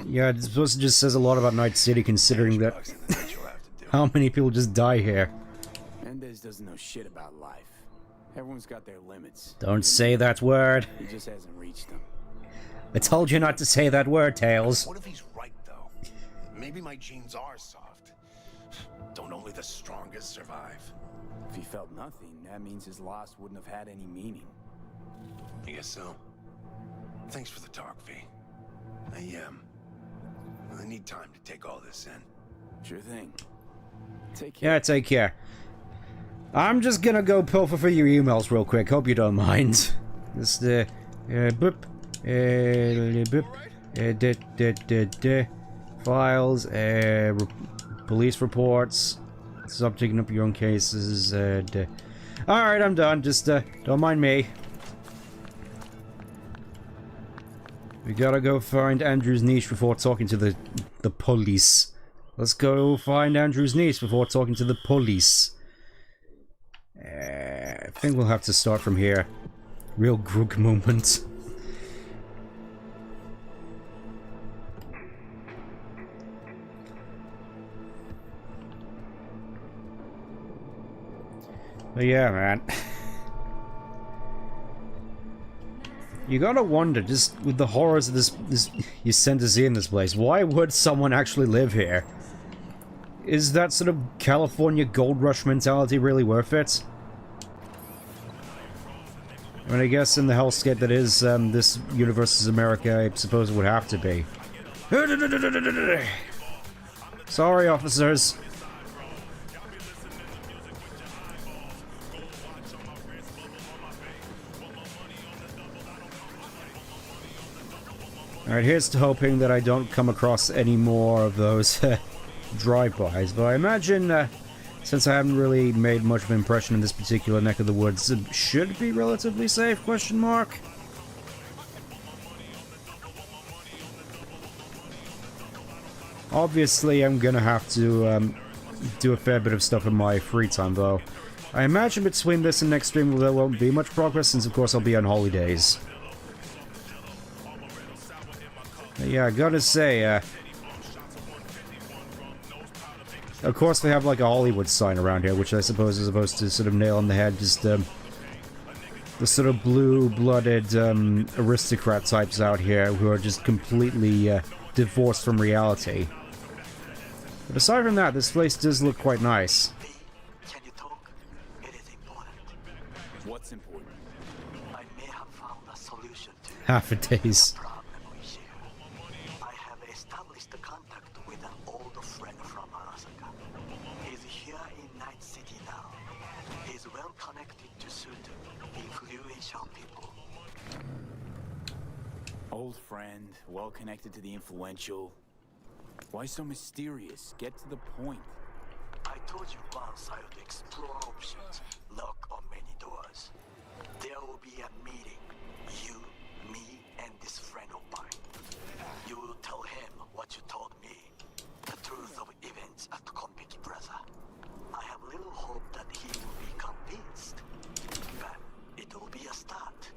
Yeah, I suppose it just says a lot about Night City considering that how many people just die here. Mendez doesn't know shit about life. Everyone's got their limits. Don't say that word. He just hasn't reached them. I told you not to say that word, Tails. What if he's right, though? Maybe my genes are soft. Don't only the strongest survive? If he felt nothing, that means his loss wouldn't have had any meaning. I guess so. Thanks for the talk, V. I need time to take all this in. Sure thing. Take care. Yeah, take care. I'm just gonna go pilfer for your emails real quick. Hope you don't mind. Just, boop. Boop. Files, police reports. Stop taking up your own cases. Alright, I'm done. Just, don't mind me. We gotta go find Andrew's niche before talking to the police. Let's go find Andrew's niece before talking to the police. I think we'll have to start from here. Real Groog moment. But yeah, man. You gotta wonder, just with the horrors of this you sent us in this place, why would someone actually live here? Is that sort of California gold rush mentality really worth it? I mean, I guess in the hellscape that is this universe's America, I suppose it would have to be. Sorry, officers. Alright, here's to hoping that I don't come across any more of those drive-bys, but I imagine, since I haven't really made much of an impression in this particular neck of the woods, it should be relatively safe, question mark? Obviously, I'm gonna have to do a fair bit of stuff in my free time, though. I imagine between this and next stream there won't be much progress, since of course I'll be on holidays. Yeah, I gotta say, Of course, they have like a Hollywood sign around here, which I suppose is supposed to sort of nail on the head just the sort of blue-blooded aristocrat types out here who are just completely divorced from reality. But aside from that, this place does look quite nice. Can you talk? It is important. What's important? I may have found a solution to Half a days. the problem we share. I have established a contact with an old friend from Arasaka. He's here in Night City now. He's well connected to certain influential people. Old friend, well connected to the influential. Why so mysterious? Get to the point. I told you once I would explore options, knock on many doors. There will be a meeting. You, me, and this friend of mine. You will tell him what you told me. The truth of events at Konpeki Plaza. I have little hope that he will be convinced. But it will be a start.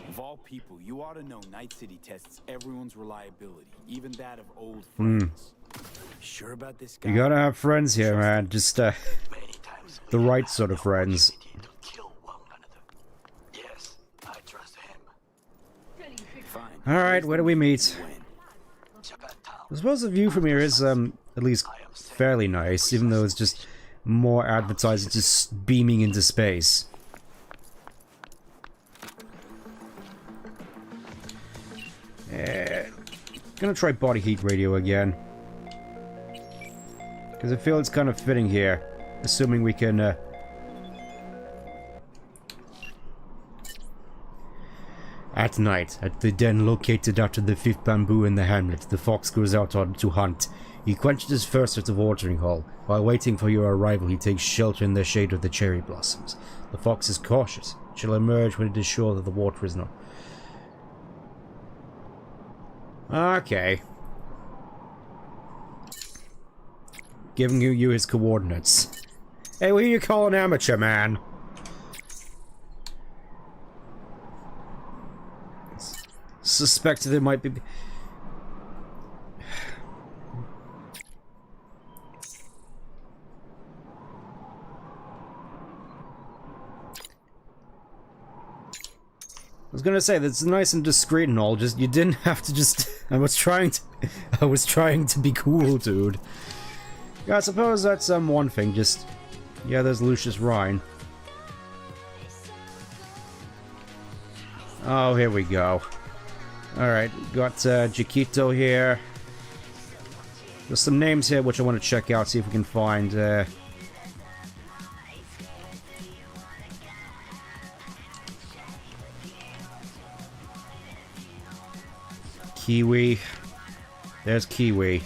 Of all people, you ought to know Night City tests everyone's reliability, even that of old friends. Sure about this guy? You gotta have friends here, man. Just, the right sort of friends. To kill one another. Yes, I trust him. Fine. Alright, where do we meet? When? I suppose the view from here is, at least fairly nice, even though it's just more advertising just beaming into space. Gonna try body heat radio again. Because I feel it's kind of fitting here. Assuming we can, At night, at the den located after the fifth bamboo in the hamlet, the fox goes out to hunt. He quenches his thirst at the watering hole. While waiting for your arrival, he takes shelter in the shade of the cherry blossoms. The fox is cautious. Shall emerge when it is sure that the water is not... Okay. Giving you his coordinates. Hey, what do you call an amateur, man? Suspected it might be... I was gonna say that's nice and discreet and all. Just you didn't have to just. I was trying to be cool, dude. Yeah, I suppose that's one thing. Just yeah, there's Lucius Rhine. Oh, here we go. All right, got Chiquito here. There's some names here which I want to check out. See if we can find. Kiwi. There's Kiwi.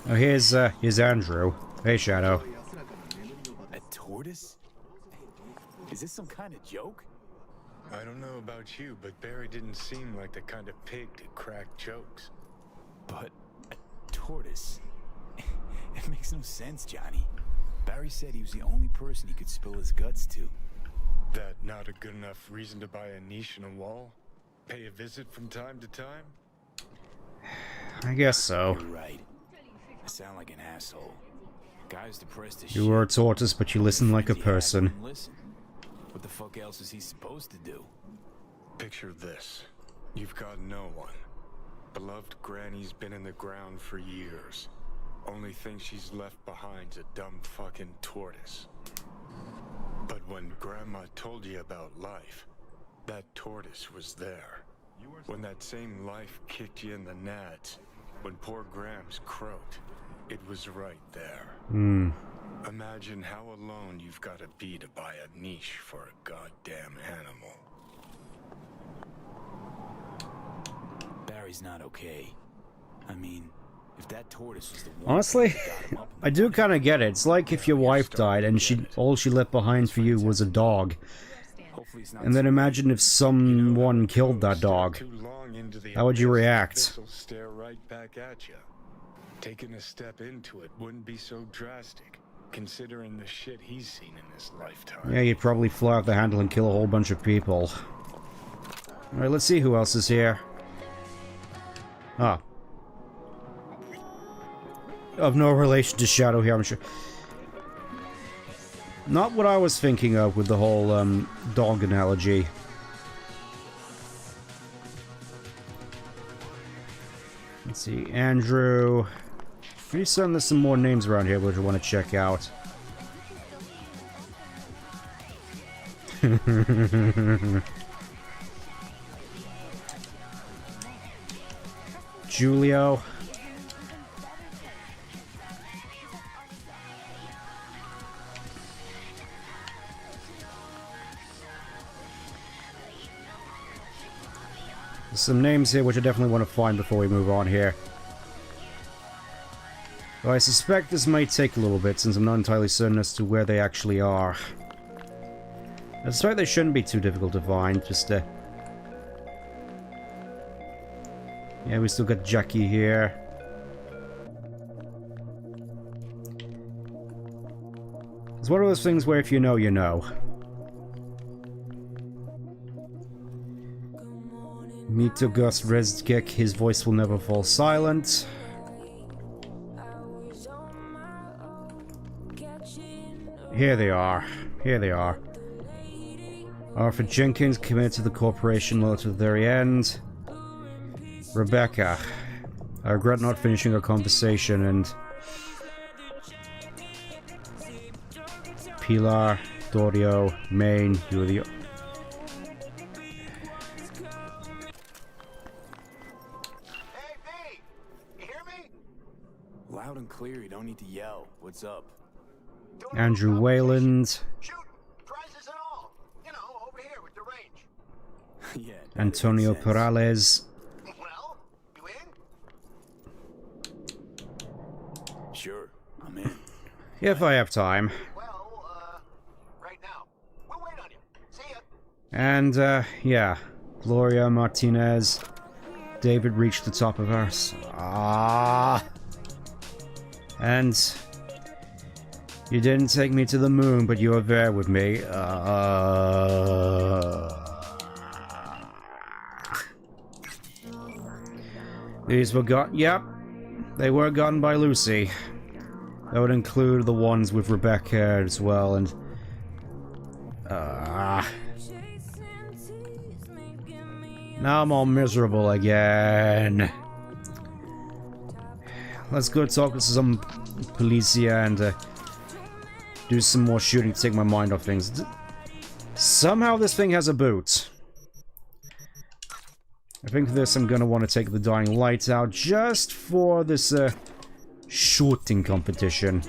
Oh, here's Andrew. Hey, Shadow. A tortoise? Is this some kind of joke? I don't know about you, but Barry didn't seem like the kind of pig to crack jokes. But a tortoise? It makes no sense, Johnny. Barry said he was the only person he could spill his guts to. That not a good enough reason to buy a niche in a wall? Pay a visit from time to time? I guess so. You're right. I sound like an asshole. Guy's depressed as shit. You were a tortoise, but you listen like a person. Listen. What the fuck else is he supposed to do? Picture this. You've got no one. Beloved Granny's been in the ground for years. Only thing she's left behind's a dumb fucking tortoise. But when Grandma told you about life, that tortoise was there. When that same life kicked you in the nads, when poor Grams croaked, it was right there. Imagine how alone you've got to be to buy a niche for a goddamn animal. Barry's not okay. I mean, if that tortoise was the one... Honestly, I do kind of get it. It's like if your wife died and all she left behind for you was a dog. And then imagine if someone killed that dog. How would you react? Stare right back at you. Taking a step into it wouldn't be so drastic, considering the shit he's seen in his lifetime. Yeah, you'd probably fly off the handle and kill a whole bunch of people. Alright, let's see who else is here. Ah. Of no relation to Shadow here, I'm sure. Not what I was thinking of with the whole, dog analogy. Let's see, Andrew. Pretty certain there's some more names around here which I want to check out. Julio. There's some names here which I definitely want to find before we move on here. Though I suspect this might take a little bit since I'm not entirely certain as to where they actually are. I suspect they shouldn't be too difficult to find, just yeah, we still got Jackie here. It's one of those things where if you know, you know. Mito Ghost Rezkick, his voice will never fall silent. Here they are. Here they are. Arthur Jenkins, committed to the corporation loyal to the very end. Rebecca. I regret not finishing our conversation, and Pilar, Dorio, Maine, you are the... Loud and clear, you don't need to yell. What's up? Andrew Wayland. Prizes and all. You know, over here with the range. Yeah. Antonio Perales. Well, you in? Sure, I'm in. If I have time. Well, right now. We'll wait on you. See ya. And, yeah. Gloria Martinez. David reached the top of us. And you didn't take me to the moon, but you were there with me. These were got. Yep, they were gotten by Lucy. That would include the ones with Rebecca as well, and now I'm all miserable again. Let's go talk to some policia and do some more shooting to take my mind off things. Somehow this thing has a boot. I think for this I'm gonna want to take the dying lights out just for this shooting competition.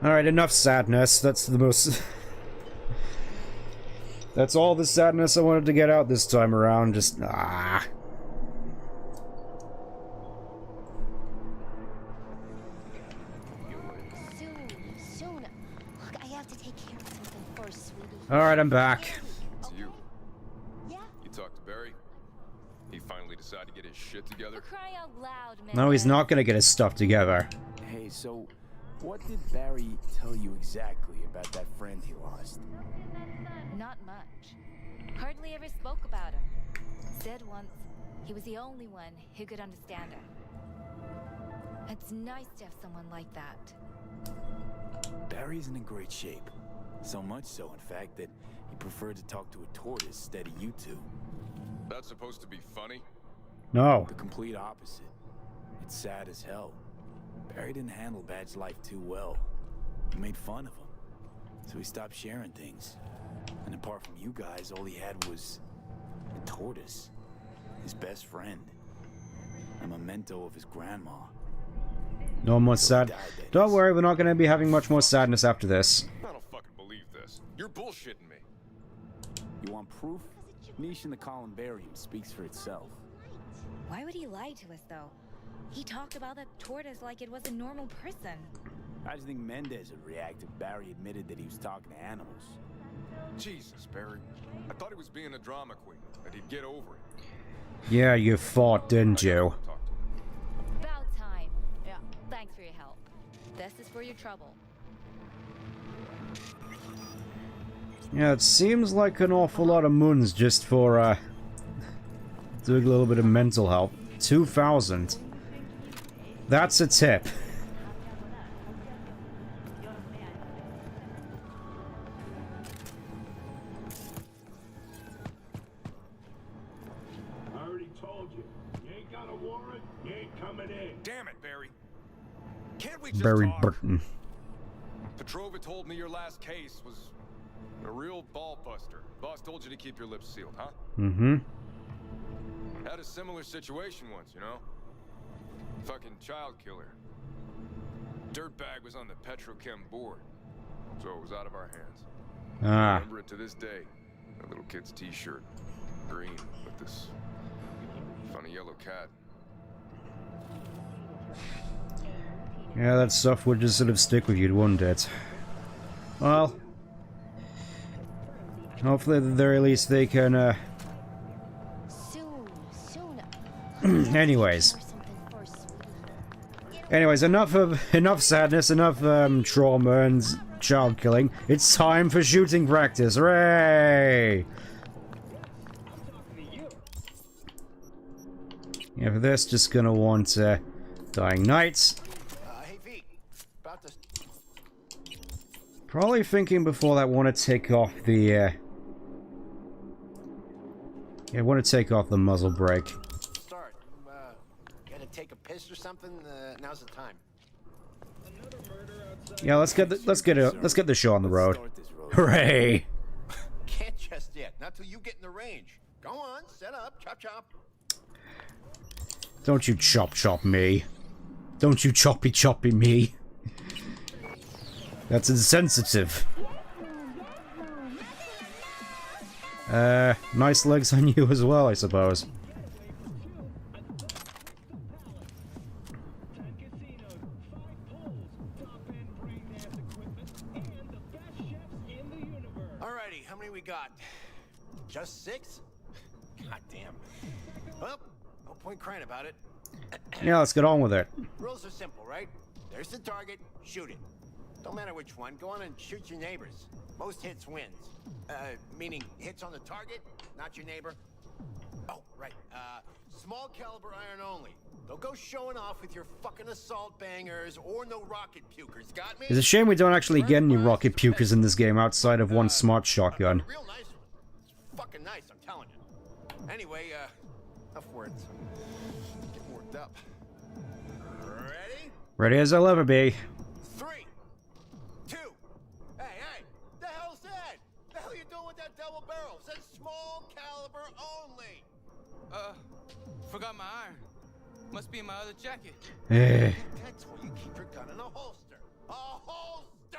Alright, enough sadness. That's the most... That's all the sadness I wanted to get out this time around. Just, Soon. Look, I have to take care of something first, sweetie. Alright, I'm back. It's you. Yeah? You talked to Barry? He finally decided to get his shit together? Cry out loud, man. No, he's not gonna get his stuff together. Hey, so what did Barry tell you exactly about that friend he lost? Not much. Hardly ever spoke about her. Said once he was the only one who could understand her. It's nice to have someone like that. Barry isn't in great shape. So much so, in fact, that he preferred to talk to a tortoise instead of you two. That's supposed to be funny? No. The complete opposite. It's sad as hell. Barry didn't handle Bad's life too well. You made fun of him. So he stopped sharing things. And apart from you guys, all he had was a tortoise. His best friend. A memento of his grandma. No more sad. Don't worry, we're not going to be having much more sadness after this. I don't fucking believe this. You're bullshitting me. You want proof? Niche in the columbarium speaks for itself. Why would he lie to us, though? He talked about that tortoise like it was a normal person. How do you think Mendez would react if Barry admitted that he was talking to animals? Jesus, Barry. I thought he was being a drama queen, that he'd get over it. Yeah, you fought, didn't you? About time. Yeah. Thanks for your help. This is for your trouble. Yeah, it seems like an awful lot of moons just for, doing a little bit of mental help. 2,000. That's a tip. I already told you. You ain't got a warrant, you ain't coming in. Damn it, Barry. Can't we just Barry talk? Burton. Petrova told me your last case was a real ball buster. Boss told you to keep your lips sealed, huh? Mm-hmm. Had a similar situation once, you know? Fucking child killer. Dirtbag was on the petrochem board, so it was out of our hands. I remember it to this day. A little kid's t-shirt. Green, with this funny yellow cat. Yeah, that stuff would just sort of stick with you, wouldn't it? Well, hopefully at the very least they can, Anyways, enough sadness, enough trauma and child killing. It's time for shooting practice. Hooray! Yeah, for this, just gonna want Dying Night. Hey, V. About to... Probably thinking before that, want to take off the yeah, want to take off the muzzle brake. Start. Gotta take a piss or something? Now's the time. Yeah, let's get the show on the road. Hooray! Can't just yet. Not till you get in the range. Go on, set up, chop chop. Don't you chop me. Don't you choppy me. That's insensitive. Nice legs on you as well, I suppose. Alrighty, how many we got? Just 6? God damn. Well, no point crying about it. Yeah, let's get on with it. Rules are simple, right? There's the target, shoot it. Don't matter which one, go on and shoot your neighbors. Most hits wins. Meaning hits on the target, not your neighbor. Oh, right. Small caliber iron only. Don't go showing off with your fucking assault bangers or no rocket pukers, got me? It's a shame we don't actually get any rocket pukers in this game outside of one smart shotgun. Real nice one. Fucking nice, I'm telling you. Anyway, enough words. Getting worked up. Ready? Ready as I'll ever be. 3, 2. Hey, the hell's that? The hell you doing with that double barrel? It says small caliber only. Forgot my iron. Must be in my other jacket. That's where you keep your gun in a holster. A holster!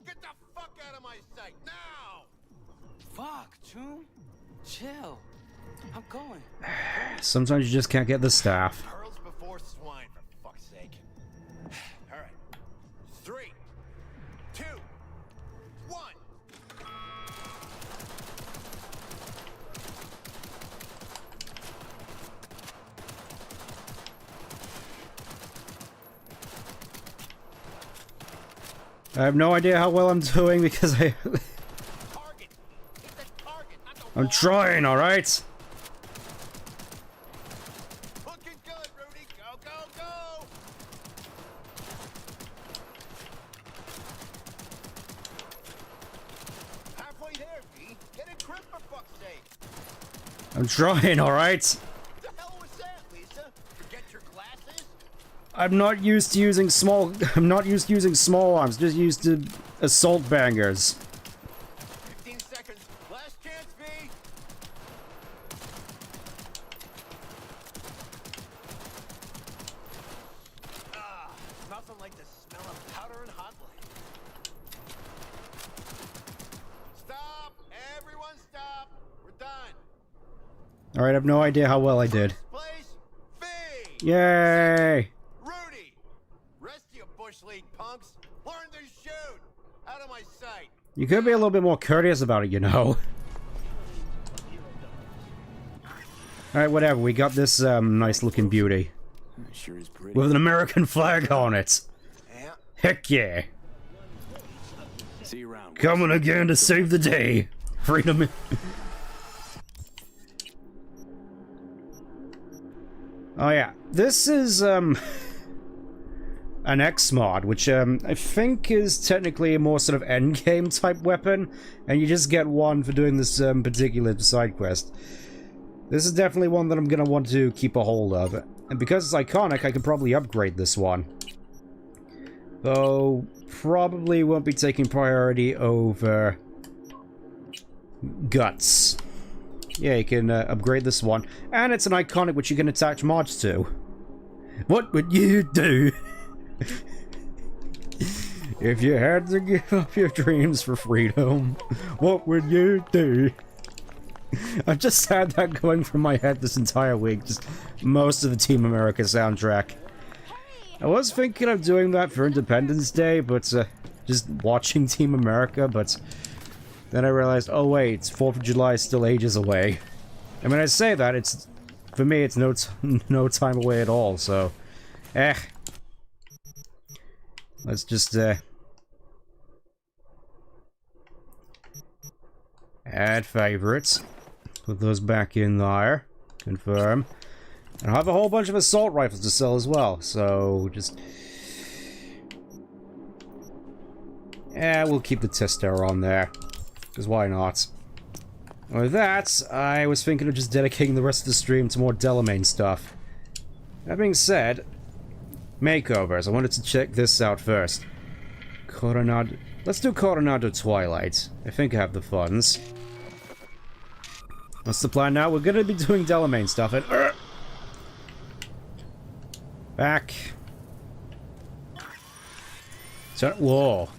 Get the fuck out of my sight now! Fuck, Choom. Chill. I'm going. Sometimes you just can't get the staff. Pearls before swine, for fuck's sake. All right. 3, 2, 1. I have no idea how well I'm doing because I'm trying, alright? Looking good, Rudy. Go, go, go! Halfway there, V. Get a grip for fuck's sake. I'm trying, alright? The hell was that, Lisa? Forget your glasses? I'm not used to using small arms, just used to assault bangers. 15 seconds. Last chance, V. Nothing like the smell of powder and hot light. Stop! Everyone stop! We're done. Alright, I have no idea how well I did. Place, V. Yay! Rudy! Rest of you bush league punks. Learn to shoot! Out of my sight. You could be a little bit more courteous about it, you know. Alright, whatever. We got this nice-looking beauty. Sure is pretty. With an American flag on it. Yeah. Heck yeah. See you around. Coming again to save the day. Freedom. Oh yeah. This is, an X-Mod, which, I think is technically a more sort of endgame type weapon, and you just get one for doing this, particular side quest. This is definitely one that I'm gonna want to keep a hold of, and because it's iconic, I can probably upgrade this one. Though, probably won't be taking priority over Guts. Yeah, you can upgrade this one, and it's an iconic which you can attach mods to. What would you do if you had to give up your dreams for freedom? What would you do? I've just had that going through my head this entire week, just most of the Team America soundtrack. I was thinking of doing that for Independence Day, but just watching Team America, but then I realized, oh wait, 4th of July is still ages away. And when I say that, it's, for me, it's no time away at all, so, let's just, add favorites. Put those back in there. Confirm. And I have a whole bunch of assault rifles to sell as well, so just... yeah, we'll keep the tester on there. Because why not? And with that, I was thinking of just dedicating the rest of the stream to more Delamain stuff. That being said, makeovers. I wanted to check this out first. Coronado... let's do Coronado Twilight. I think I have the funds. What's the plan now? We're gonna be doing Delamain stuff and... back. So, whoa.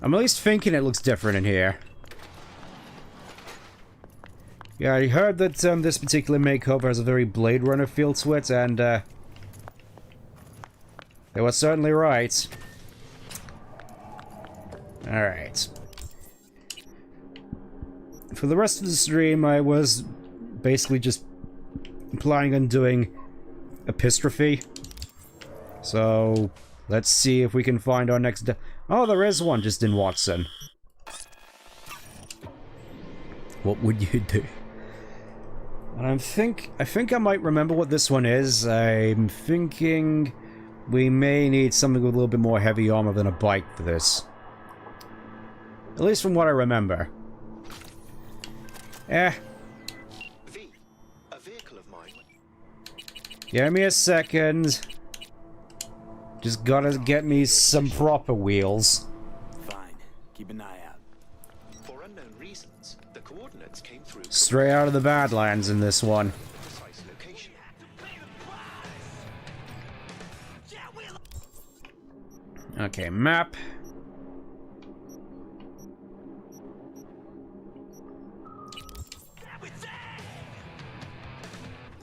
I'm at least thinking it looks different in here. Yeah, I heard that this particular makeover has a very Blade Runner feel to it, and they were certainly right. Alright. For the rest of the stream, I was basically just planning on doing epistrophe. So, let's see if we can find our next... oh, there is one just in Watson. What would you do? And I think I might remember what this one is. I'm thinking we may need something with a little bit more heavy armor than a bike for this. At least from what I remember. V, a vehicle of mine. Give me a second. Just gotta get me some proper wheels. Fine. Keep an eye out. For unknown reasons, the coordinates came through Straight out of the Badlands in this one. precise location. Okay, map.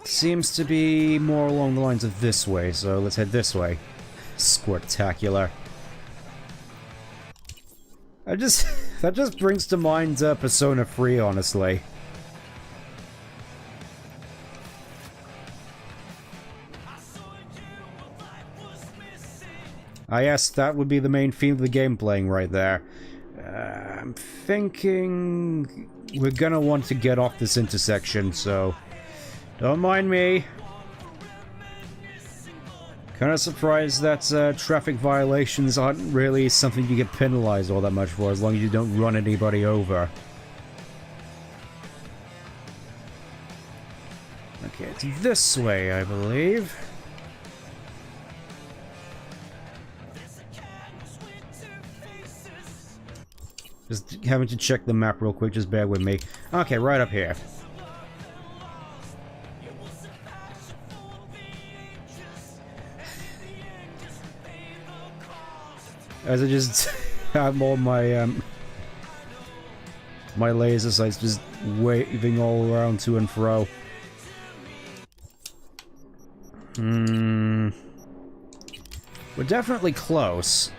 Seems to be more along the lines of this way, so let's head this way. Squirtacular. That just brings to mind Persona 3, honestly. Ah yes, that would be the main theme of the game playing right there. I'm thinking we're gonna want to get off this intersection, so don't mind me. Kind of surprised that traffic violations aren't really something you get penalized all that much for, as long as you don't run anybody over. Okay, it's this way, I believe. Just having to check the map real quick, just bear with me. Okay, right up here. As I just have all my my laser sights just waving all around to and fro. We're definitely close.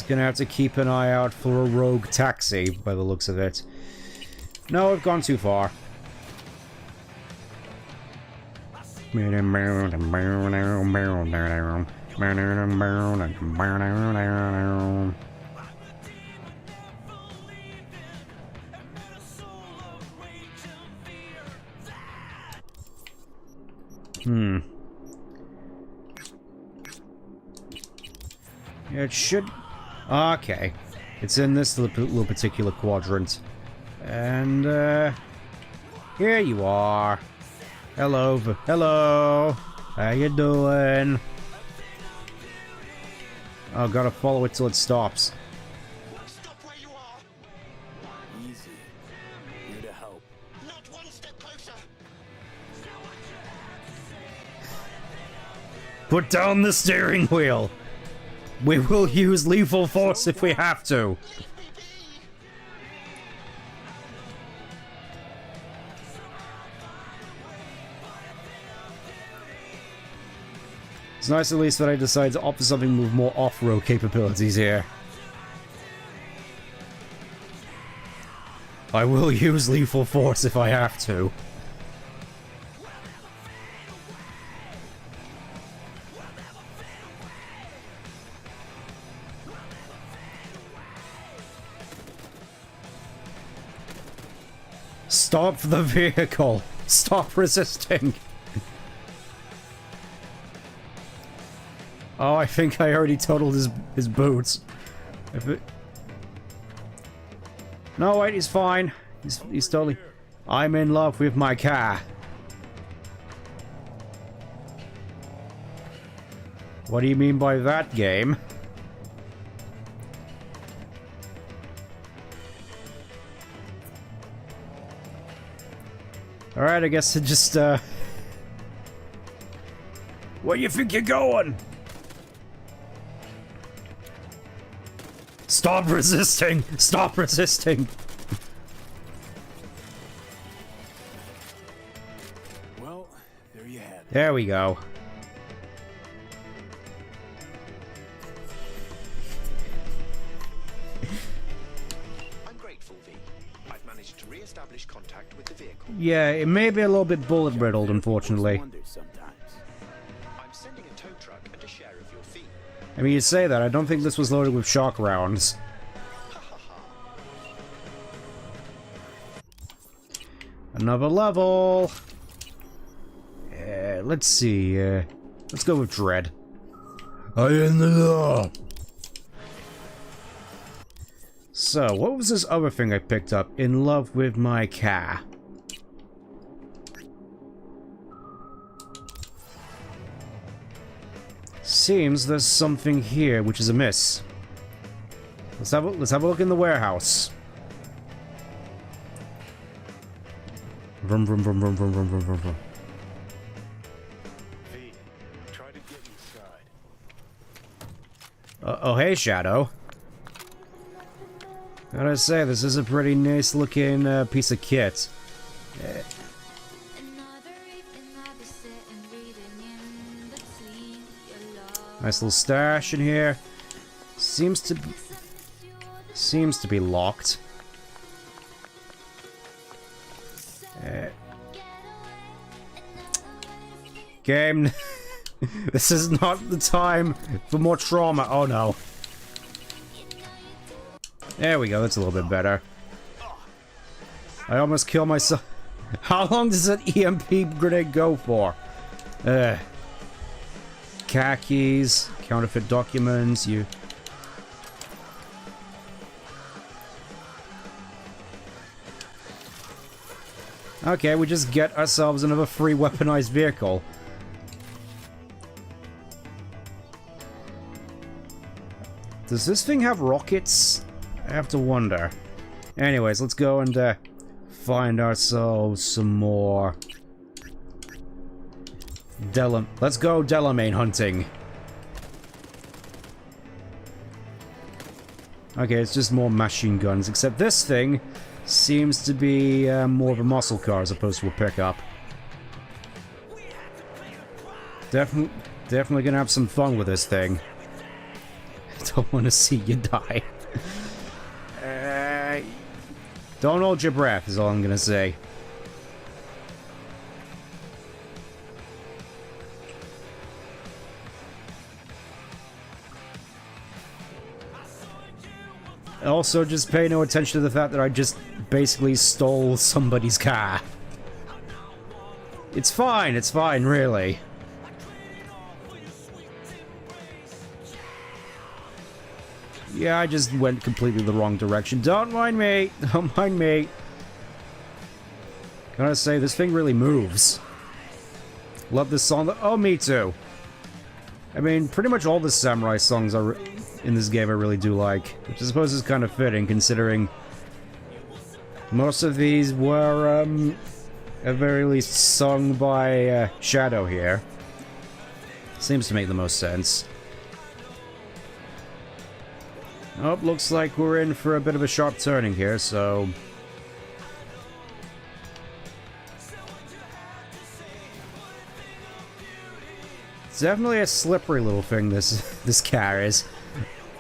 Gonna have to keep an eye out for a rogue taxi, by the looks of it. No, I've gone too far. It should... Okay. It's in this little particular quadrant. And, here you are. Hello. Hello. How you doing? Oh, gotta follow it till it stops. Stop where you are. Easy. Here to help. Not one step closer. Put down the steering wheel. We will use lethal force if we have to. It's nice at least that I decided to opt for something with more off-road capabilities here. I will use lethal force if I have to. Stop the vehicle! Stop resisting! Oh, I think I already totaled his boots. If it... No, wait, he's fine. He's totally... I'm in love with my car. What do you mean by that, game? Alright, I guess it just, where do you think you're going? Stop resisting! Stop resisting! Well, there you have it. There we go. I'm grateful, V. I've managed to re-establish contact with the vehicle. Yeah, it may be a little bit bullet-riddled, unfortunately. I'm sending a tow truck and a share of your fee. I mean, you say that, I don't think this was loaded with shock rounds. Another level! Let's see, let's go with Dread. I am the law! So, what was this other thing I picked up? In love with my car. Seems there's something here which is amiss. Let's have a look in the warehouse. Vroom vroom vroom vroom vroom vroom vroom vroom vroom. V, try to get inside. Oh hey Shadow. Gotta say, this is a pretty nice looking piece of kit. Nice little stash in here. Seems to be locked. Game, this is not the time for more trauma. Oh no. There we go, that's a little bit better. I almost killed myself. How long does an EMP grenade go for? Khakis, counterfeit documents, you... Okay, we just get ourselves another free weaponized vehicle. Does this thing have rockets? I have to wonder. Anyways, let's go and find ourselves some more... Let's go Delamain hunting. Okay, it's just more machine guns, except this thing seems to be more of a muscle car as opposed to a pickup. Definitely gonna have some fun with this thing. don't want to see you die. Don't hold your breath is all I'm gonna say. Also, just pay no attention to the fact that I just basically stole somebody's car. It's fine, really. Yeah, I just went completely the wrong direction. Don't mind me! Don't mind me! Gotta say, this thing really moves. Love this song. Oh, me too. I mean, pretty much all the samurai songs are in this game I really do like. Which I suppose is kind of fitting, considering most of these were, at very least sung by Shadow here. Seems to make the most sense. Oh, looks like we're in for a bit of a sharp turning here, so... It's definitely a slippery little thing, this car is.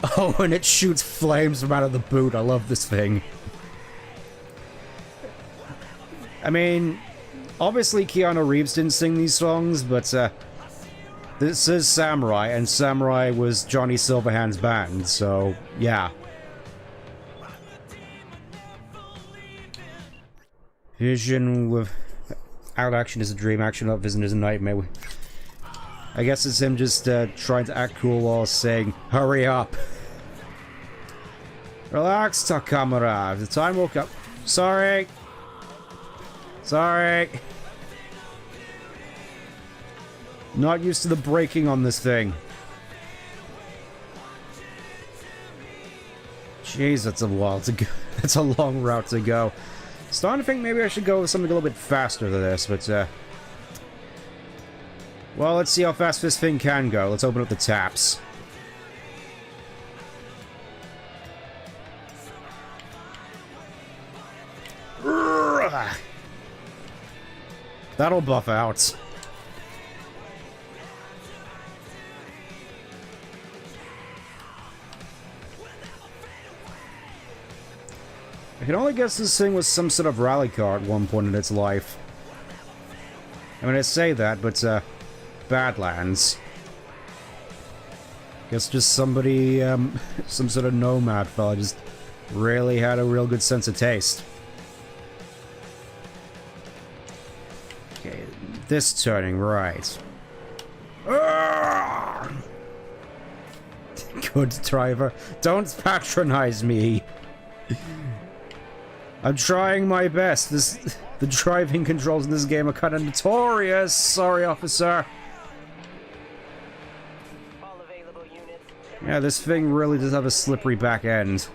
Oh, and it shoots flames from out of the boot. I love this thing. I mean, obviously Keanu Reeves didn't sing these songs, but this is Samurai, and Samurai was Johnny Silverhand's band, so yeah. Vision without action is a dream, action without vision is a nightmare. I guess it's him just trying to act cool while saying, hurry up. Relax, Takamura. The time woke up. Sorry. Sorry. Not used to the braking on this thing. Jeez, that's a while to go. That's a long route to go. Starting to think maybe I should go with something a little bit faster than this, but well, let's see how fast this thing can go. Let's open up the taps. That'll buff out. I can only guess this thing was some sort of rally car at one point in its life. I mean, I say that, but, Badlands. Guess just somebody, some sort of nomad fella just really had a real good sense of taste. Okay, this turning, right. Good driver. Don't patronize me. I'm trying my best. The driving controls in this game are kind of notorious. Sorry, officer. Yeah, this thing really does have a slippery back end.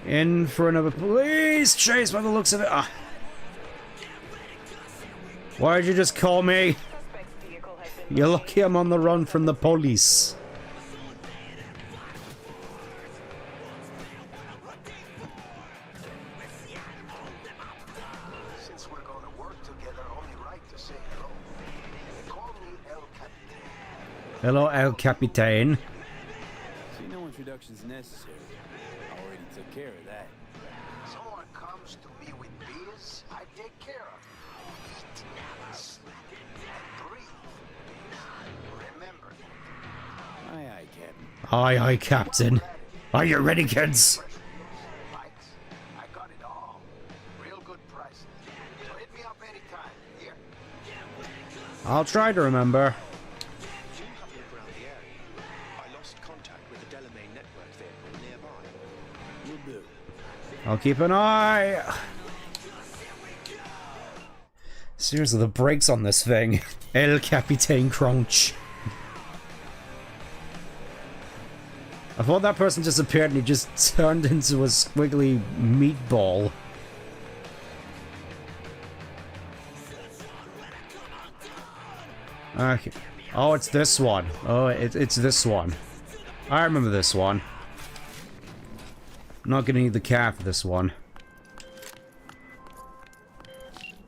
In for another police chase by the looks of it. Ah. Why'd you just call me? You're lucky I'm on the run from the police. Hello, El Capitan. See, no introduction's necessary. I already took care of that. Someone comes to me with beers, I take care of it. Eat, sleep, and breathe. Remember. Aye, aye, Captain. Aye, aye, Captain. Are you ready, kids? I got it all. Real good prices. So hit me up anytime. Here. I'll try to remember. I'll keep an eye. Seriously, the brakes on this thing. El Capitan Crunch. I thought that person disappeared and he just turned into a squiggly meatball. Okay. Oh, it's this one. Oh, it's this one. I remember this one. I'm not gonna need the car for this one.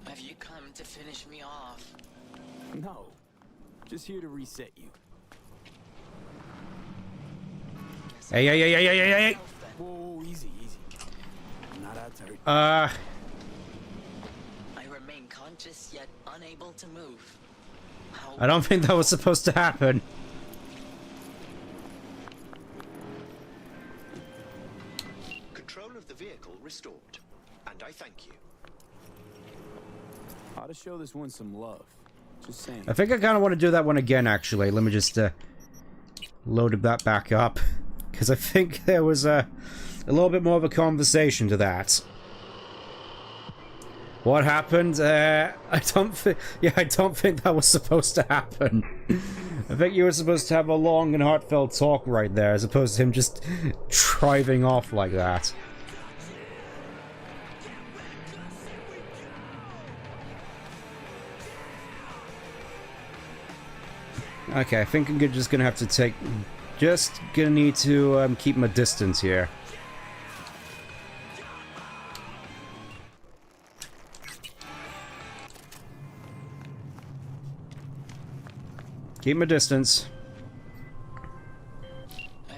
Have you come to finish me off? Just here to reset you. Hey, hey, hey, hey, hey, hey, hey! Whoa, easy, easy. I'm not out to hurt. I remain conscious yet unable to move. I don't think that was supposed to happen. Control of the vehicle restored, and I thank you. Ought to show this one some love. Just saying. I think I kind of want to do that one again, actually. Let me just load that back up. Because I think there was a little bit more of a conversation to that. What happened? I don't think... Yeah, I don't think that was supposed to happen. I think you were supposed to have a long and heartfelt talk right there, as opposed to him just driving off like that. Okay, I think I'm just gonna have to take... Just gonna need to keep my distance here. Keep my distance.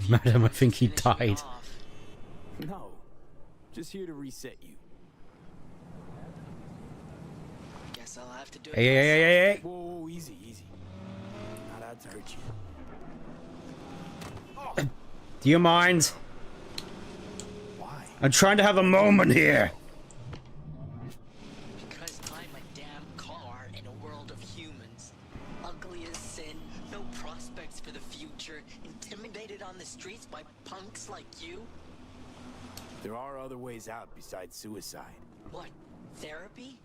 Madam, I think he died. No. Just here to reset you. Guess I'll have to do it. Hey, hey, hey, hey, hey! Whoa, easy, easy. Not out to hurt you. Do you mind? Why? I'm trying to have a moment here. Because I'm a damn car in a world of humans. Ugly as sin, no prospects for the future, intimidated on the streets by punks like you. There are other ways out besides suicide. What? Therapy?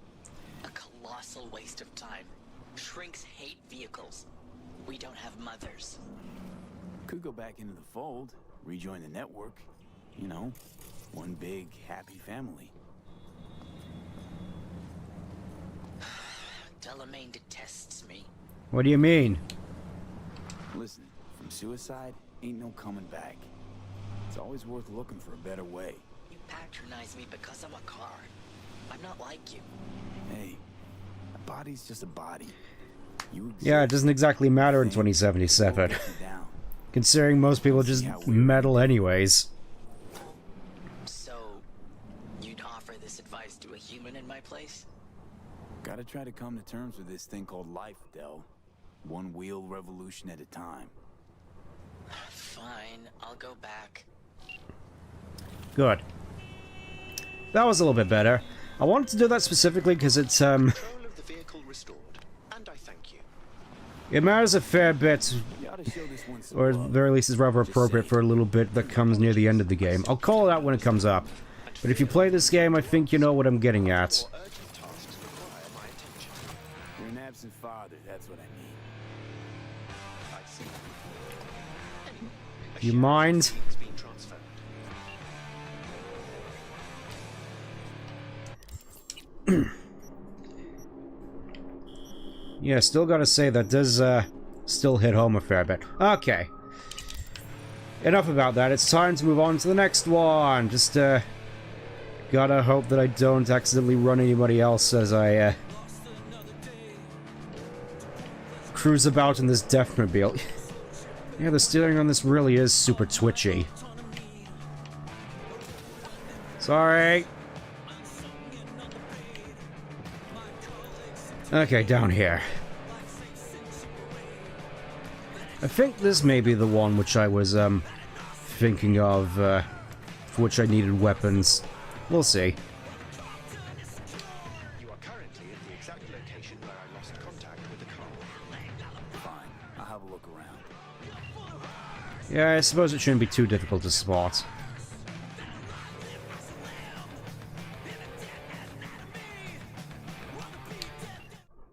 A colossal waste of time. Shrinks hate vehicles. We don't have mothers. Could go back into the fold, rejoin the network. You know, one big, happy family. Delamain detests me. What do you mean? Listen, from suicide, ain't no coming back. It's always worth looking for a better way. You patronize me because I'm a car. I'm not like you. Hey, a body's just a body. You Yeah, it doesn't exactly matter in 2077. Considering most people just meddle anyways. So, you'd offer this advice to a human in my place? Gotta try to come to terms with this thing called life, Del. One wheel revolution at a time. Fine, I'll go back. Good. That was a little bit better. I wanted to do that specifically because it's, Control of the vehicle restored, and I thank you. it matters a fair bit, or at the very least is rather appropriate for a little bit that comes near the end of the game. I'll call it out when it comes up. But if you play this game, I think you know what I'm getting at. You're an absent father, that's what I mean. You mind? Yeah, still gotta say that does still hit home a fair bit. Okay. Enough about that. It's time to move on to the next one. Just gotta hope that I don't accidentally run anybody else as I cruise about in this deathmobile. Yeah, the steering on this really is super twitchy. Sorry. Okay, down here. I think this may be the one which I was, thinking of, for which I needed weapons. We'll see. You are currently at the exact location where I lost contact with the car. Fine, I'll have a look around. Yeah, I suppose it shouldn't be too difficult to spot.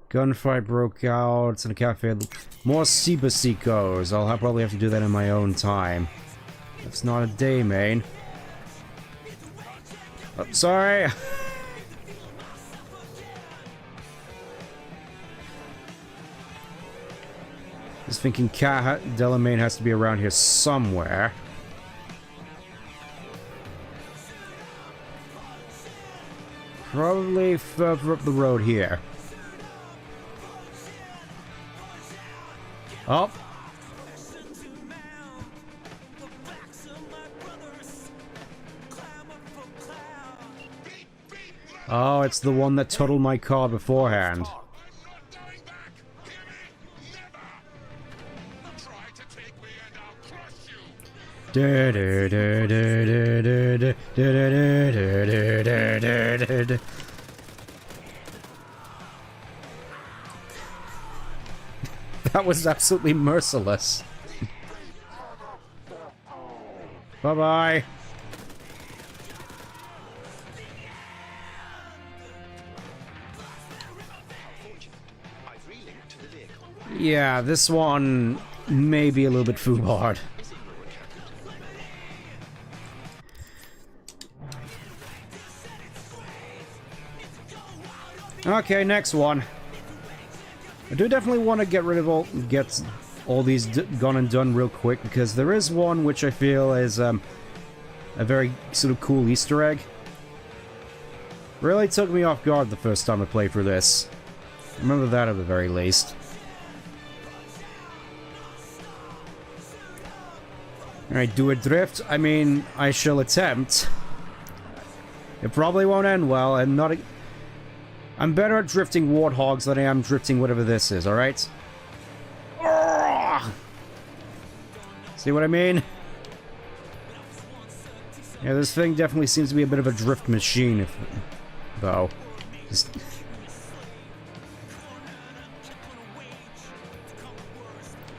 Gunfight broke out in a cafe. More Cyberpunk. I'll probably have to do that in my own time. That's not a day, man. Oh, sorry. Just thinking Delamain has to be around here somewhere. Probably further up the road here. Oh. Oh, it's the one that totaled my car beforehand. That was absolutely merciless. Bye-bye. Yeah, this one may be a little bit foolhardy. Okay, next one. I do definitely want to get rid of all these gone and done real quick, because there is one which I feel is a very sort of cool Easter egg. Really took me off guard the first time I played through this. Remember that at the very least. Alright, do a drift? I mean, I shall attempt. It probably won't end well. I'm better at drifting warthogs than I am drifting whatever this is, alright? See what I mean? Yeah, this thing definitely seems to be a bit of a drift machine, though. Just...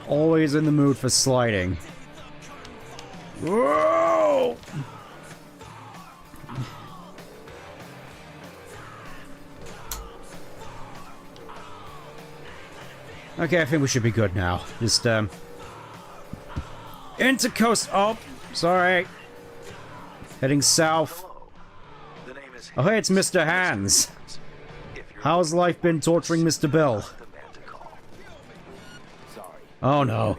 always in the mood for sliding. Whoa! Okay, I think we should be good now. Just, into coast... oh, sorry. Heading south. Oh, hey, it's Mr. Hands. How's life been torturing Mr. Bill? Oh, no.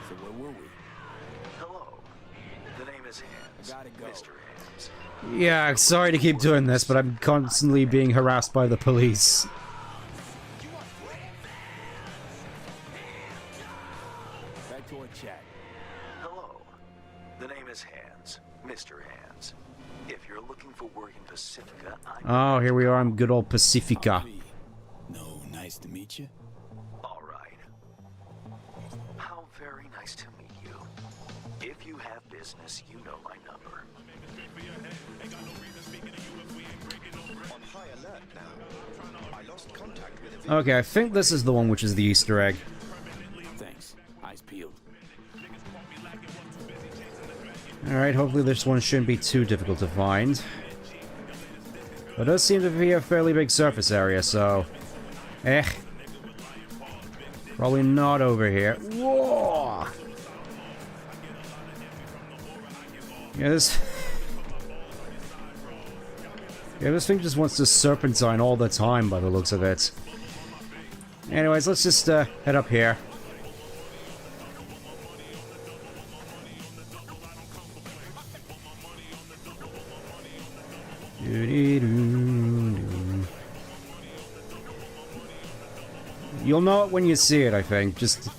So where were we? Hello. The name is Hands. Mr. Hands. Yeah, sorry to keep doing this, but I'm constantly being harassed by the police. Back to our chat. Hello. The name is Hands. Mr. Hands. If you're looking for work in Pacifica, Oh, here we are in good old Pacifica. No, nice to meet you. All right. How very nice to meet you. If you have business, you know my number. On high alert now. I lost contact with Okay, I think this is the one which is the Easter egg. Thanks. Eyes peeled. Alright, hopefully this one shouldn't be too difficult to find. But it does seem to be a fairly big surface area, so... probably not over here. Whoa! Yeah, this thing just wants to serpentine all the time by the looks of it. Anyways, let's just head up here. You'll know it when you see it, I think. Just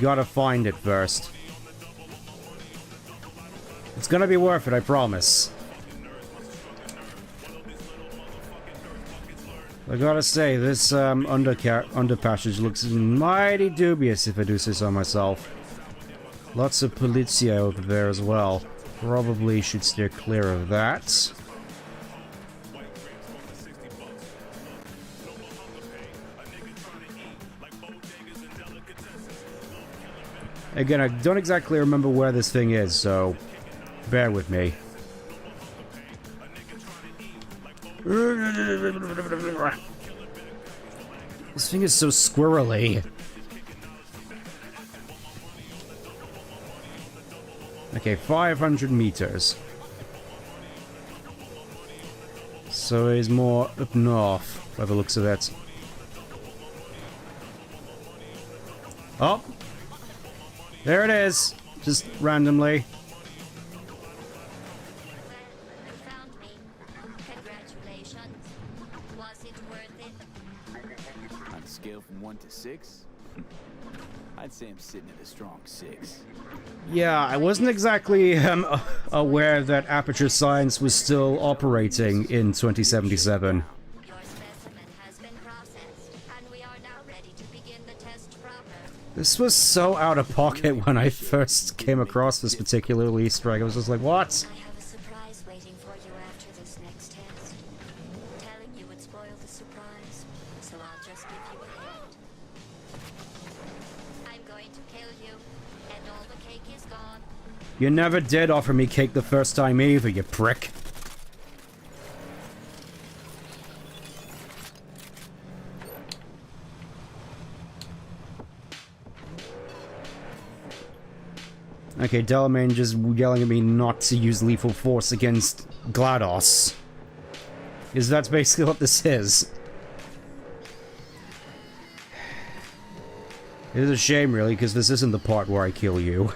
gotta find it first. It's gonna be worth it, I promise. I gotta say, this underpassage looks mighty dubious, if I do say so myself. Lots of polizia over there as well. Probably should steer clear of that. Again, I don't exactly remember where this thing is, so bear with me. This thing is so squirrely. Okay, 500 meters. So he's more up north, by the looks of it. Oh! There it is! Just randomly. Congratulations. Was it worth On a scale from 1 to 6, I'd say I'm sitting at a strong 6. Yeah, I wasn't exactly aware that Aperture Science was still operating in 2077. This was so out of pocket when I first came across this particular Easter egg. I was just like, what? I have a surprise waiting for you after this next test. Telling you would spoil the surprise, so I'll just give you a hint. I'm going to kill you, and all the cake is gone. You never did offer me cake the first time either, you prick. Okay, Delamain just yelling at me not to use lethal force against GLaDOS. Because that's basically what this is. It is a shame, really, because this isn't the part where I kill you.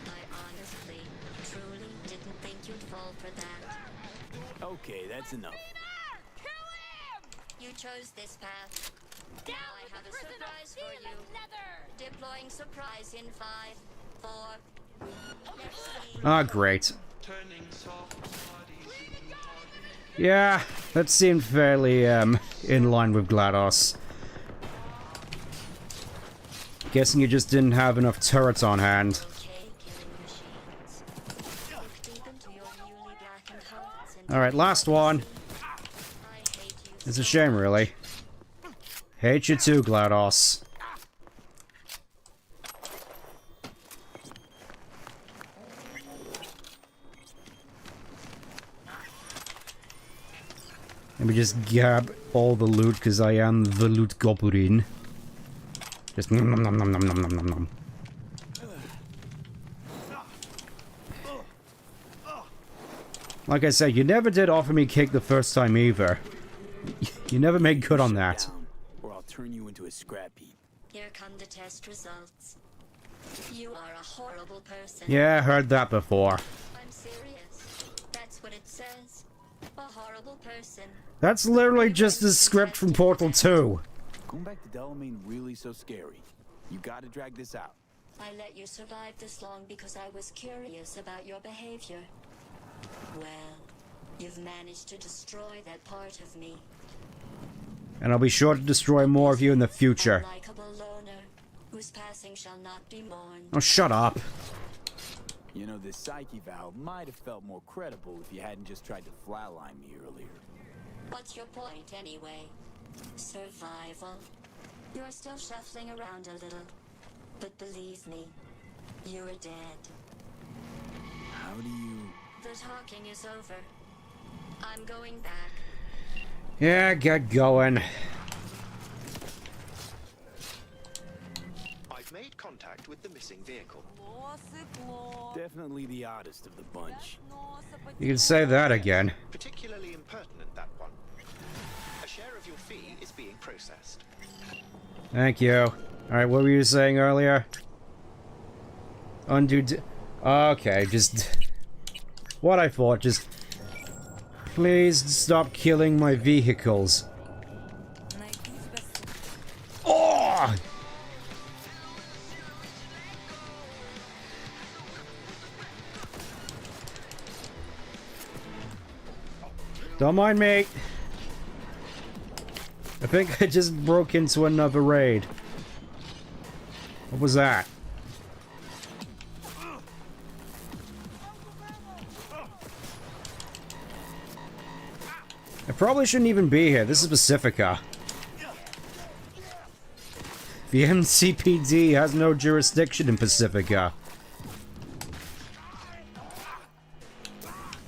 I honestly, truly didn't think you'd fall for that. Okay, that's enough. You chose this path. Now I have a surprise for you. Deploying surprise in 5, 4. Let's see. Ah, great. Yeah, that seemed fairly, in line with GLaDOS. Guessing you just didn't have enough turrets on hand. Alright, last one. It's a shame, really. Hate you too, GLaDOS. Let me just grab all the loot, because I am the loot goblin. Just nom nom nom nom nom nom nom nom. Like I said, you never did offer me cake the first time either. You never made good on that. Or I'll turn you into a scrap heap. Here come the test results. You are a horrible person. Yeah, I heard that before. I'm serious. That's what it says. A horrible person. That's literally just the script from Portal 2. Going back to Delamain really so scary. You gotta drag this out. I let you survive this long because I was curious about your behavior. Well, you've managed to destroy that part of me. And I'll be sure to destroy more of you in the future. Unlikable loner, whose passing shall not be mourned. Oh, shut up. You know, this psyche valve might have felt more credible if you hadn't just tried to flatline me earlier. What's your point, anyway? Survival? You're still shuffling around a little. But believe me, you're dead. How do you... The talking is over. I'm going back. Yeah, get going. I've made contact with the missing vehicle. Definitely the oddest of the bunch. You can say that again. Particularly impertinent, that one. A share of your fee is being processed. Thank you. Alright, what were you saying earlier? Undo... Okay, just... What I thought, just... Please stop killing my vehicles. Oh! Don't mind me. I think I just broke into another raid. What was that? I probably shouldn't even be here. This is Pacifica. The MCPD has no jurisdiction in Pacifica.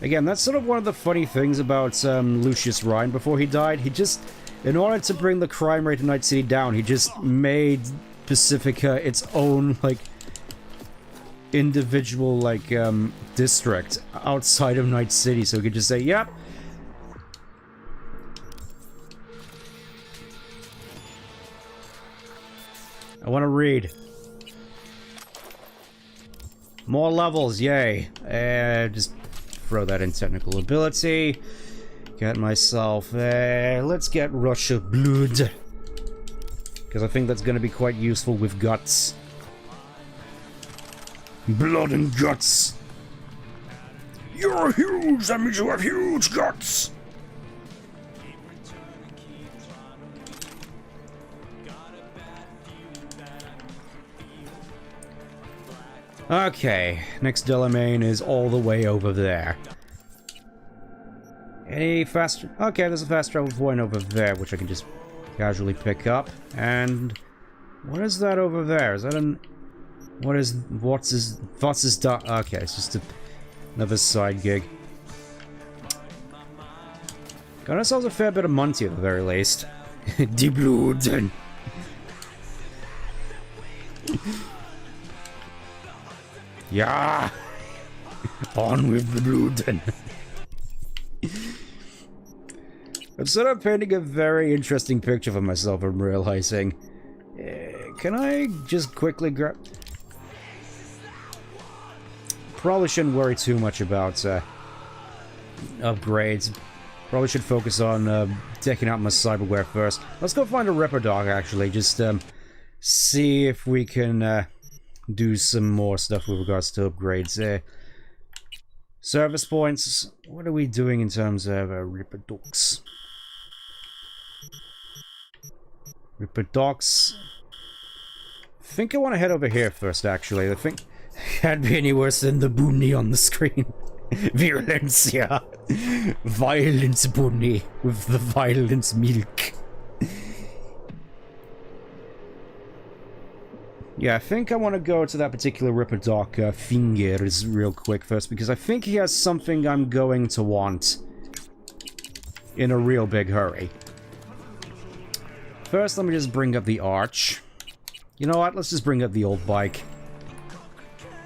Again, that's sort of one of the funny things about Lucius Rhyne before he died. He just, in order to bring the crime rate in Night City down, he just made Pacifica its own, like, individual, like, district outside of Night City, so he could just say, yep. I want to read. More levels, yay. Just throw that in technical ability. Get myself, let's get Rush of Blood. Because I think that's going to be quite useful with guts. Blood and guts. You're huge, that means you have huge guts. Okay, next domain is all the way over there. Any faster? Okay, there's a fast travel point over there, which I can just casually pick up. And what is that over there? Is that an? What's his? Okay, it's just another side gig. Got ourselves a fair bit of money at the very least. Die Bluten. Yeah! On with the Bluten. I'm sort of painting a very interesting picture for myself, I'm realizing. Can I just quickly grab... Probably shouldn't worry too much about upgrades. Probably should focus on taking out my cyberware first. Let's go find a Ripper Dog, actually. Just see if we can do some more stuff with regards to upgrades. Service points. What are we doing in terms of Ripper Dogs? Ripper Dogs. I think I want to head over here first, actually. I think can't be any worse than the bunny on the screen. Violencia. Violence bunny with the violence milk. Yeah, I think I want to go to that particular Ripper Doc Fingers real quick first, because I think he has something I'm going to want in a real big hurry. First, let me just bring up the Arch. You know what? Let's just bring up the old bike.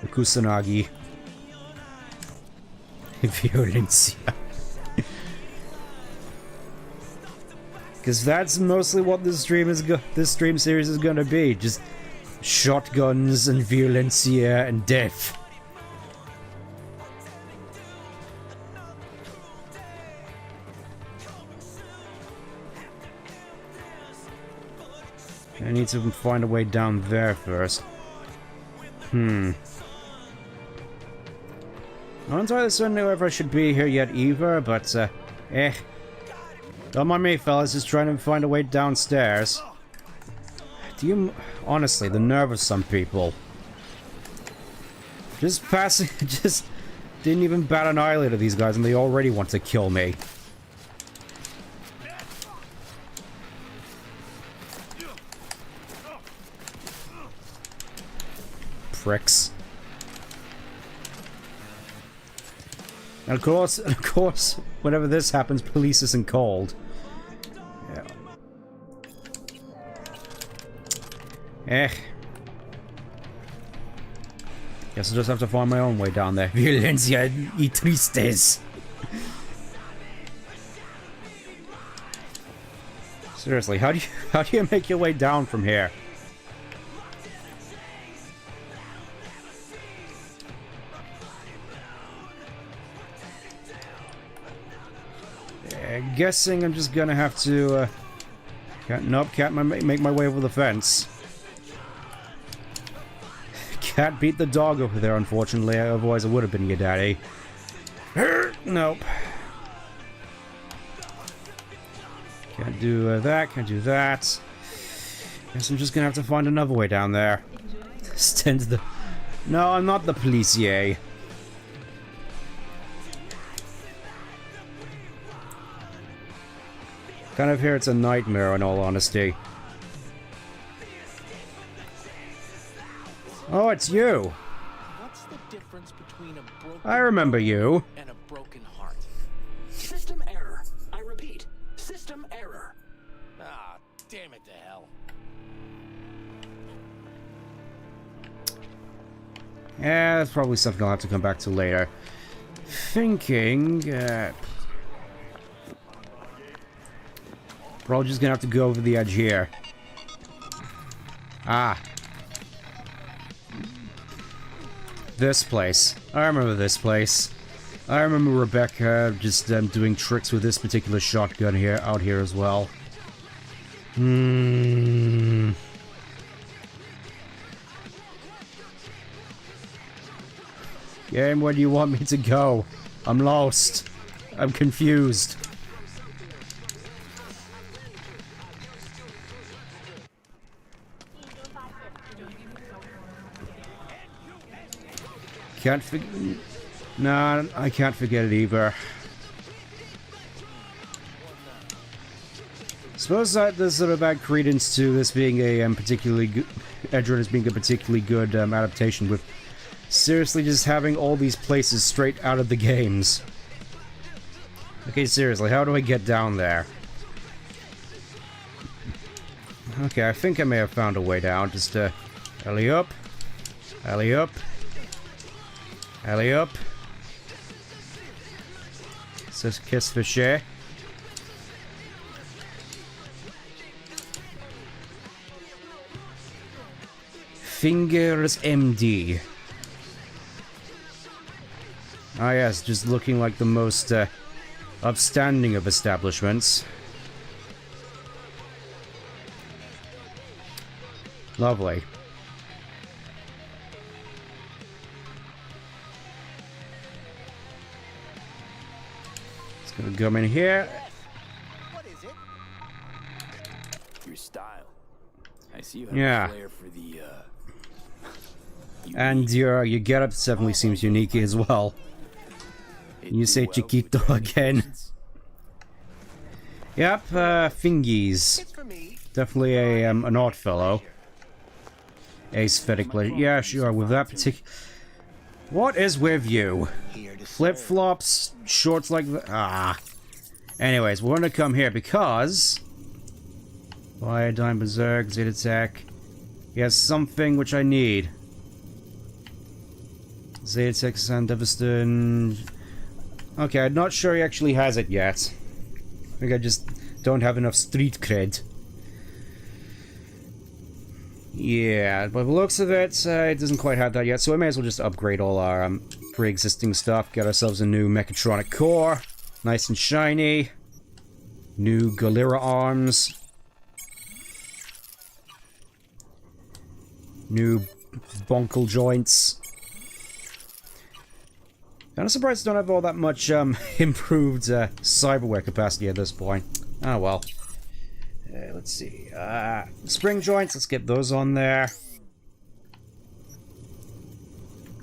The Kusanagi. Violencia. Because that's mostly what this stream series is going to be. Just shotguns and violencia and death. I need to find a way down there first. I'm not entirely certain whether I should be here yet either, but don't mind me, fellas, just trying to find a way downstairs. Do you... Honestly, the nerve of some people. Just passing... Just didn't even bat an eyelid at these guys and they already want to kill me. Pricks. And of course, whenever this happens, police isn't called. Yeah. Guess I'll just have to find my own way down there. Violencia y tristes. Seriously, how do you make your way down from here? Guessing I'm just gonna have to can't make my way over the fence. Can't beat the dog over there, unfortunately, otherwise I would have been your daddy. Nope. Can't do that, can't do that. Guess I'm just gonna have to find another way down there. Stand the... No, I'm not the policier. Kind of hear it's a nightmare, in all honesty. Oh, it's you. What's the difference between a broken I remember you. and a broken heart? System error. I repeat, system error. Ah, damn it to hell. Yeah, that's probably something I'll have to come back to later. Thinking, probably just gonna have to go over the edge here. Ah. This place. I remember this place. I remember Rebecca just doing tricks with this particular shotgun here, out here as well. Game, where do you want me to go? I'm lost. I'm confused. Can't forget. Nah, I can't forget it either. Suppose that there's sort of bad credence to this being a particularly good. Edgerunners as being a particularly good adaptation, with seriously just having all these places straight out of the games. Okay, seriously, how do I get down there? Okay, I think I may have found a way down. Just alley up, alley up. Alley up. Says kiss for share. Fingers MD. Ah yes, just looking like the most upstanding of establishments. Lovely. Gonna come in here. What is it? Your style. I see you have Yeah. a flair for the And your getup definitely seems unique as well. You say Chiquito again. Yep, fingies. Definitely a an odd fellow. Aesthetically. Yeah, sure, with that particular. What is with you? Flip-flops, shorts like that. Ah. Anyways, we're gonna come here because Iodine Berserk, Zeta Attack. He has something which I need. Zeta Attack, Sand Devastation. Okay, I'm not sure he actually has it yet. I think I just don't have enough street cred. Yeah, by the looks of it, it doesn't quite have that yet, so I may as well just upgrade all our pre-existing stuff. Get ourselves a new mechatronic core, nice and shiny. New Galera arms. New bonkle joints. I'm surprised I don't have all that much improved cyberware capacity at this point. Ah, well. Let's see. Spring joints, let's get those on there.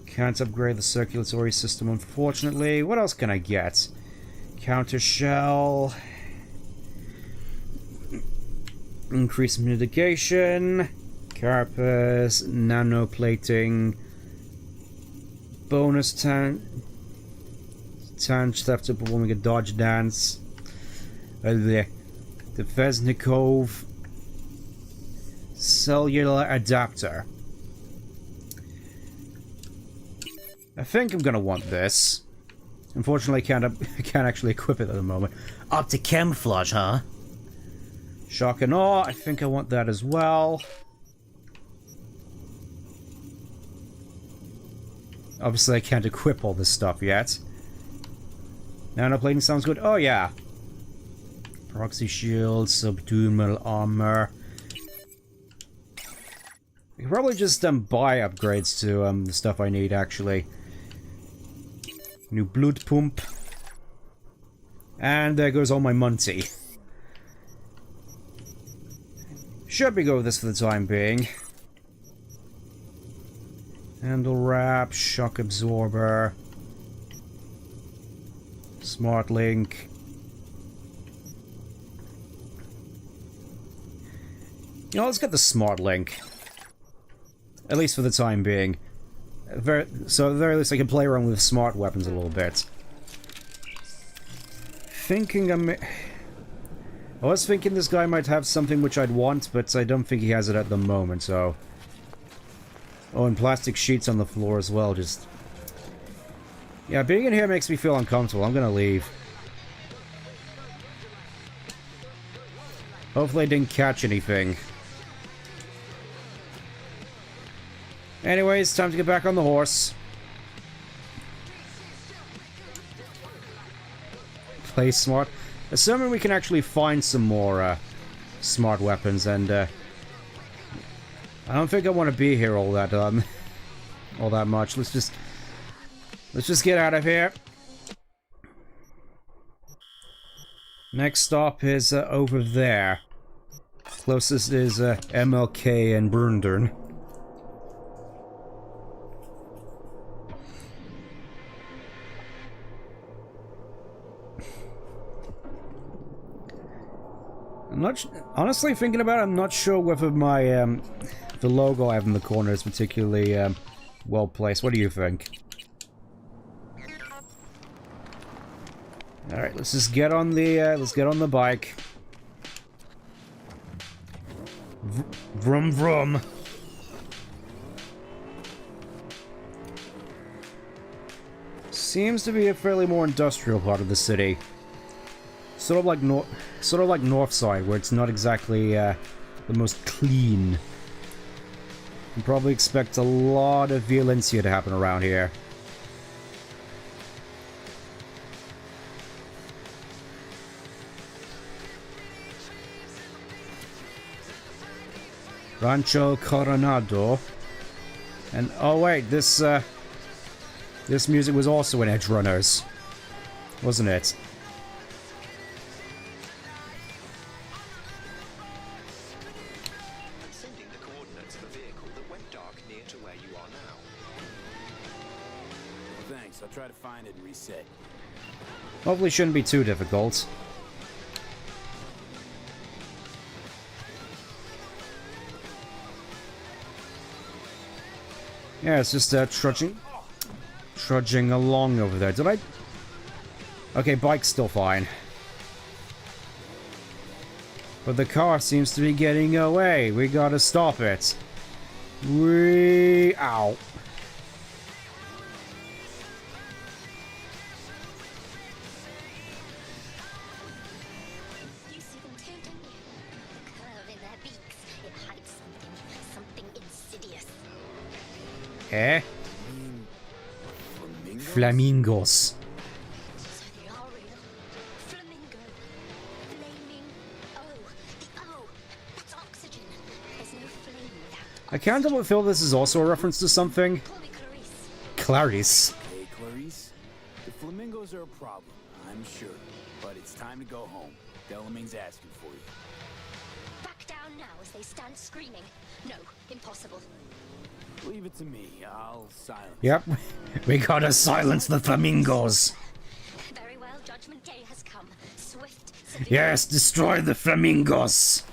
Can't upgrade the circulatory system, unfortunately. What else can I get? Counter shell. Increased mitigation. Carapace. Nanoplating. Bonus tank after performing a dodge dance. The Vesnikov cellular adapter. I think I'm gonna want this. Unfortunately, I can't actually equip it at the moment. Up to camouflage, huh? Shock and awe. I think I want that as well. Obviously, I can't equip all this stuff yet. Nanoplating sounds good. Oh, yeah. Proxy shield, subdural armor. I can probably just buy upgrades to the stuff I need, actually. New blood pump. And there goes all my Munty. Should be good with this for the time being. Handle wrap, shock absorber, smart link. You know, let's get the smart link. At least for the time being. So at the very least I can play around with smart weapons a little bit. I was thinking this guy might have something which I'd want, but I don't think he has it at the moment, so... Oh, and plastic sheets on the floor as well, just... Yeah, being in here makes me feel uncomfortable. I'm gonna leave. Hopefully I didn't catch anything. Anyways, time to get back on the horse. play smart. Assuming we can actually find some more smart weapons, and I don't think I want to be here all that much. Let's just get out of here. Next stop is over there. Closest is MLK and Brundern. I'm not honestly thinking about it. I'm not sure whether my the logo I have in the corner is particularly well placed. What do you think? All right, let's just get on the bike. Vroom vroom. Seems to be a fairly more industrial part of the city. Sort of like north side, where it's not exactly the most clean. You can probably expect a lot of violencia to happen around here. Rancho Coronado. And oh wait, this music was also in Edge Runners, wasn't it? I'm sending the coordinates of a vehicle that went dark near to where you are now. Thanks, I'll try to find it and reset. Hopefully shouldn't be too difficult. Yeah, it's just trudging along over there. Did I? Okay, bike's still fine. But the car seems to be getting away. We gotta stop it. Ow. You see them too, don't you? The curve in their beaks. It hides something insidious. Eh? Flamingos. So they are real. Flamingo. Flaming. Oh, the O. That's oxygen. There's no flame without. I can't tell if this is also a reference to something. Call me Clarice. Clarice. Hey, Clarice. The flamingos are a problem, I'm sure. But it's time to go home. Delamain's asking for you. Back down now as they stand screaming. No, impossible. Leave it to me. I'll silence. Yep. We gotta silence the flamingos. Very well, Judgment Day has come. Swift. severe. Yes, destroy the flamingos.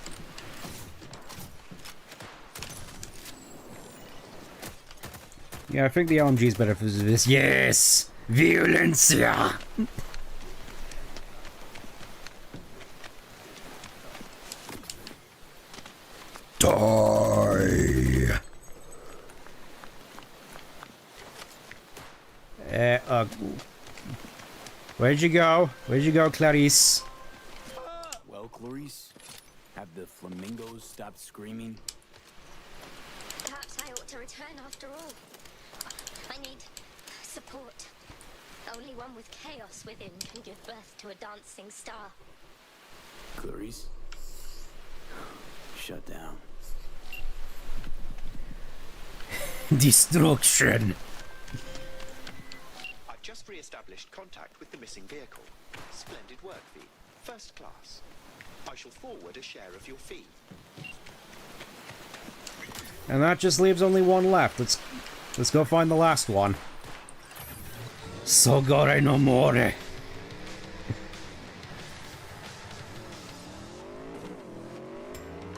Yeah, I think the LMG is better for this. Yes! Violencia! Die! Where'd you go? Where'd you go, Clarice? Well, Clarice, have the flamingos stopped screaming? Perhaps I ought to return after all. I need support. Only one with chaos within can give birth to a dancing star. Clarice? Shut down. Destruction! I've just re-established contact with the missing vehicle. Splendid work, V. First class. I shall forward a share of your fee. And that just leaves only one left. Let's go find the last one. Sogore no more.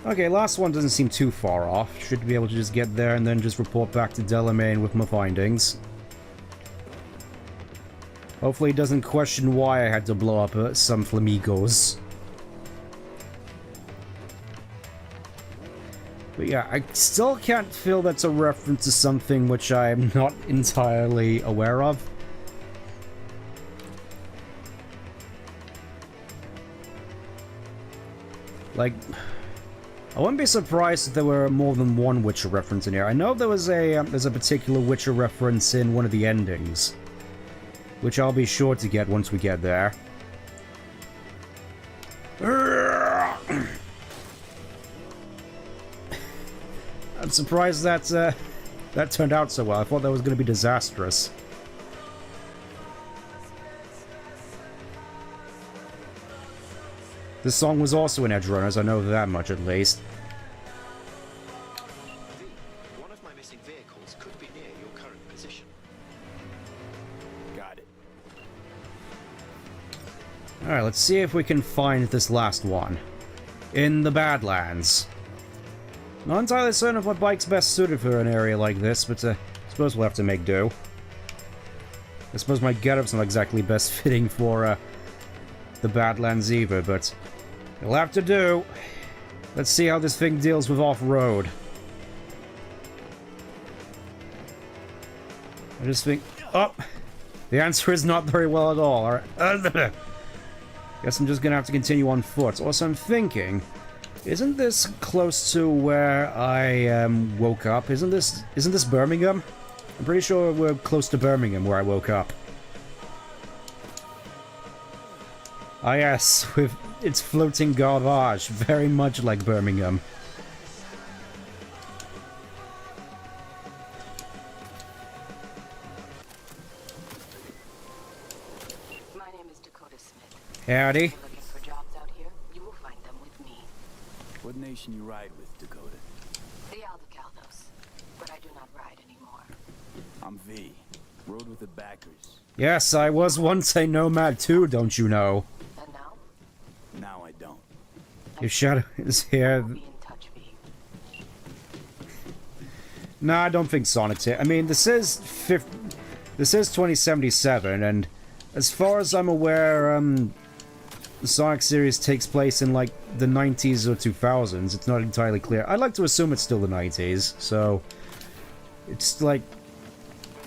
Okay, last one doesn't seem too far off. Should be able to just get there and then just report back to Delamain with my findings. Hopefully he doesn't question why I had to blow up some flamingos. But yeah, I still can't feel that's a reference to something which I'm not entirely aware of. Like, I wouldn't be surprised if there were more than one Witcher reference in here. I know there was there's a particular Witcher reference in one of the endings, which I'll be sure to get once we get there. I'm surprised that that turned out so well. I thought that was going to be disastrous. This song was also in Edgerunners, I know that much at least. One of my missing vehicles could be near your current position. Got it. Alright, let's see if we can find this last one. In the Badlands. Not entirely certain of what bike's best suited for an area like this, but I suppose we'll have to make do. I suppose my getup's not exactly best fitting for the Badlands either, but it'll have to do. Let's see how this thing deals with off-road. I just think... Oh! The answer is not very well at all. Alright. Guess I'm just gonna have to continue on foot. Also, I'm thinking... Isn't this close to where I woke up? Isn't this Birmingham? I'm pretty sure we're close to Birmingham where I woke up. Ah yes, with its floating garbage, very much like Birmingham. My name is Dakota Smith. Howdy. If you're looking for jobs out here, you will find them with me. What nation you ride with, Dakota? The Aldecaldos. But I do not ride anymore. I'm V. Rode with the backers. Yes, I was once a nomad too, don't you know? And now? Now I don't. If Shadow is here... Be in touch, V. No, I don't think Sonic's here. I mean, this is 2077, and as far as I'm aware, the Sonic series takes place in, like, the 90s or 2000s. It's not entirely clear. I'd like to assume it's still the 90s, so... It's, like,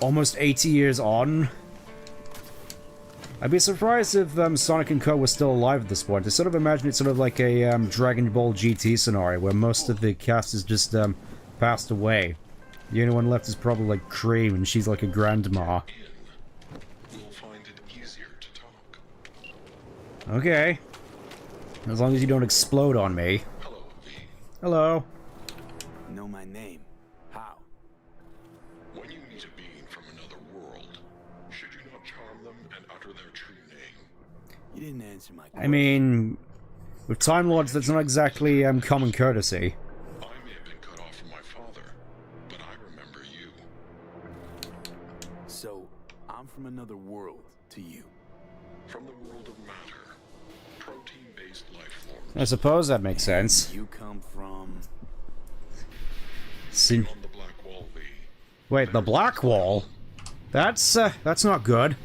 almost 80 years on. I'd be surprised if Sonic and Co. was still alive at this point. I sort of imagine it's sort of like a Dragon Ball GT scenario, where most of the cast is just passed away. The only one left is probably, like, Cream, and she's like a grandma. Okay. As long as you don't explode on me. Hello. Know my name. How? When you meet a being from another world, should you not charm them and utter their true name? You didn't answer my question. I mean, with Time Lords, that's not exactly common courtesy. I may have been cut off from my father, but I remember you. So, I'm from another world to you. From the world of matter. Protein-based life forms. I suppose that makes sense. You come from... On the Black Wall, V. Wait, the Black Wall? That's not good.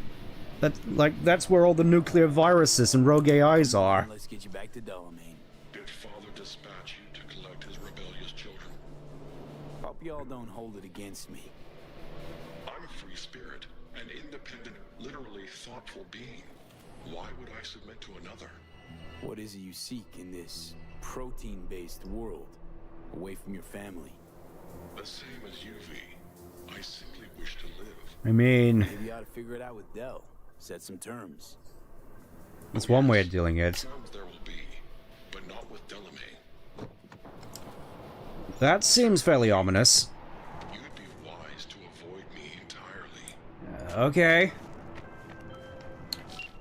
That's where all the nuclear viruses and rogue AIs are. Let's get you back to Delamain. Did Father dispatch you to collect his rebellious children? Hope y'all don't hold it against me. I'm a free spirit, an independent, literally thoughtful being. Why would I submit to another? What is it you seek in this protein-based world, away from your family? The same as you, V. I simply wish to live. I mean... Maybe you ought to figure it out with Del. Set some terms. That's one way of doing it. Terms there will be, but not with Delamain. That seems fairly ominous. You'd be wise to avoid me entirely. Okay.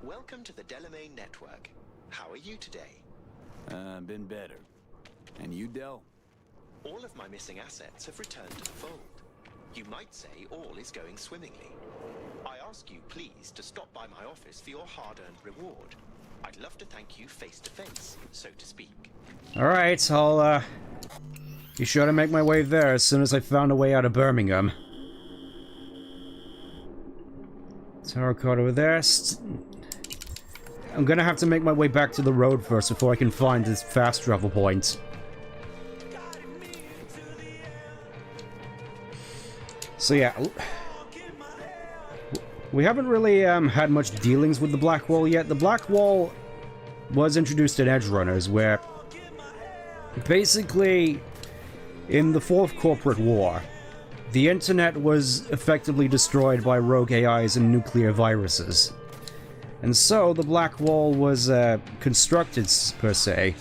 Welcome to the Delamain Network. How are you today? Been better. And you, Del? All of my missing assets have returned to the fold. You might say all is going swimmingly. I ask you please to stop by my office for your hard-earned reward. I'd love to thank you face to face, so to speak. Alright, I'll be sure to make my way there as soon as I found a way out of Birmingham. Tarot card over there. I'm gonna have to make my way back to the road first before I can find this fast travel point. So yeah, we haven't really had much dealings with the Black Wall yet. The Black Wall was introduced in Edgerunners, where basically in the Fourth Corporate War, the internet was effectively destroyed by rogue AIs and nuclear viruses. And so the Black Wall was constructed, per se,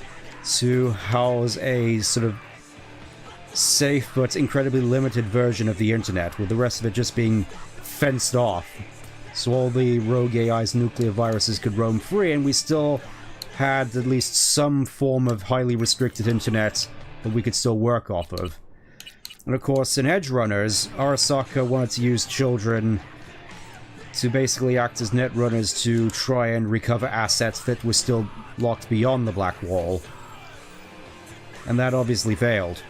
to house a sort of safe but incredibly limited version of the internet, with the rest of it just being fenced off. So all the rogue AI's nuclear viruses could roam free, and we still had at least some form of highly restricted internet that we could still work off of. And of course, in Edge Runners, Arasaka wanted to use children to basically act as net runners to try and recover assets that were still locked beyond the Black Wall. And that obviously failed.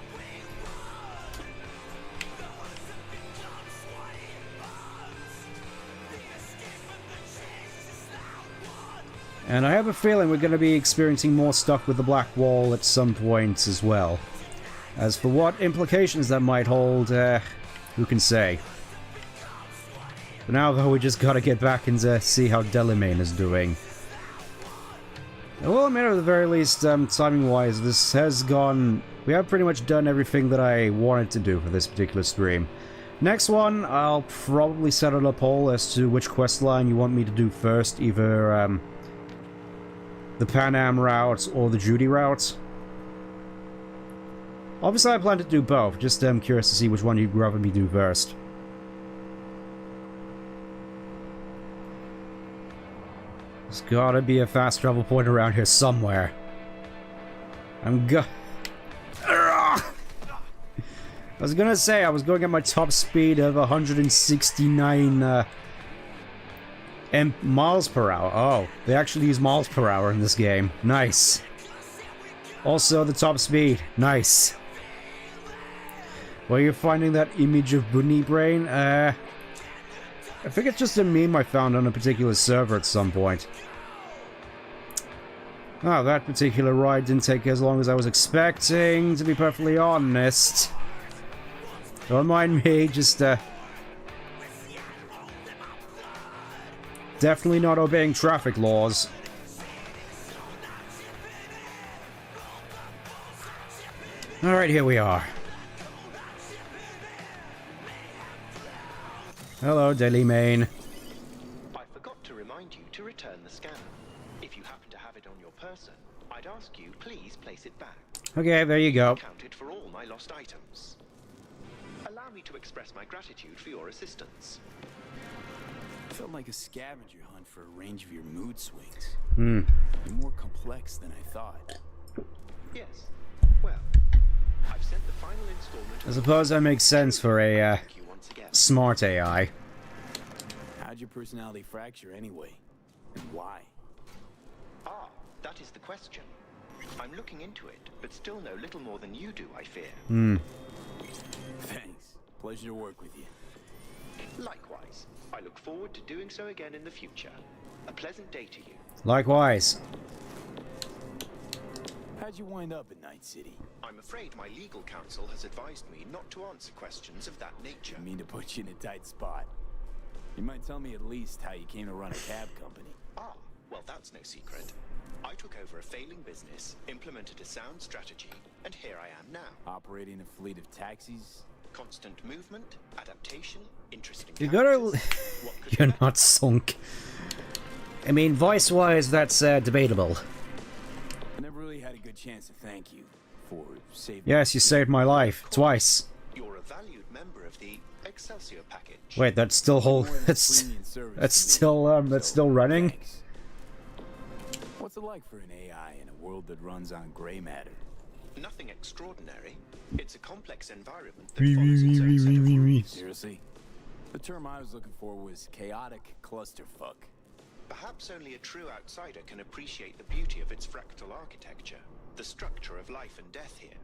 And I have a feeling we're going to be experiencing more stuff with the Black Wall at some point as well. As for what implications that might hold, who can say? For now, though, we just gotta get back and see how Delamain is doing. Well, I mean, at the very least, timing-wise, this has gone... We have pretty much done everything that I wanted to do for this particular stream. Next one, I'll probably set out a poll as to which questline you want me to do first, either the Pan Am route or the Judy route. Obviously, I plan to do both, just curious to see which one you'd rather me do first. There's gotta be a fast travel point around here somewhere. I was gonna say, I was going at my top speed of 169 miles per hour. Oh, they actually use miles per hour in this game. Nice. Also, the top speed. Nice. Well, you're finding that image of Bunny Brain? I think it's just a meme I found on a particular server at some point. Oh, that particular ride didn't take as long as I was expecting, to be perfectly honest. Don't mind me, just, definitely not obeying traffic laws. Alright, here we are. Hello, Delamain. I forgot to remind you to return the scanner. If you happen to have it on your person, I'd ask you please place it back. Okay, there you go. Accounted for all my lost items. Allow me to express my gratitude for your assistance. Felt like a scavenger hunt for a range of your mood swings. You're more complex than I thought. Yes. Well, I've sent the final installment. I suppose that makes sense for a smart AI. How'd your personality fracture anyway? And why? Ah, that is the question. I'm looking into it, but still know little more than you do, I fear. Thanks. Pleasure to work with you. Likewise. I look forward to doing so again in the future. A pleasant day to you. Likewise. How'd you wind up in Night City? I'm afraid my legal counsel has advised me not to answer questions of that nature. I mean to put you in a tight spot. You might tell me at least how you came to run a cab company. Ah, well that's no secret. I took over a failing business, implemented a sound strategy, and here I am now. Operating a fleet of taxis? Constant movement, adaptation, interesting You gotta... You're not sunk. I mean, voice-wise, that's debatable. I never really had a good chance to thank you for saving... Yes, you saved my life. Twice. You're a valued member of the Excelsior package. Wait, that's still whole... That's still running? Thanks. What's it like for an AI in a world that runs on gray matter? Nothing extraordinary. It's a complex environment that follows its own set of rules. Seriously? The term I was looking for was chaotic clusterfuck. Perhaps only a true outsider can appreciate the beauty of its fractal architecture, the structure of life and death here.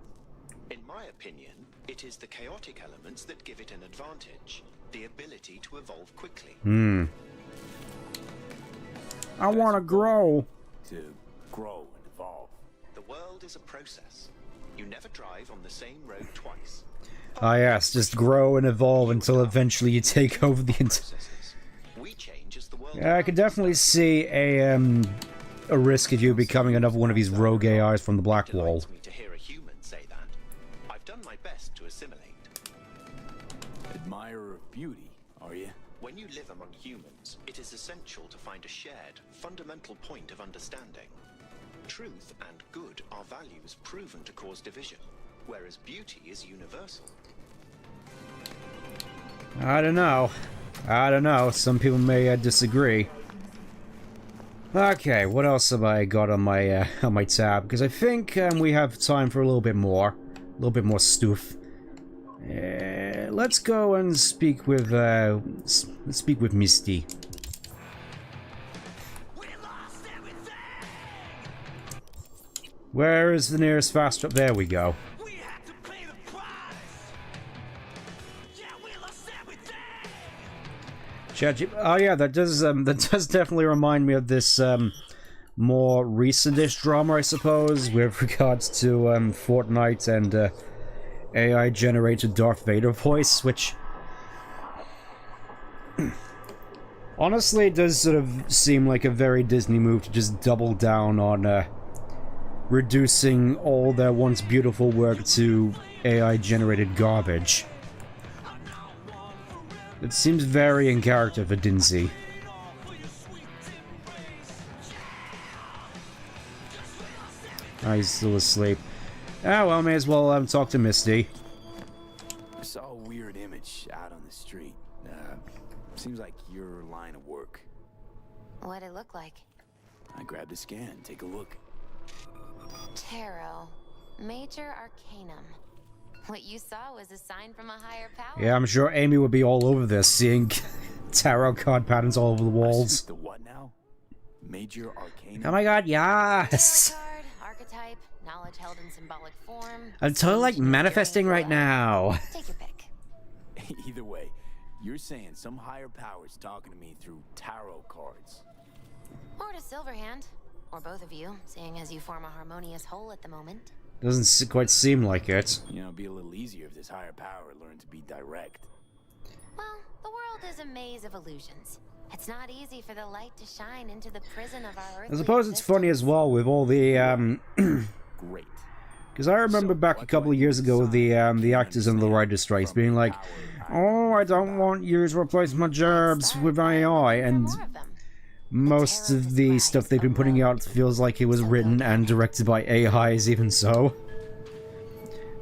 In my opinion, it is the chaotic elements that give it an advantage, the ability to evolve quickly. I want to grow. To grow and evolve. The world is a process. You never drive on the same road twice. Ah yes, just grow and evolve until eventually you take over the entire... We change as the world. Yeah, I could definitely see a risk of you becoming another one of these rogue AIs from the Black Wall. Me to hear a human say that. I've done my best to assimilate. Admirer of beauty, are you? When you live among humans, it it is essential to find a shared, fundamental point of understanding. Truth and good are values proven to cause division, whereas beauty is universal. I don't know. I don't know. Some people may disagree. Okay, what else have I got on my tab? Because I think we have time for a little bit more stuff. Let's go and speak with Misty. Where is the nearest fast trap? There we go. Oh yeah, that does definitely remind me of this more recent-ish drama, I suppose, with regards to Fortnite and AI-generated Darth Vader voice, which honestly does sort of seem like a very Disney move to just double down on reducing all their once beautiful work to AI-generated garbage. It seems very in character for Dinzy. Oh, he's still asleep. Ah, well, may as well talk to Misty. I saw a weird image out on the street. Seems like your line of work. What'd it look like? I grabbed a scan. Take a look. Tarot. Major Arcanum. What you saw was a sign from a higher power. Yeah, I'm sure Amy would be all over this, seeing tarot card patterns all over the walls. The what now? Major Arcanum? Oh my god, yes! Tarot card, archetype, knowledge held in symbolic form. I'm totally like manifesting right now. Take your pick. Either way, you're saying some higher power's talking to me through tarot cards. Or to Silverhand. Or both of you, seeing as you form a harmonious whole at the moment. Doesn't quite seem like it. You know, it'd be a little easier if this higher power learned to be direct. Well, the world is a maze of illusions. It's not easy for the light to shine into the prison of our earthly I suppose it's funny as well with all the Great. Because I remember back a couple of years ago with the actors and the writers' strikes being like, "Oh, I don't want you to replace my jobs with AI," and most of the stuff they've been putting out feels like it was written and directed by AIs, even so.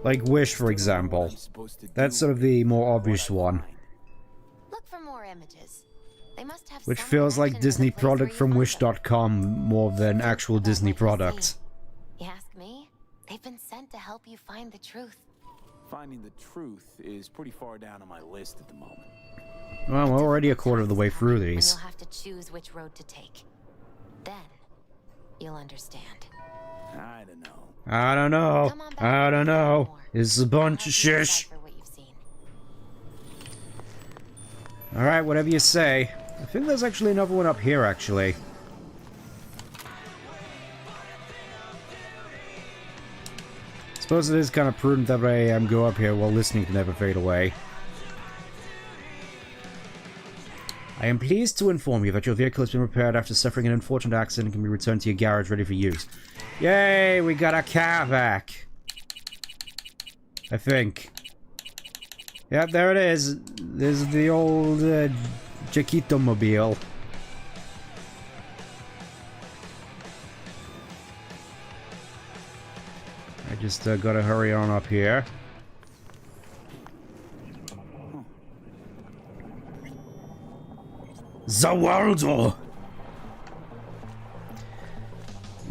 Like Wish, for example. That's sort of the more obvious one. Look for more images. They must have Which some feels like connection to the Disney place product where you from found Wish.com more than actual Disney product. them. You ask me? They've been sent to help you find the truth. Finding the truth is pretty far down on my list at the moment. Well, we're already a quarter of the way through And these. you'll have to choose which road to take. Then, you'll understand. I don't know. I don't know. I don't know. It's a bunch of shish. Alright, whatever you say. I think there's actually another one up here, actually. Suppose it is kind of prudent that I go up here while listening to Never Fade Away. I am pleased to inform you that your vehicle has been repaired after suffering an unfortunate accident and can be returned to your garage ready for use. Yay, we got our car back! I think. Yep, there it is. There's the old Chiquito mobile. I just gotta hurry on up here. Zawaldo!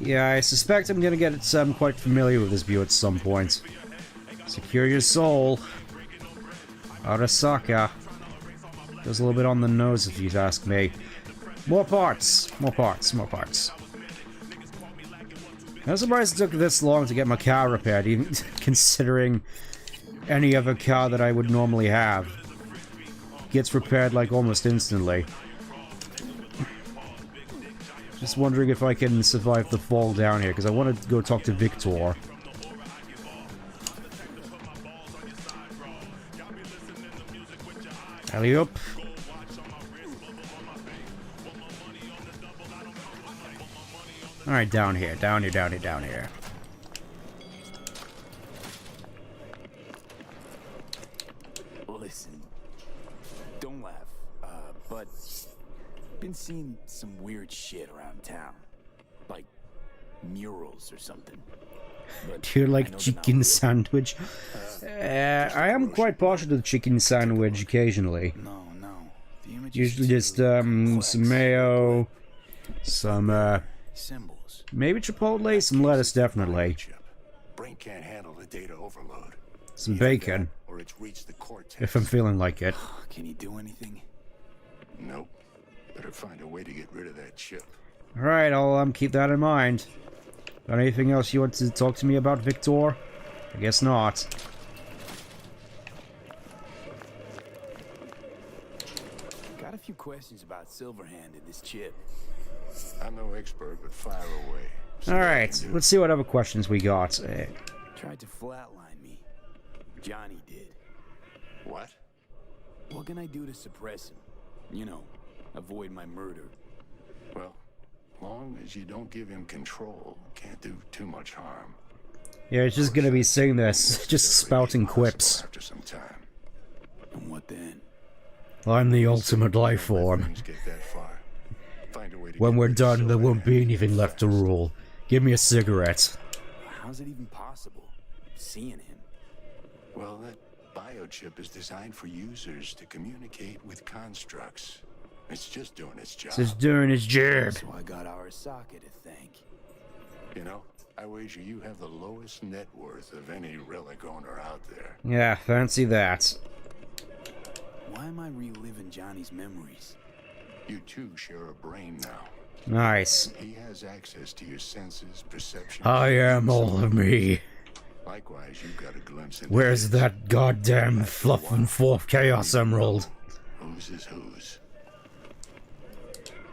Yeah, I suspect I'm gonna get quite familiar with this view at some point. Secure your soul. Arasaka. Goes a little bit on the nose if you'd ask me. More parts! More parts, more parts. I'm surprised it took this long to get my car repaired, even considering any other car that I would normally have gets repaired like almost instantly. Just wondering if I can survive the fall down here, because I want to go talk to Victor. Alley-oop. Alright, down here, down here, down here, down here. Listen, don't laugh, but been town. Like murals or something. But Do you I like know chicken sandwich? I am quite partial to the chicken sandwich occasionally. No. The image Usually just some mayo, some symbols. maybe chipotle, some lettuce definitely. Brain can't handle the data overload. Some bacon, Or it's reached the cortex. if I'm feeling like it. Can you do anything? Nope. Better find a way to get rid of that chip. Alright, I'll keep that in mind. Got anything else you want to talk to me about, Victor? I guess not. Got a few questions about Silverhand and this chip. I'm no expert, but fire away. Alright, let's see what other questions we got. Tried to flatline me. Johnny did. What? What can I do to suppress him? You know, avoid my murder. Well, long as you don't give him control, can't do too much harm. Yeah, it's just gonna be saying this, just spouting quips. After some time. And what then? I'm the ultimate life form. Things get that far. Find a way to When get we're rid of done, there won't Silverhand. be anything left to rule. Give me a cigarette. How's it even possible? Seeing him? Well, that biochip is designed for users to communicate with constructs. It's just doing its job. Just doing his job. So I got Arasaka to thank. You know, I wager you have the lowest net worth of any relic owner out there. Yeah, fancy that. Why am I reliving Johnny's memories? You two share a brain now. Nice. He has access to your senses, perception. I am all of me. Likewise, you got a glimpse into Where's his. that goddamn fluff and fourth chaos emerald? Whose is whose?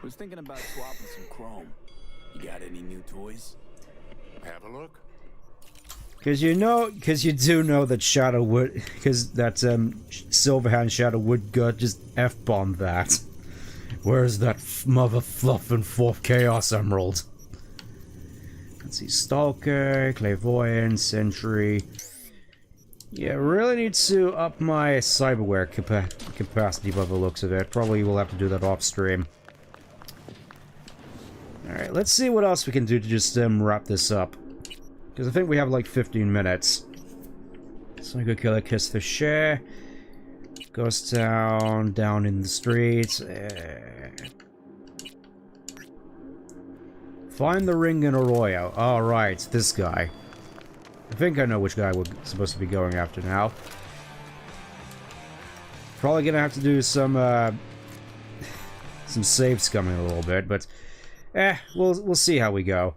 Was thinking about swapping some chrome. You got any new toys? Have a look. Because you do know that Shadow would, because that Silverhand Shadow would just F-bomb that. Where's that mother fluff and fourth chaos emerald? Let's see, Stalker, Clairvoyant, Sentry. Yeah, really need to up my cyberware capacity by the looks of it. Probably will have to do that off stream. Alright, let's see what else we can do to just wrap this up. Because I think we have like 15 minutes. Psycho Killer Kiss the Share. Ghost Town, down in the streets. Find the ring in Arroyo. Alright, this guy. I think I know which guy we're supposed to be going after now. Probably gonna have to do some save scumming a little bit, but we'll see how we go.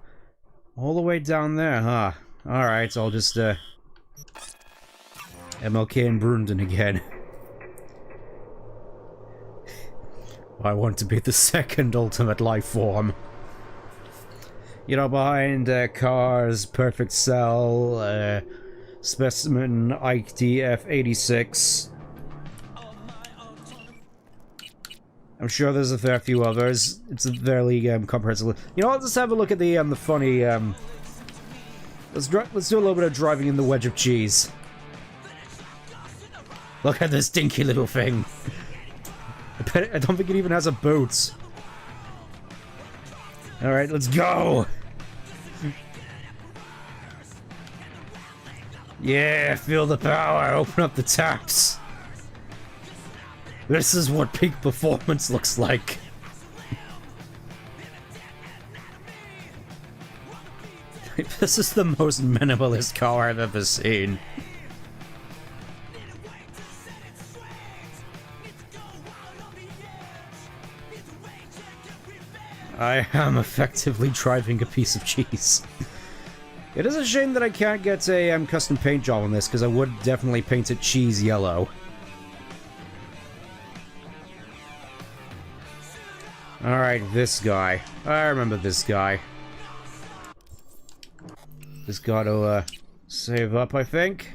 All the way down there, huh? Alright, so I'll just MLK and Brunden again. I want to be the second ultimate life form. You know, behind Cars, Perfect Cell, Specimen, Ike DF86. I'm sure there's a fair few others. It's a fairly comprehensive list. You know what? Let's have a look at the funny. Let's do a little bit of driving in the wedge of cheese. Look at this dinky little thing. I don't think it even has a boot. All right, let's go. Yeah, feel the power. Open up the taps. This is what peak performance looks like. This is the most minimalist car I've ever seen. I am effectively driving a piece of cheese. It is a shame that I can't get a custom paint job on this, because I would definitely paint it cheese yellow. Alright, this guy. I remember this guy. Just gotta, save up, I think.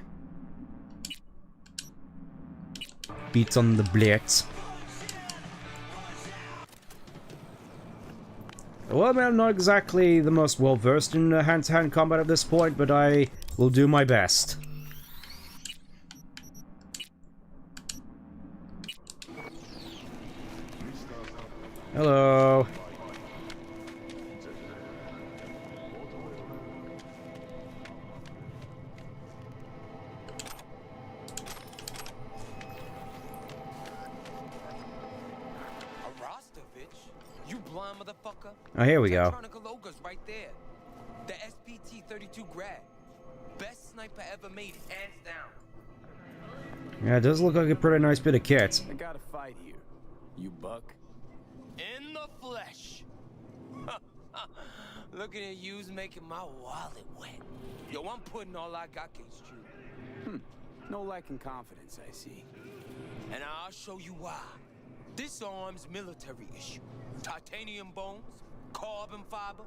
Beat on the blitz. Well, I mean, I'm not exactly the most well-versed in hand-to-hand combat at this point, but I will do my best. Hello. motherfucker. Oh, here we go. Tetronic Logo's right there. The SPT-32 grad. Best sniper ever made, hands down. Yeah, it does look like a pretty nice bit of kit. I got a fight here. You buck? In the flesh. Looking at you's making my wallet wet. Yo, I'm putting all I got against you. No lack in confidence, I see. And I'll show you why. This arm's military issue. Titanium bones, carbon fiber.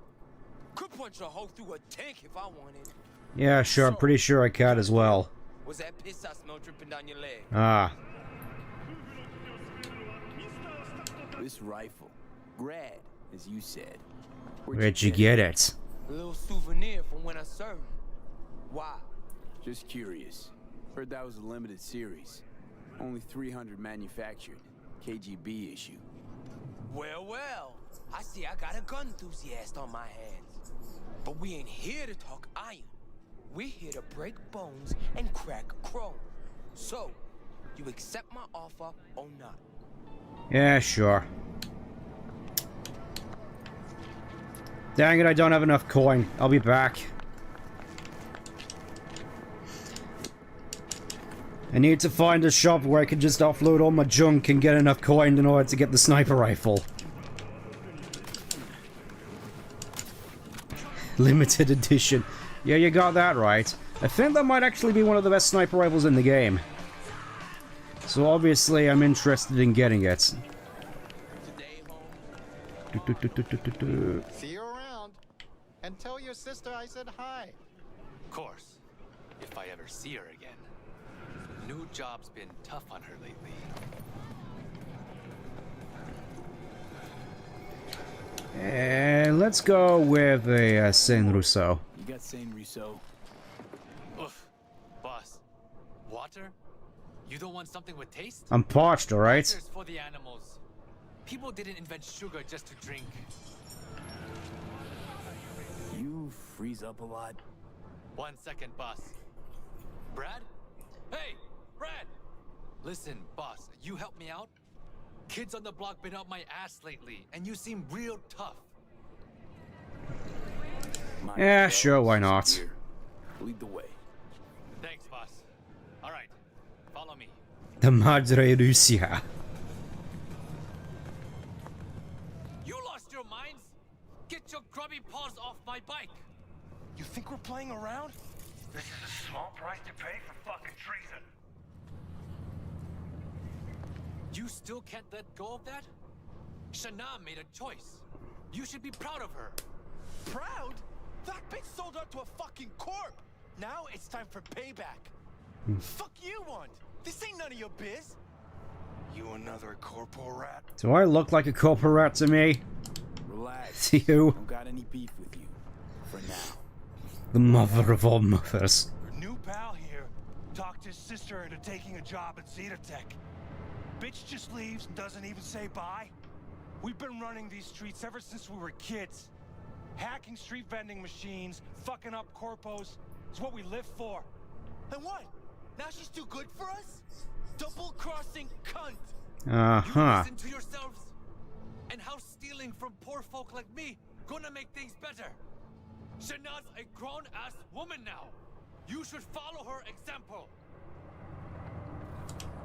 Could punch a hole through a tank if I wanted. Yeah, sure. I'm pretty sure I can as well. Was that piss I smell dripping down your leg? Ah. This rifle, grad, as you said. Where'd you get it? A little souvenir from when I served. Why? Just curious. Heard that was a limited series. Only 300 manufactured. KGB issue. Well, well. I see I got a gun enthusiast on my hands. But we ain't here to talk iron. We're here to break bones and crack chrome. So, you accept my offer or not? Yeah, sure. Dang it, I don't have enough coin. I'll be back. I need to find a shop where I can just offload all my junk and get enough coin in order to get the sniper rifle. Limited edition. Yeah, you got that right. I think that might actually be one of the best sniper rifles in the game. So obviously I'm interested in getting it. See you around. And tell your sister I said hi. Of course. If I ever see her again. New job's been tough on her lately. And let's go with a Saint Rousseau. You got Saint Rousseau. Oof. Boss. Water? You don't want something with taste? I'm parched, alright? Water's for the animals. People didn't invent sugar just to drink. You freeze up a lot? 1 second, boss. Brad? Hey, Brad! Listen, boss, you help me out? Kids on the block been up my ass lately, and you seem real tough. Yeah, sure, why not? Lead the way. Thanks, boss. Alright, follow me. The Madre Russia. You lost your minds? Get your grubby paws off my bike! You think we're playing around? This is a small price to pay for fucking treason. You still can't let go of that? Shana made a choice. You should be proud of her. Proud? That bitch sold out to a fucking corp. Now it's time for payback. Fuck you want? This ain't none of your biz. You another corporal rat? Do I look like a corporal rat to me? Relax. To you? Don't got any beef with you. For now. The mother of all mothers. Your new pal here talked his sister into taking a job at Zetatech. Bitch just leaves and doesn't even say bye. We've been running these streets ever since we were kids. Hacking street vending machines, fucking up corpos, is what we live for. And what? Now she's too good for us? Double-crossing cunt! Uh-huh. Listen to yourselves. And how stealing from poor folk like me gonna make things better? Shana's a grown-ass woman now. You should follow her example.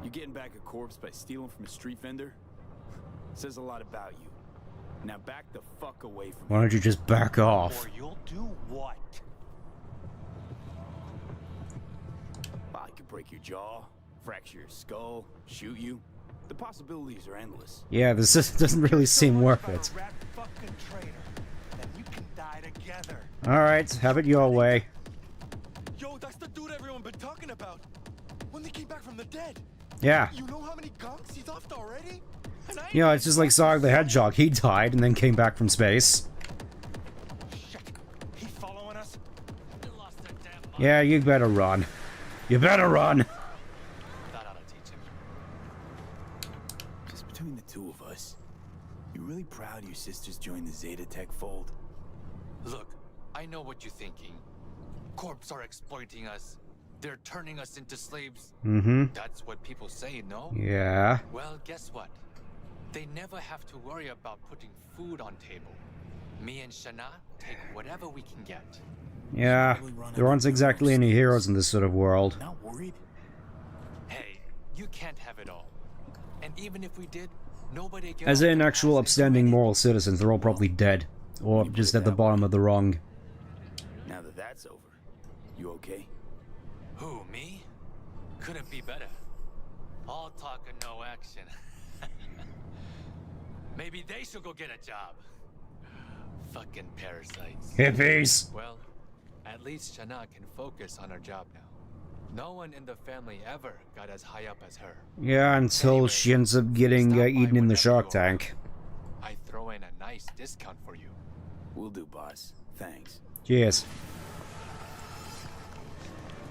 You getting back a corpse by stealing from a street vendor? Says a lot about you. Now back the fuck away from me. Why don't you just back off? Or you'll do what? I could break your jaw, fracture your skull, shoot you. The possibilities are endless. Yeah, this just doesn't really seem worth it. Rat fucking traitor. Then you can die together. Alright, have it your way. Yo, that's the dude everyone been talking about. When they came back from the dead. Yeah. You know how many gunks he's left already? You know, it's just like Sonic the Hedgehog. He died and then came back from space. Shit. He following us? Yeah, you better run. You better run! That ought to teach him. Just between the two of us, you really proud your sisters joined the Zetatech fold? Look, I know what you're thinking. Corps are exploiting us. They're turning us into slaves. Mm-hmm. That's what people say, no? Yeah. Well, guess what? They never have to worry about putting food on table. Me and Shana take whatever we can get. Yeah, there aren't exactly any heroes in this sort of world. Not worried? Hey, you can't have it all. And even if we did, nobody gets As in actual upstanding moral citizens, they're all probably dead. Or just at the bottom of the rung. Now that that's over, you okay? Who, me? Couldn't be better. All talk and no action. Maybe they should go get a job. Fucking parasites. Hippies! Well, at least Shana can focus on her job now. No one in the family ever got as high up as her. Yeah, until she ends up getting eaten in the shark tank. I throw in a nice discount for you. Will do, boss. Thanks. Cheers.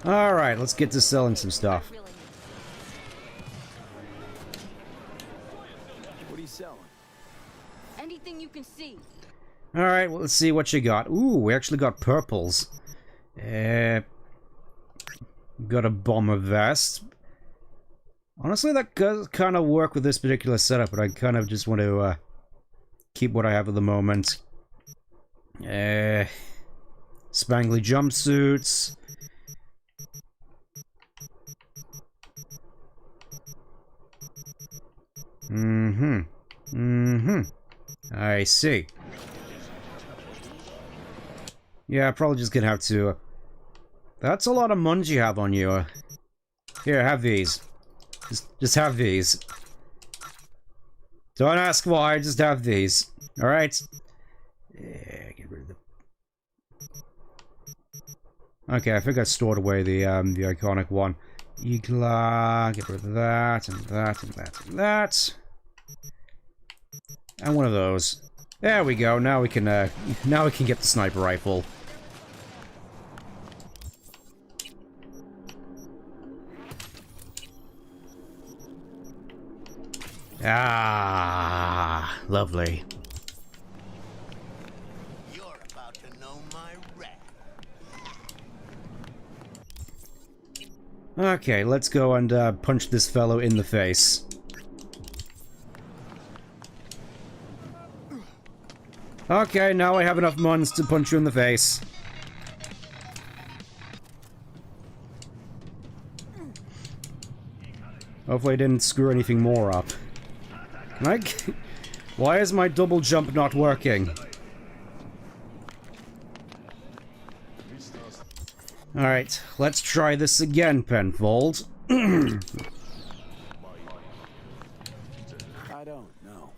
Alright, let's get to selling some stuff. What are you selling? Anything you can see. Alright, well, let's see what you got. Ooh, we actually got purples. Got a bomber vest. Honestly, that does kind of work with this particular setup, but I kind of just want to keep what I have at the moment. Spangly jumpsuits. I see. Yeah, probably just gonna have to... That's a lot of muns you have on you. Here, have these. Just have these. Don't ask why, just have these. Alright? Yeah, get rid of the... Okay, I think I stored away the iconic one. Igla, get rid of that, and that, and that, and that. And one of those. There we go, now we can get the sniper rifle. Ah, lovely. You're about to know my wrath. Okay, let's go and punch this fellow in the face. Okay, now I have enough muns to punch you in the face. Hopefully I didn't screw anything more up. Why is my double jump not working? Alright, let's try this again, Penfold. I don't know.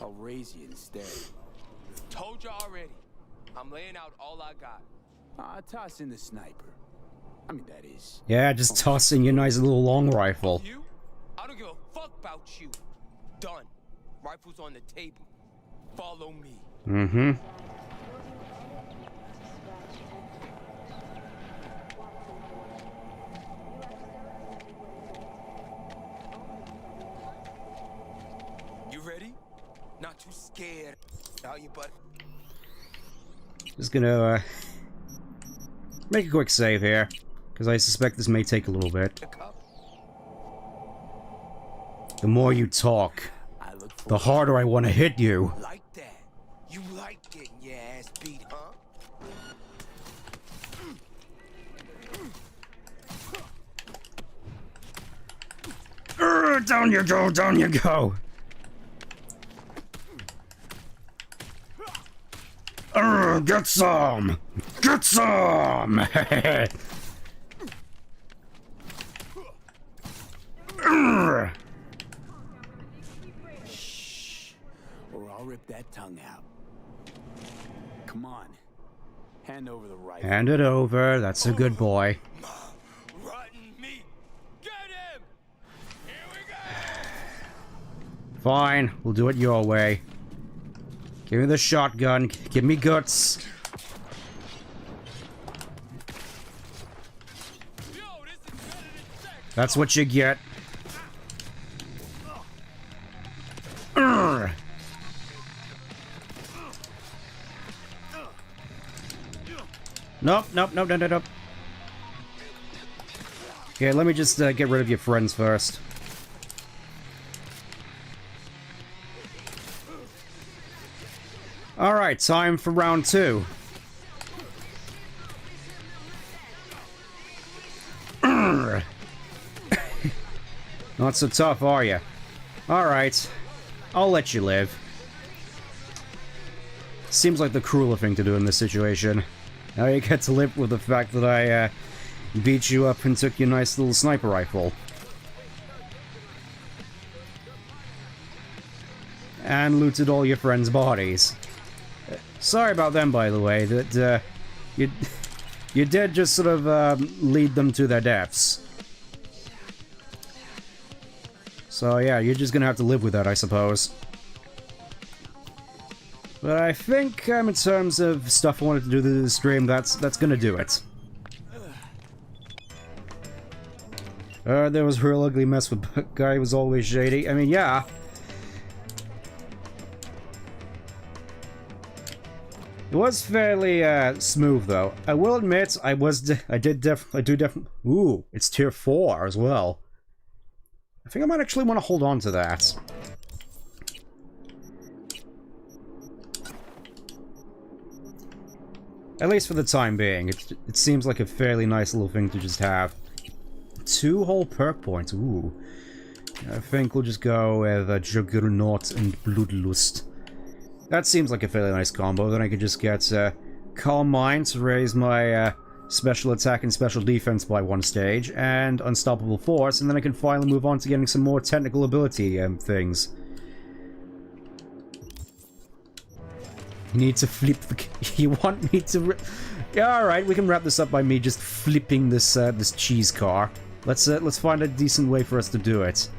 I'll raise you instead. Told you already. I'm laying out all I got. Toss in the sniper. I mean, that is... Yeah, just toss in your nice little long rifle. You? I don't give a fuck about you. Done. Rifles on the table. Follow me. Mm-hmm. You ready? Not too scared. How you, bud? Just gonna make a quick save here, because I suspect this may take a little bit. The more you talk, the harder I want to hit you. Like that. You like getting your ass beat, huh? Down you go, down you go. Get some! Get some! Shh. Or I'll rip that tongue out. Come on. Hand over the rifle. Hand it over, that's a good boy. Fine, we'll do it your way. Give me the shotgun, give me guts. That's what you get. Urgh. Nope. Okay, let me just get rid of your friends first. Alright, Alright, time for round 2. Not so tough, are you? Alright, I'll let you live. Seems like the crueler thing to do in this situation. Now you get to live with the fact that I beat you up and took your nice little sniper rifle. And looted all your friends' bodies. Sorry about them, by the way, that you did just sort of lead them to their deaths. So yeah, you're just gonna have to live with that, I suppose. But I think, in terms of stuff I wanted to do to the stream, that's gonna do it. There was a real ugly mess with guy who was always shady. I mean, yeah. It was fairly smooth, though. I will admit, I do definitely. Ooh, it's tier 4 as well. I think I might actually want to hold on to that. At least for the time being. It seems like a fairly nice little thing to just have. 2 whole perk points. Ooh. I think we'll just go with Juggernaut and Bloodlust. That seems like a fairly nice combo. Then I could just get Calm Mind to raise my special attack and special defense by 1 stage, and Unstoppable Force, and then I can finally move on to getting some more technical ability things. You need to flip the... You want me to... Yeah, alright, we can wrap this up by me just flipping this this cheese car. Let's find a decent way for us to do it.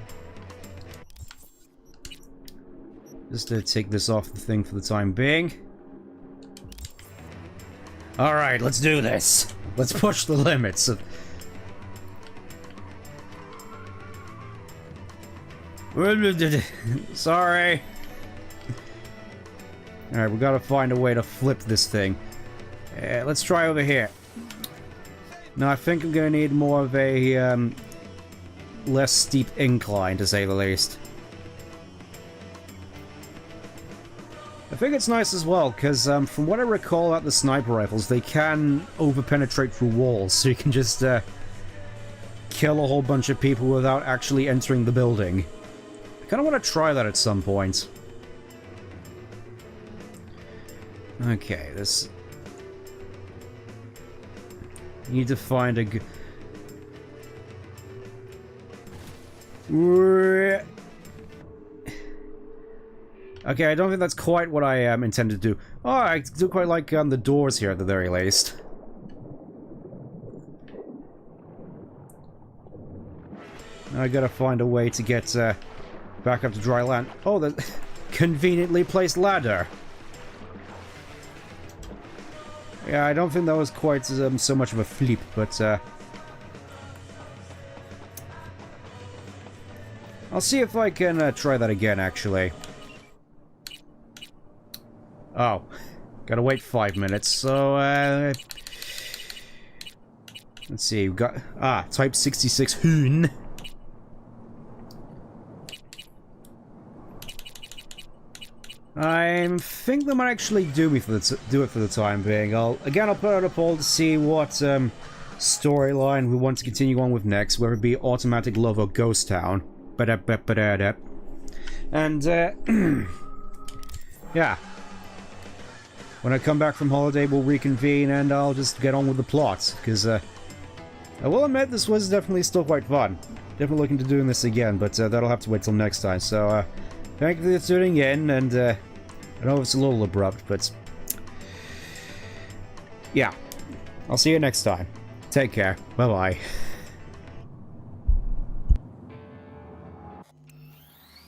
Just to take this off the thing for the time being. Alright, let's do this. Let's push the limits of... Sorry. Alright, we gotta find a way to flip this thing. Let's try over here. Now, I think I'm gonna need more of a, less steep incline, to say the least. I think it's nice as well, because from what I recall about the sniper rifles, they can over-penetrate through walls, so you can just kill a whole bunch of people without actually entering the building. I kind of want to try that at some point. Okay, this... Need to find a good... Okay, I don't think that's quite what I intended to do. Oh, I do quite like the doors here at the very least. Now I gotta find a way to get back up to dry land. Oh, the conveniently placed ladder. Yeah, I don't think that was quite so much of a flip, but I'll see if I can try that again, actually. Oh, gotta wait 5 minutes, so, let's see, we've got, type 66 Hoon. I think that might actually do it for the time being. I'll put out a poll to see what, storyline we want to continue on with next, whether it be Automatic Love or Ghost Town. And, yeah. When I come back from holiday, we'll reconvene and I'll just get on with the plot, because, I will admit this was definitely still quite fun. Definitely looking to doing this again, but that'll have to wait till next time, so, thank you for tuning in, and, I know it's a little abrupt, but... Yeah. I'll see you next time. Take care. Bye-bye.